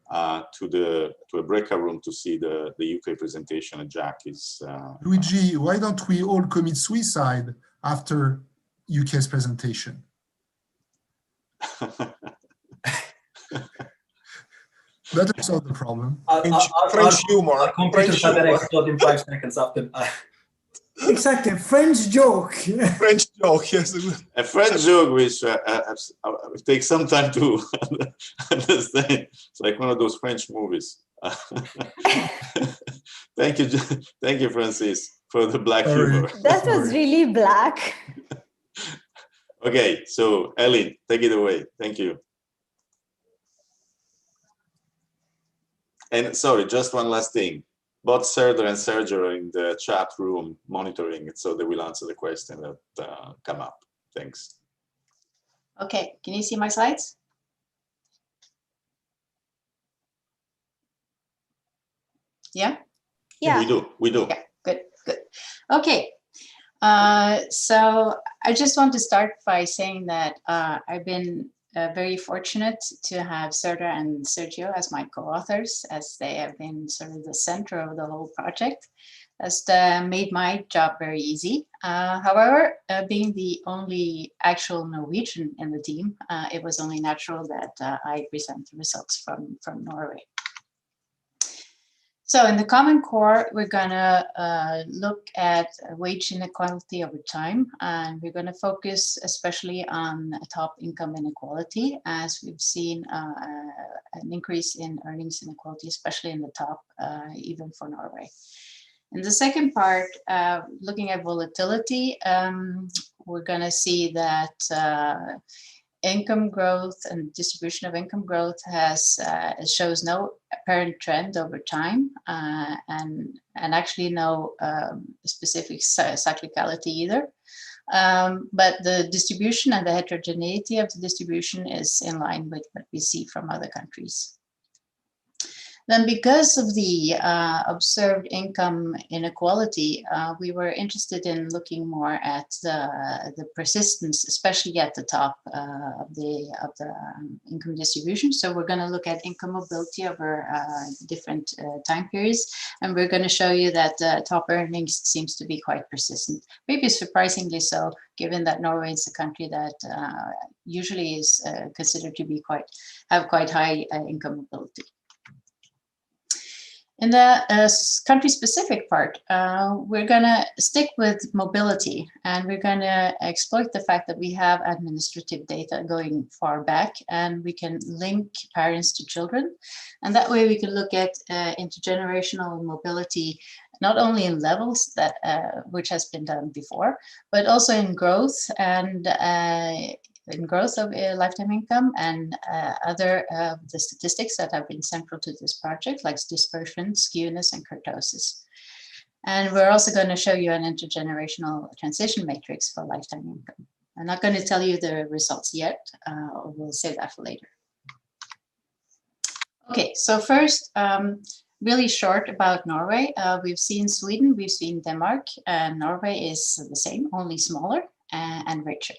to a breakout room to see the UK presentation. And Jack is Luigi, why don't we all commit suicide after UK's presentation? That will solve the problem. French humor. Our computer shut and explode in 5 seconds after. Exactly, French joke. French joke, yes. a French joke which takes some time to understand. It's like one of those French movies. Thank you, Francis, for the black humor. That was really black. Okay, so Ellen, take it away. Thank you. And sorry, just one last thing. Both Serdar and Sergio are in the chat room monitoring it, so they will answer the question that come up. Thanks. Okay, can you see my slides? Yeah? Yeah. We do. Yeah, good. Okay, so I just want to start by saying that I've been very fortunate to have Serdar and Sergio as my co-authors, as they have been sort of the center of the whole project. That's made my job very easy. However, being the only actual Norwegian in the team, it was only natural that I present the results from Norway. So in the Common Core, we're gonna look at wage inequality over time, and we're gonna focus especially on top income inequality, as we've seen an increase in earnings inequality, especially in the top, even for Norway. In the second part, looking at volatility, we're gonna see that income growth and distribution of income growth shows no apparent trend over time, and actually no specific cyclicality either. But the distribution and the heterogeneity of the distribution is in line with what we see from other countries. Then, because of the observed income inequality, we were interested in looking more at the persistence, especially at the top of the income distribution. So we're going to look at income mobility over different time periods, and we're going to show you that top earnings seems to be quite persistent. Maybe surprisingly so, given that Norway is a country that usually is considered to be have quite high income mobility. In the country-specific part, we're going to stick with mobility, and we're going to exploit the fact that we have administrative data going far back, and we can link parents to children. And that way we can look at intergenerational mobility, not only in levels that which has been done before, but also in growth and of lifetime income and other the statistics that have been central to this project, like dispersion, skewness, and kurtosis. And we're also going to show you an intergenerational transition matrix for lifetime income. I'm not going to tell you the results yet, we'll save that for later. Okay, so first, really short about Norway. We've seen Sweden, we've seen Denmark, and Norway is the same, only smaller and richer.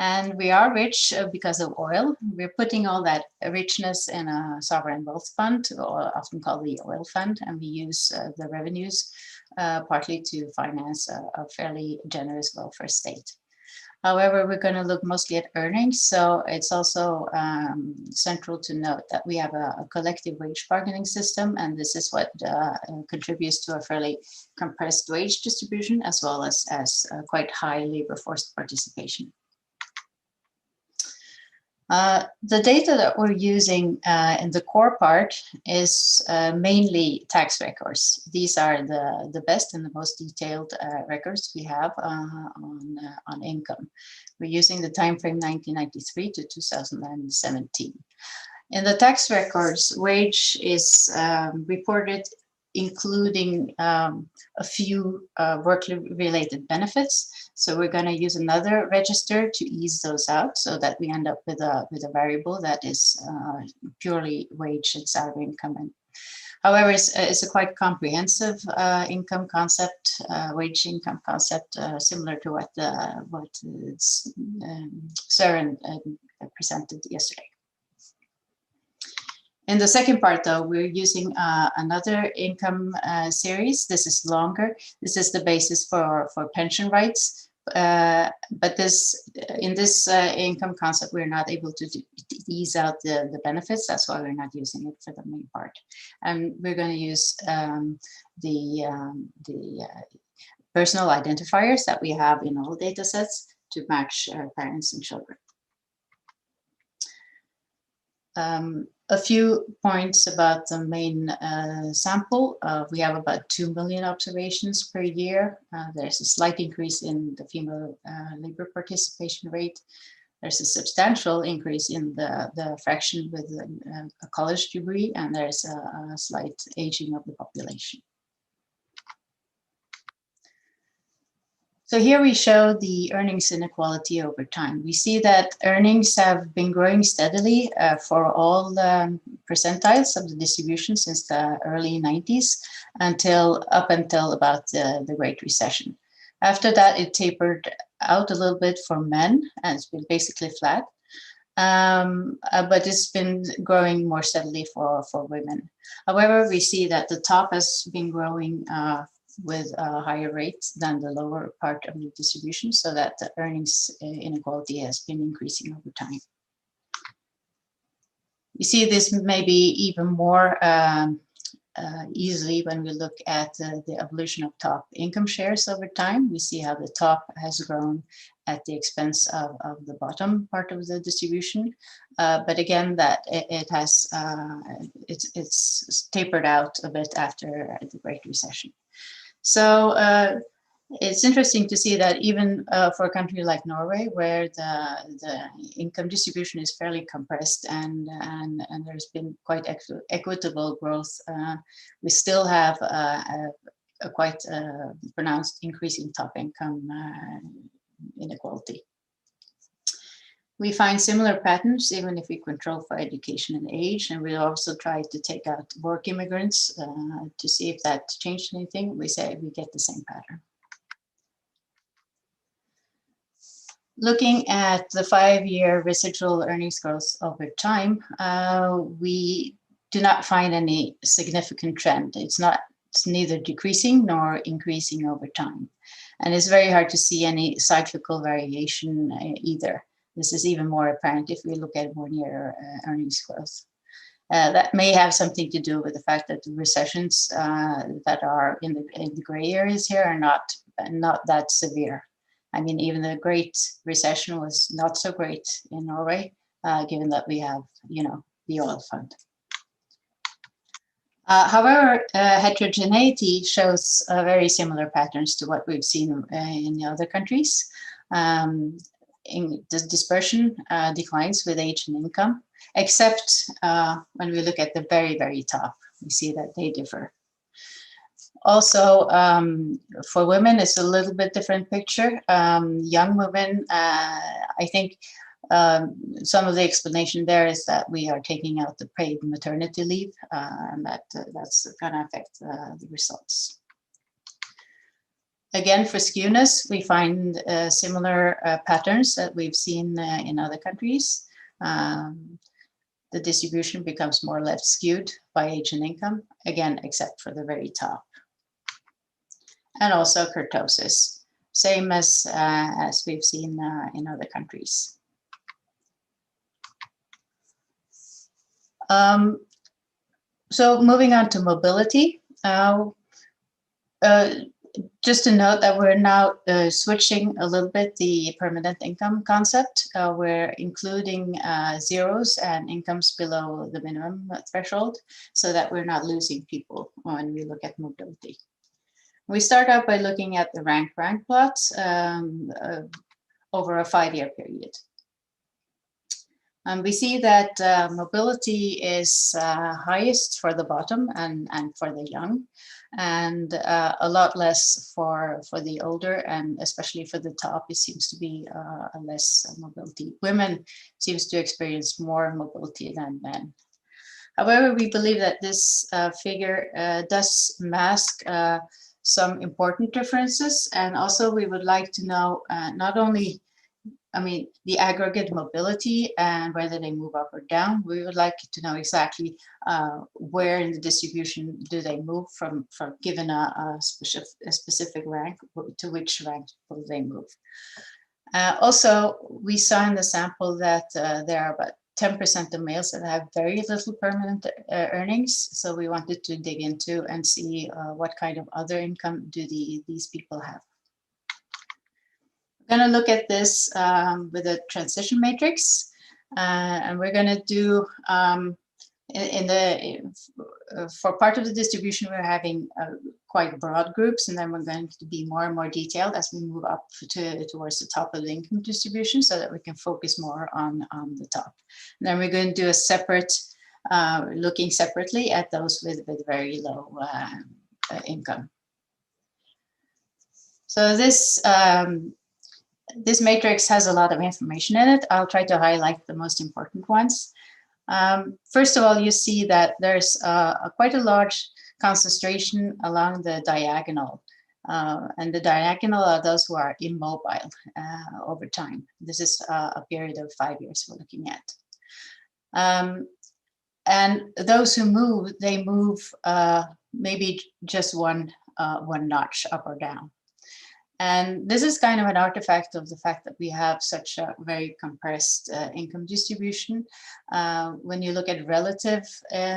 And we are rich because of oil. We're putting all that richness in a sovereign wealth fund, or often called the oil fund, and we use the revenues partly to finance a fairly generous welfare state. However, we're going to look mostly at earnings. So it's also central to note that we have a collective wage bargaining system, and this is what contributes to a fairly compressed wage distribution, as well as quite high labor force participation. The data that we're using in the core part is mainly tax records. These are the best and the most detailed records we have on income. We're using the time frame 1993 to 2017. In the tax records, wage is reported including a few work-related benefits. So we're going to use another register to ease those out so that we end up with a variable that is purely wage and salary income. However, it's a quite comprehensive income concept, wage income concept, similar to what Søren presented yesterday. In the second part, though, we're using another income series. This is longer. This is the basis for pension rights. But in this income concept, we're not able to ease out the benefits. That's why we're not using it for the main part. And we're going to use the personal identifiers that we have in all data sets to match parents and children. A few points about the main sample. We have about 2 million observations per year. There's a slight increase in the female labor participation rate. There's a substantial increase in the fraction with a college degree, and there's a slight aging of the population. So here we show the earnings inequality over time. We see that earnings have been growing steadily for all percentiles of the distribution since the early 90s up until about the Great Recession. After that, it tapered out a little bit for men, and it's been basically flat. But it's been growing more steadily for women. However, we see that the top has been growing with a higher rate than the lower part of the distribution, so that the earnings inequality has been increasing over time. We see this maybe even more easily when we look at the evolution of top income shares over time. We see how the top has grown at the expense of the bottom part of the distribution. But again, that it's tapered out a bit after the Great Recession. So it's interesting to see that even for a country like Norway, where the income distribution is fairly compressed and there's been quite equitable growth, we still have a quite pronounced increase in top income inequality. We find similar patterns even if we control for education and age, and we also try to take out work immigrants to see if that changed anything. We say we get the same pattern. Looking at the 5-year residual earnings growth over time, we do not find any significant trend. It's neither decreasing nor increasing over time. And it's very hard to see any cyclical variation either. This is even more apparent if we look at more near earnings growth. That may have something to do with the fact that the recessions that are in the gray areas here are not that severe. I mean, even the Great Recession was not so great in Norway, given that we have, the oil fund. However, heterogeneity shows very similar patterns to what we've seen in the other countries. In the dispersion declines with age and income, except when we look at the very, very top, we see that they differ. Also, for women, it's a little bit different picture. Young women, I think some of the explanation there is that we are taking out the paid maternity leave, and that's going to affect the results. Again, for skewness, we find similar patterns that we've seen in other countries. The distribution becomes more left skewed by age and income, again, except for the very top. And also kurtosis. same as we've seen in other countries. So moving on to mobility, just to note that we're now switching a little bit the permanent income concept. We're including zeros and incomes below the minimum threshold so that we're not losing people when we look at mobility. We start out by looking at the rank plots over a 5-year period. We see that mobility is highest for the bottom and for the young, and a lot less for the older, and especially for the top, it seems to be a less mobility. Women seems to experience more mobility than men. However, we believe that this figure does mask some important differences, and also we would like to know not only, I mean, the aggregate mobility and whether they move up or down. We would like to know exactly where in the distribution do they move from given a specific rank, to which rank will they move. Also, we saw in the sample that there are about 10% of males that have very little permanent earnings. So we wanted to dig into and see what kind of other income do these people have. We're going to look at this with a transition matrix, and we're going to do for part of the distribution, we're having quite broad groups, and then we're going to be more and more detailed as we move up towards the top of the income distribution, so that we can focus more on the top. And then we're going to do a separate, looking separately at those with very low income. So this matrix has a lot of information in it. I'll try to highlight the most important ones. First of all, you see that there's quite a large concentration along the diagonal. And the diagonal are those who are immobile over time. This is a period of 5 years we're looking at. And those who move, they move maybe just one notch up or down. And this is kind of an artifact of the fact that we have such a very compressed income distribution. When you look at relative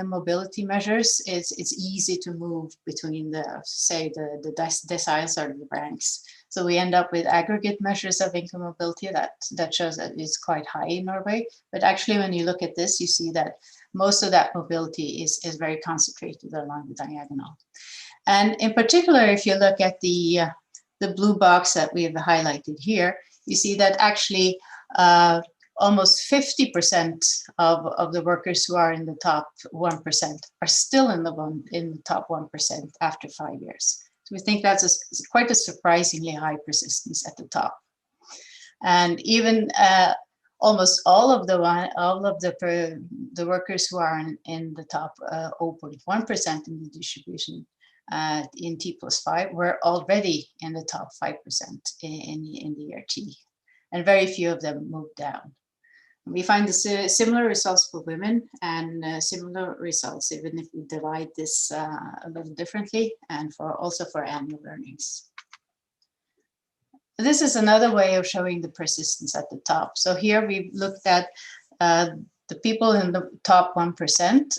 mobility measures, it's easy to move between the deciles or the ranks. So we end up with aggregate measures of income mobility that shows that it's quite high in Norway. But actually, when you look at this, you see that most of that mobility is very concentrated along the diagonal. And in particular, if you look at the blue box that we have highlighted here, you see that actually almost 50% of the workers who are in the top 1% are still in the top 1% after 5 years. So we think that's quite a surprisingly high persistence at the top. And even almost all of the workers who are in the top 0.1% in the distribution in T+5 were already in the top 5% in the year T, and very few of them moved down. We find the similar results for women and similar results even if we divide this a little differently, and also for annual earnings. This is another way of showing the persistence at the top. So here we've looked at the people in the top 1%,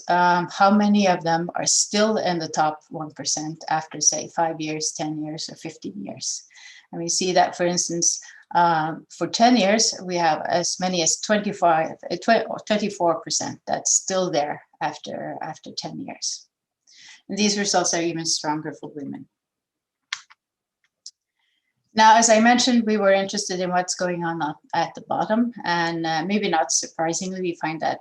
how many of them are still in the top 1% after, say, 5 years, 10 years, or 15 years. And we see that, for instance, for 10 years, we have as many as 24% that's still there after 10 years. And these results are even stronger for women. Now, as I mentioned, we were interested in what's going on at the bottom, and maybe not surprisingly, we find that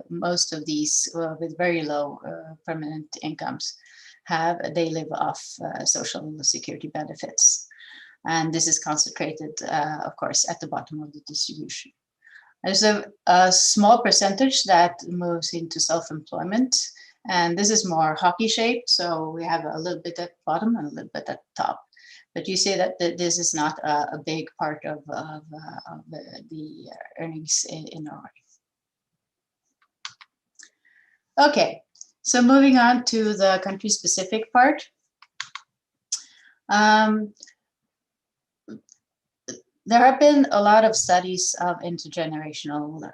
most of these with very low permanent incomes they live off social security benefits. And this is concentrated, of course, at the bottom of the distribution. There's a small percentage that moves into self-employment, and this is more hockey shaped. So we have a little bit at the bottom and a little bit at the top. But you see that this is not a big part of the earnings in Norway. Okay, so moving on to the country-specific part. There have been a lot of studies of intergenerational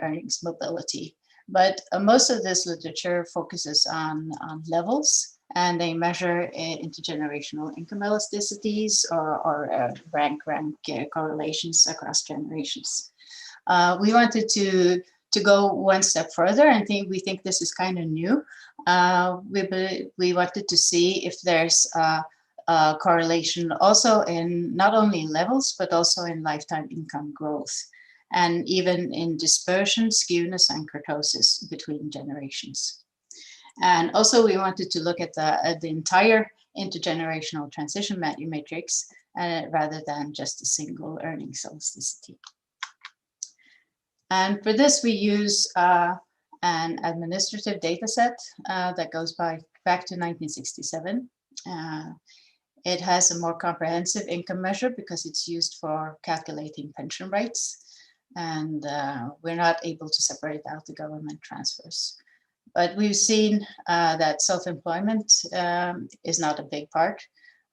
earnings mobility, but most of this literature focuses on levels, and they measure intergenerational income elasticities or rank correlations across generations. We wanted to go one step further, and we think this is kind of new. We wanted to see if there's correlation also in not only levels, but also in lifetime income growth, and even in dispersion, skewness, and kurtosis between generations. And also we wanted to look at the entire intergenerational transition matrix rather than just a single earnings elasticity. And for this, we use an administrative data set that goes back to 1967. It has a more comprehensive income measure because it's used for calculating pension rates, and we're not able to separate out the government transfers. But we've seen that self-employment is not a big part.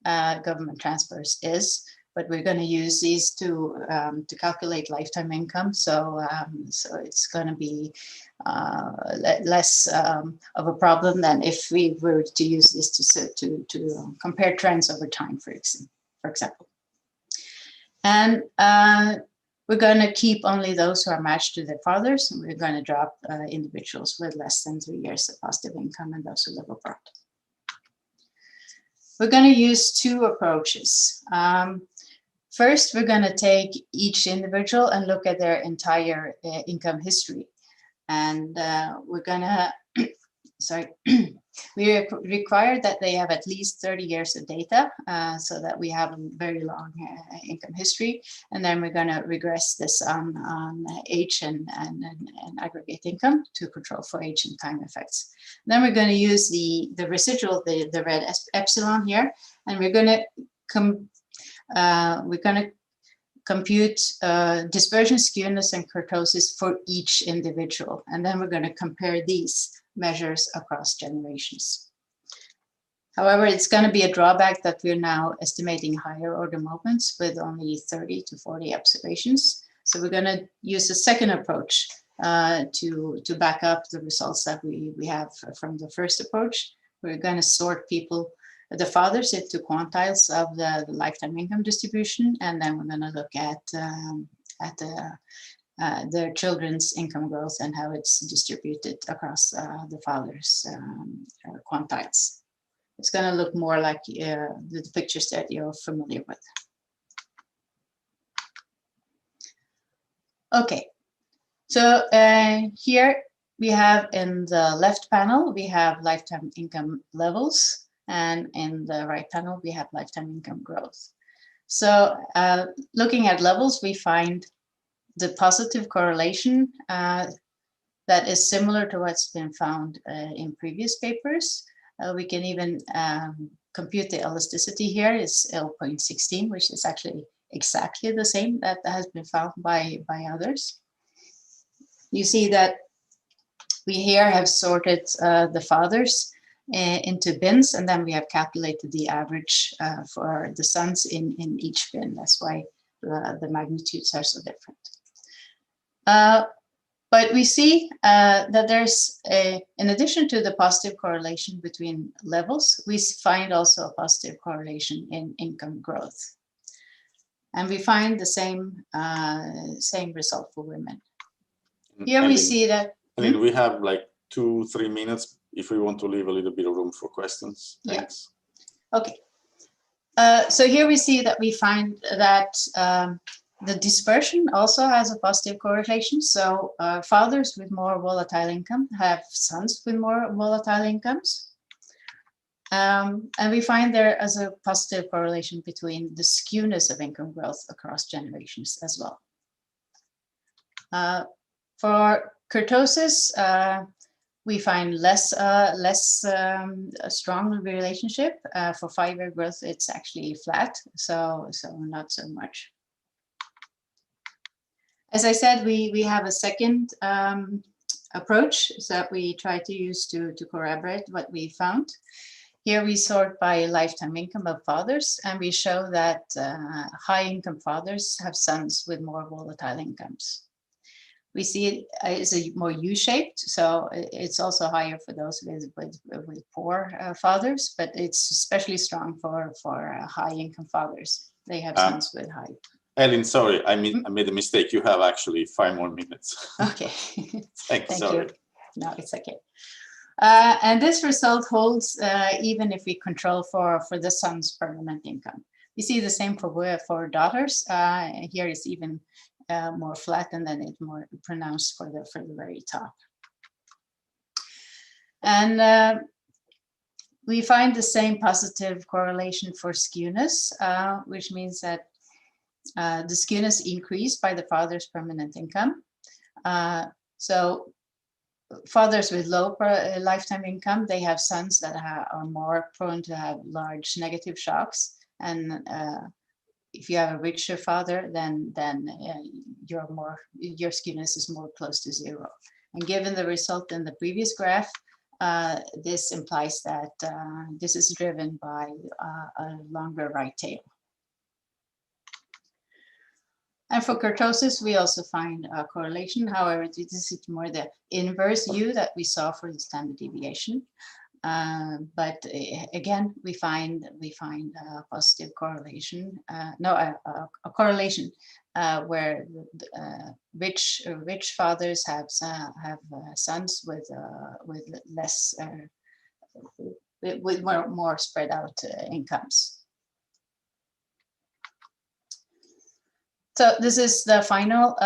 Government transfers is, but we're going to use these to calculate lifetime income. So it's going to be less of a problem than if we were to use this to compare trends over time, for example. And we're going to keep only those who are matched to their fathers, and we're going to drop individuals with less than 3 years of positive income and those who live abroad. We're going to use two approaches. First, we're going to take each individual and look at their entire income history. And we're going to, we require that they have at least 30 years of data so that we have a very long income history. And then we're going to regress this on age and aggregate income to control for age and time effects. Then we're going to use the residual, the red epsilon here, and we're going to compute dispersion, skewness, and kurtosis for each individual. And then we're going to compare these measures across generations. However, it's going to be a drawback that we're now estimating higher order movements with only 30 to 40 observations. So we're going to use a second approach to back up the results that we have from the first approach. We're going to sort people, the fathers, into quantiles of the lifetime income distribution, and then we're going to look at their children's income growth and how it's distributed across the fathers' quantiles. It's going to look more like the pictures that you're familiar with. Okay, so here we have in the left panel, we have lifetime income levels, and in the right panel, we have lifetime income growth. So looking at levels, we find the positive correlation that is similar to what's been found in previous papers. We can even compute the elasticity here is 0.16, which is actually exactly the same that has been found by others. You see that we here have sorted the fathers into bins, and then we have calculated the average for the sons in each bin. That's why the magnitudes are so different. But we see that there's in addition to the positive correlation between levels, we find also a positive correlation in income growth. And we find the same result for women. Here we see that. And we have like 2-3 minutes if we want to leave a little bit of room for questions. Thanks. Yeah. Okay. So here we see that we find that the dispersion also has a positive correlation. So fathers with more volatile income have sons with more volatile incomes. And we find there as a positive correlation between the skewness of income growth across generations as well. For kurtosis, we find less strong relationship. For 5-year growth, it's actually flat, so not so much. As I said, we have a second approach that we try to use to corroborate what we found. Here we sort by lifetime income of fathers, and we show that high-income fathers have sons with more volatile incomes. We see it is a more U-shaped, so it's also higher for those with poor fathers, but it's especially strong for high-income fathers. They have sons with high. Ellen, sorry, I made a mistake. You have actually 5 more minutes. Okay. Thank you. No, it's okay. And this result holds even if we control for the son's permanent income. We see the same for daughters. Here it's even more flat, and then it's more pronounced for the very top. And we find the same positive correlation for skewness, which means that the skewness increased by the father's permanent income. So fathers with low lifetime income, they have sons that are more prone to have large negative shocks. And if you have a richer father, then your skewness is more close to 0. And given the result in the previous graph, this implies that this is driven by a longer right tail. And for kurtosis, we also find a correlation. However, this is more the inverse U that we saw for the standard deviation. But again, we find a positive correlation. A correlation where rich fathers have sons with less with more spread out incomes. So this is the final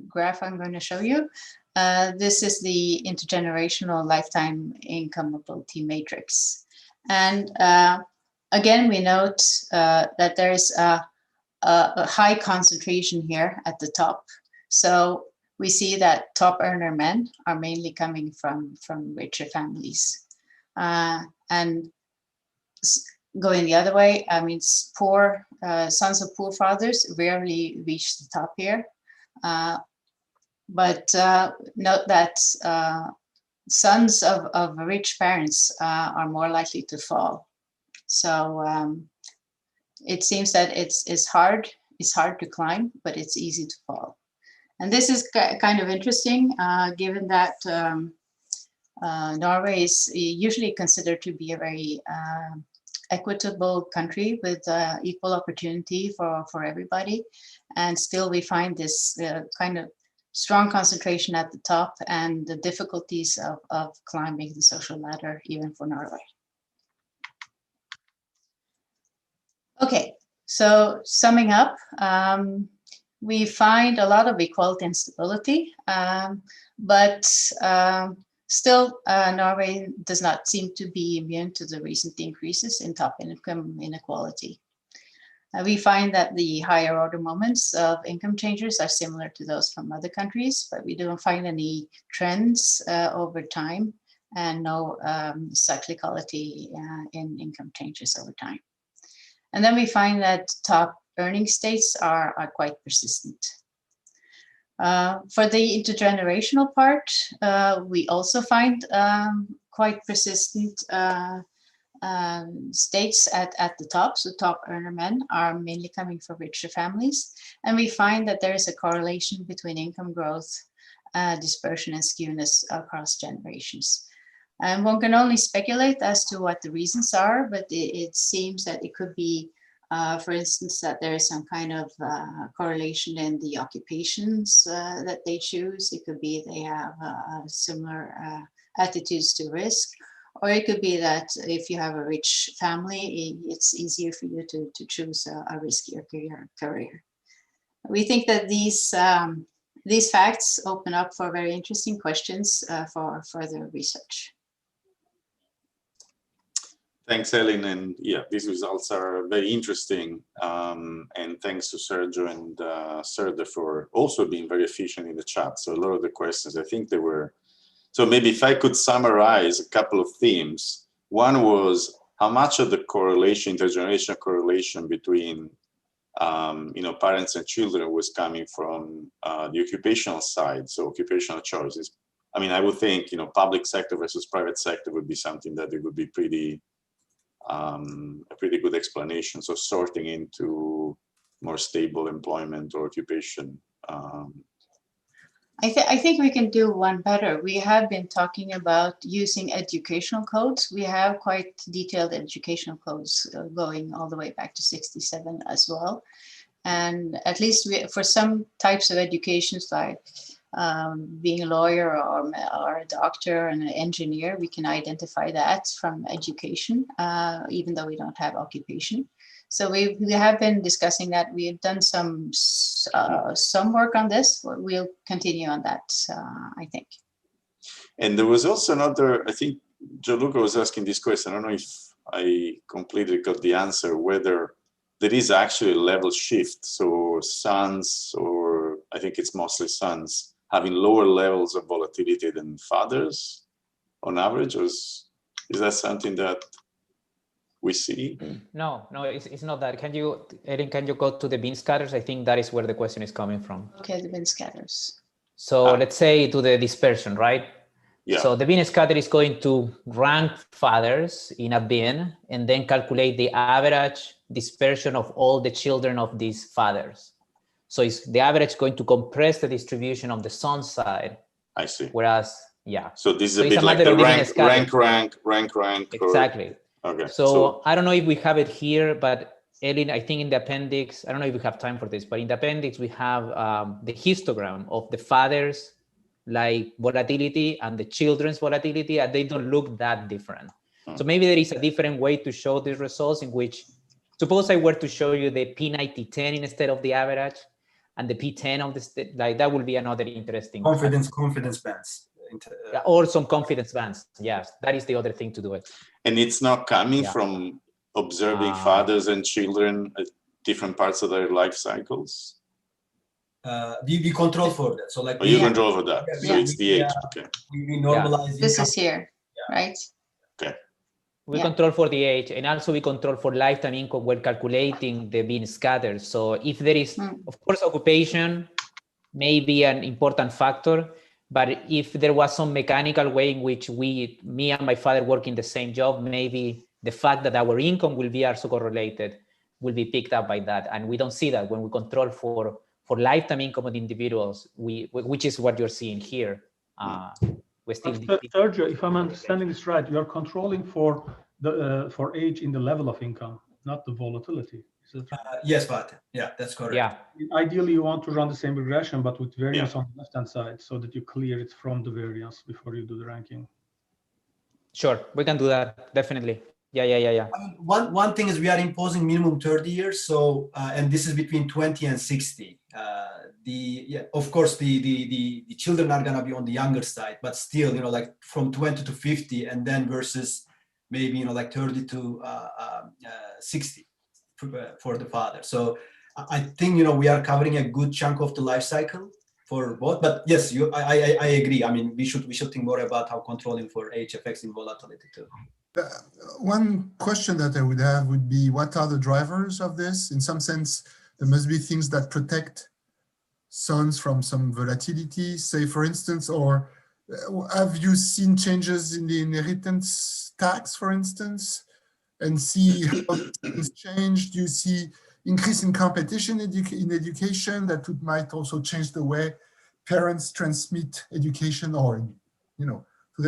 graph I'm going to show you. This is the intergenerational lifetime income mobility matrix. And again, we note that there is a high concentration here at the top. So we see that top earner men are mainly coming from richer families. And going the other way, I mean, poor sons of poor fathers rarely reach the top here. But note that sons of rich parents are more likely to fall. So it seems that it's hard to climb, but it's easy to fall. And this is kind of interesting, given that Norway is usually considered to be a very equitable country with equal opportunity for everybody. And still we find this kind of strong concentration at the top and the difficulties of climbing the social ladder, even for Norway. Okay, so summing up, we find a lot of equality and stability, but still, Norway does not seem to be immune to the recent increases in top income inequality. We find that the higher order moments of income changes are similar to those from other countries, but we don't find any trends over time and no cyclicality in income changes over time. And then we find that top earning states are quite persistent. For the intergenerational part, we also find quite persistent states at the top. So top earner men are mainly coming from richer families. And we find that there is a correlation between income growth, dispersion and skewness across generations. And one can only speculate as to what the reasons are, but it seems that it could be for instance, that there is some kind of correlation in the occupations that they choose. It could be they have similar attitudes to risk, or it could be that if you have a rich family, it's easier for you to choose a riskier career. We think that these facts open up for very interesting questions for further research. Thanks, Ellen. And yeah, these results are very interesting. And thanks to Sergio and Serda for also being very efficient in the chat. So a lot of the questions, I think they were, so maybe if I could summarize a couple of themes. One was how much of the correlation, intergenerational correlation between parents and children was coming from the occupational side, so occupational choices, I mean, I would think, public sector versus private sector would be something that it would be a pretty good explanation. So sorting into more stable employment or occupation. I think we can do one better. We have been talking about using educational codes. We have quite detailed educational codes going all the way back to 67 as well. And at least for some types of educations, like being a lawyer or a doctor and an engineer, we can identify that from education, even though we don't have occupation. So we have been discussing that. We have done some work on this. We'll continue on that, I think. And there was also another, I think Gianluca was asking this question. I don't know if I completely got the answer, whether there is actually a level shift. So sons, or I think it's mostly sons, having lower levels of volatility than fathers on average, or is that something that we see? No, it's not that. Erin, can you go to the bean scatters? I think that is where the question is coming from. Okay, the bean scatters. So let's say to the dispersion, right? Yeah. So the bean scatter is going to rank fathers in a bin and then calculate the average dispersion of all the children of these fathers. So is the average going to compress the distribution of the son side? I see. Whereas, yeah. So this is a bit like the rank. Exactly. Okay. So I don't know if we have it here, but Erin, I think in the appendix, I don't know if we have time for this, but in the appendix, we have the histogram of the fathers, like volatility, and the children's volatility, and they don't look that different. So maybe there is a different way to show these results, in which, suppose I were to show you the P9010 instead of the average, and the P10 of the, like, that would be another interesting. Confidence bands. Or some confidence bands. Yes, that is the other thing to do it. And it's not coming from observing fathers and children at different parts of their life cycles? We control for that. So like you control for that. So it's the age. Okay. We normalize. This is here, right? Okay. We control for the age, and also we control for lifetime income when calculating the bean scatter. So if there is, of course, occupation may be an important factor, but if there was some mechanical way in which me and my father work in the same job, maybe the fact that our income will be also correlated will be picked up by that. And we don't see that when we control for lifetime income of individuals, which is what you're seeing here. We still Sergio, if I'm understanding this right, you're controlling for age in the level of income, not the volatility. Yes, but yeah, that's correct. Yeah. Ideally, you want to run the same regression, but with variance on the left-hand side, so that you clear it from the variance before you do the ranking. Sure, we can do that, definitely. Yeah. One thing is we are imposing minimum 30 years. So, and this is between 20 and 60. Of course, the children are gonna be on the younger side, but still, like from 20 to 50, and then versus maybe, like 30 to 60 for the father. So I think, we are covering a good chunk of the life cycle for both. But yes, I agree. I mean, we should think more about how controlling for age affects in volatility too. One question that I would have would be, what are the drivers of this? In some sense, there must be things that protect sons from some volatility, say, for instance, or have you seen changes in the inheritance tax, for instance, and see how things change? Do you see increase in competition in education that might also change the way parents transmit education, or,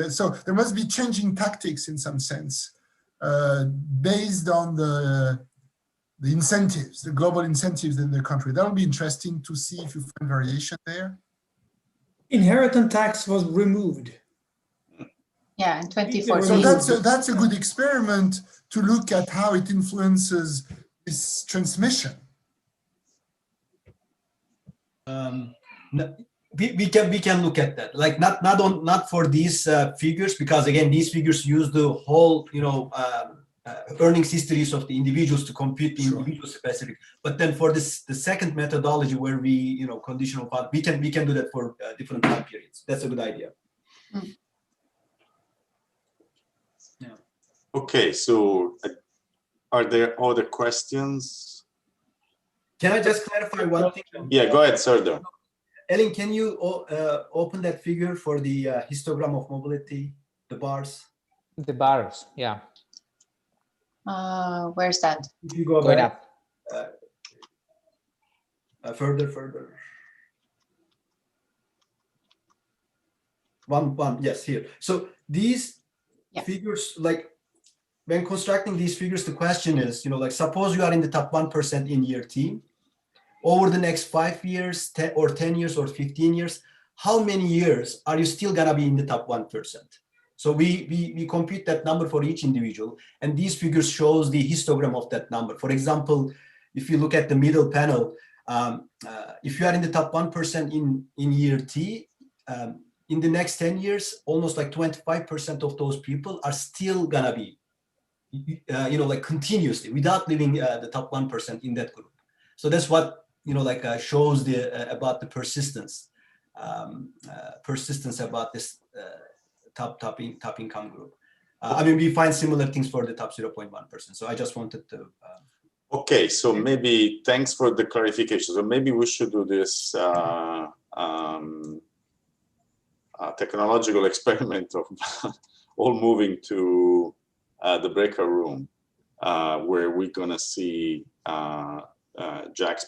so there must be changing tactics in some sense based on the incentives, the global incentives in the country. That will be interesting to see if you find variation there. Inheritance tax was removed. Yeah, in 2014. So that's a good experiment to look at how it influences this transmission. We can look at that, like not for these figures, because again, these figures use the whole earnings histories of the individuals to compute the individual specific. But then for the second methodology where we conditional part, we can do that for different time periods. That's a good idea. Okay, so are there other questions? Can I just clarify one thing? Yeah, go ahead, Serdar. Ellen, can you open that figure for the histogram of mobility, the bars? The bars, yeah. Where's that? If you go Going back, up. further. One, yes, here. So these figures, like when constructing these figures, the question is, like suppose you are in the top 1% in year T, over the next 5 years, 10 or 10 years or 15 years, how many years are you still gonna be in the top 1%? So we compute that number for each individual, and these figures shows the histogram of that number. For example, if you look at the middle panel, if you are in the top 1% in year T, in the next 10 years, almost like 25% of those people are still gonna be, like continuously without leaving the top 1% in that group. So that's what, shows about the persistence about this top income group. I mean, we find similar things for the top 0.1%. So I just wanted to. Okay, so maybe thanks for the clarification. So maybe we should do this technological experiment of all moving to the breakout room, where we're gonna see Jack's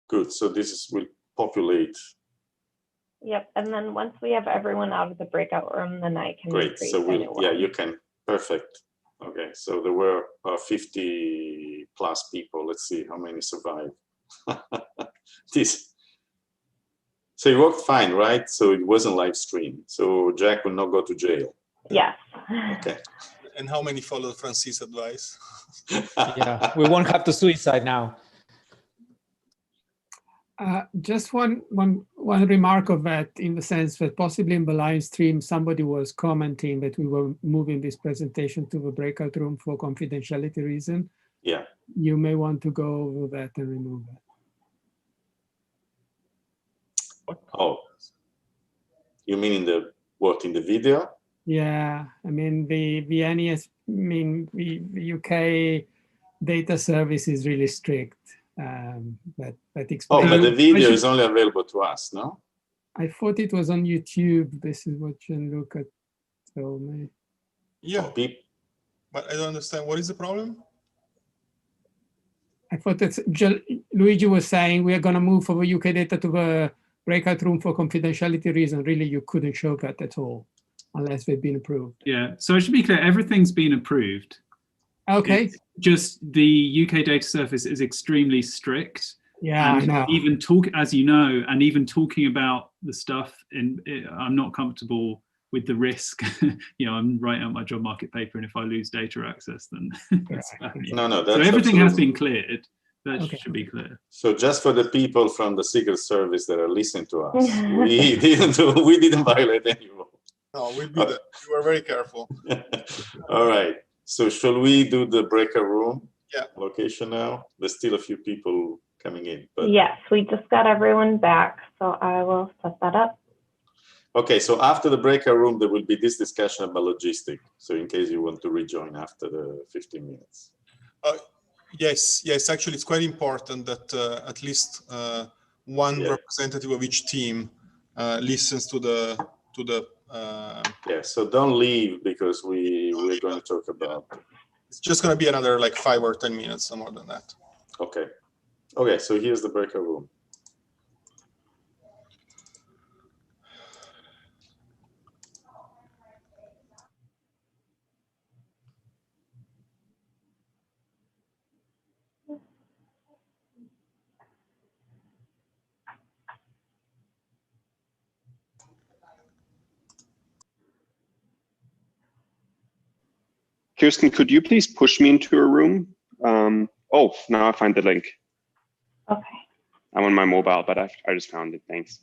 Good. So will populate. Yep, and then once we have everyone out of the breakout room, then I can Great. create So a new yeah, one. you can. Perfect. Okay. So there were 50 plus people. Let's see how many survived. This. So it worked fine, right? So it wasn't live stream. So Jack will not go to jail. Yes. Okay. And how many followed Francis' advice? Yeah, we won't have to suicide now. Just one remark of that, in the sense that possibly in the live stream, somebody was commenting that we were moving this presentation to the breakout room for confidentiality reason. Yeah. You may want to go over that and remove that. Oh, you mean in the video? Yeah, I mean the NES, I mean the UK data service is really strict. That explains. Oh, but the video is only available to us, no? I thought it was on YouTube. This is what Gianluca told me. Yeah, but I don't understand. What is the problem? I thought that Luigi was saying we are going to move from the UK data to the breakout room for confidentiality reason. Really, you couldn't show that at all unless they've been approved. Yeah, so it should be clear, everything's been approved. Okay. It's just the UK data service is extremely strict. Yeah, and I know. Even as you know, and even talking about the stuff, I'm not comfortable with the risk. I'm writing out my job market paper, and if I lose data access, then it's bad. No, that's so everything has absolutely been cleared. That should be clear. So just for the people from the Secret Service that are listening to us, we didn't violate any rule. No, we did it. We were very careful. All right. So shall we do the breakout room location now? There's still a few people coming in. But Yes, we just got everyone back, so I will set that up. okay, so after the breakout room, there will be this discussion about logistics. So in case you want to rejoin after the 15 minutes. Yes. Actually, it's quite important that at least one representative of each team listens to the. So don't leave because we're going to talk about. It's just going to be another like 5 or 10 minutes, no more than that. Okay. So here's the breakout room. Kirsten, could you please push me into a room? Oh, now I find the link. Okay. I'm on my mobile, but I just found it. Thanks.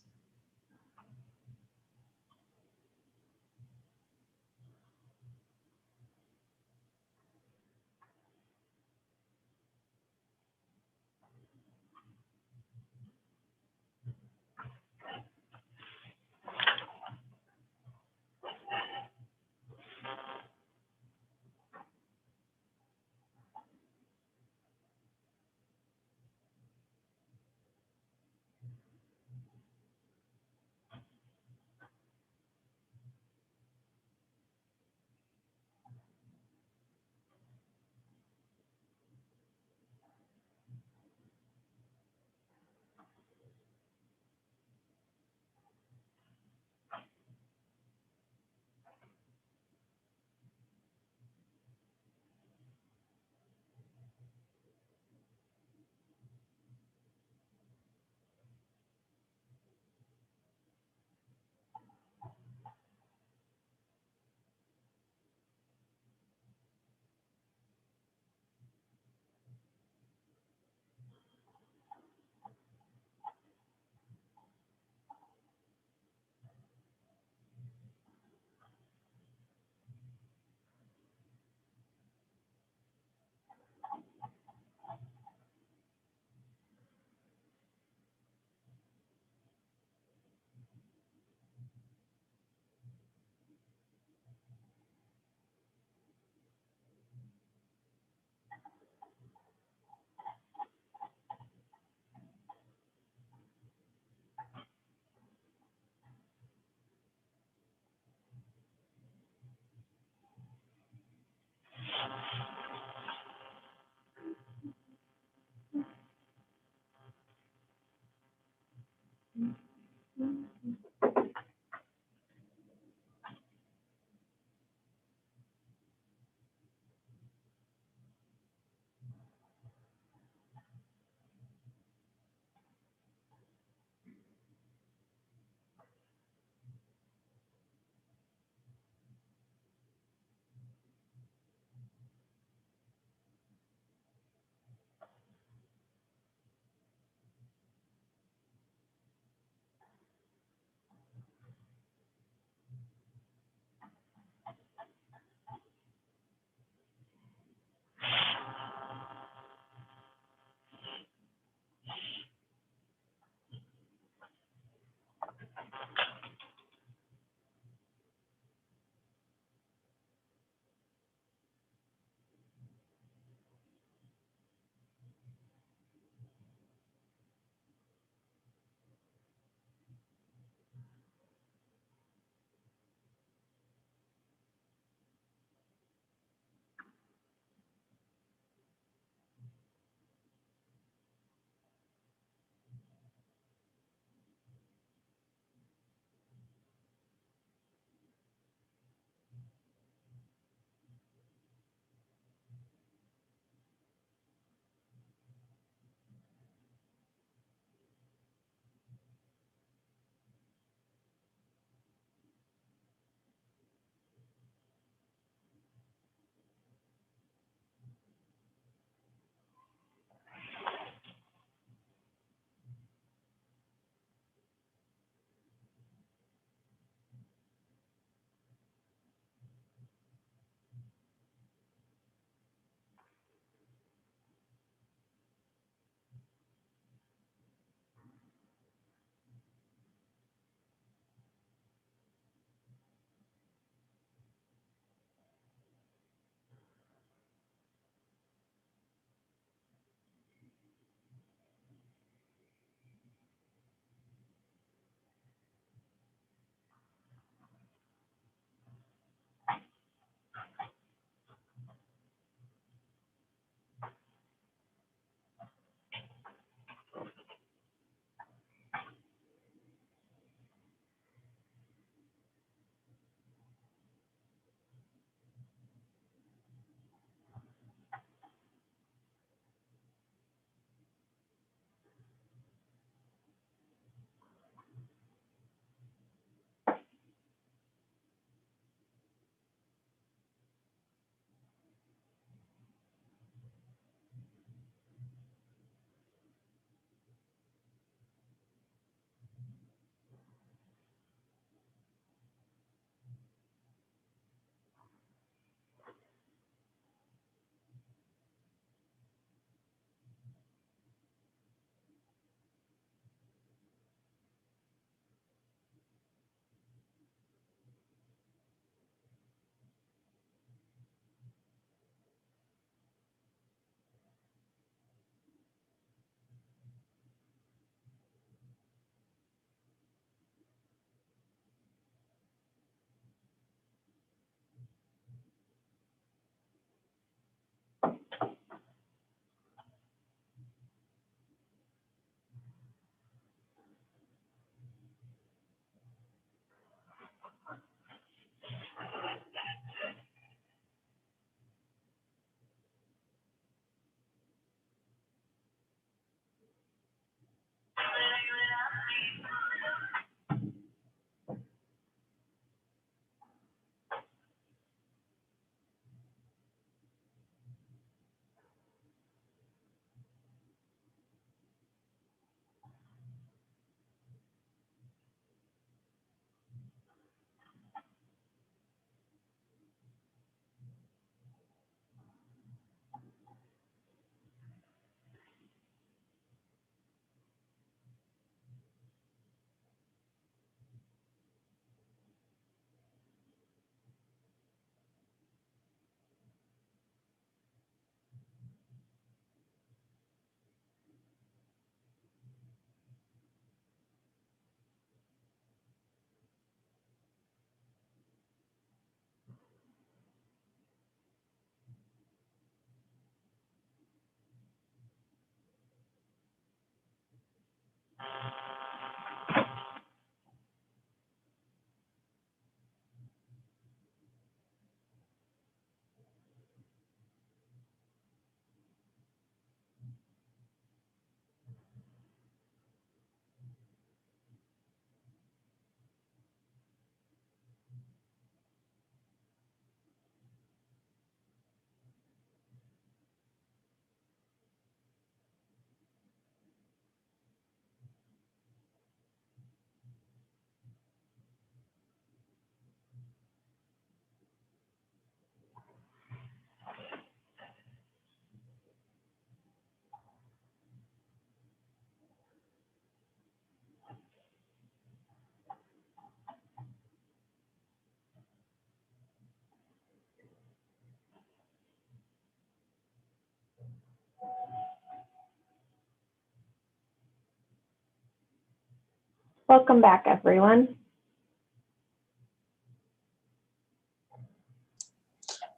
Welcome back, everyone.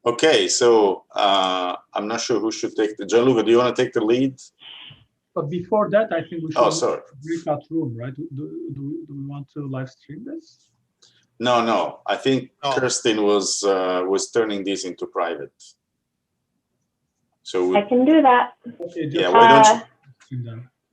Okay, so I'm not sure who should take the, Gianluca, do you want to take the lead? But before that, I think we should Oh, sorry. breakout room, right? Do we want to live stream this? No. I think Kirsten was turning this into private. So I can do that. Okay, yeah, why don't you?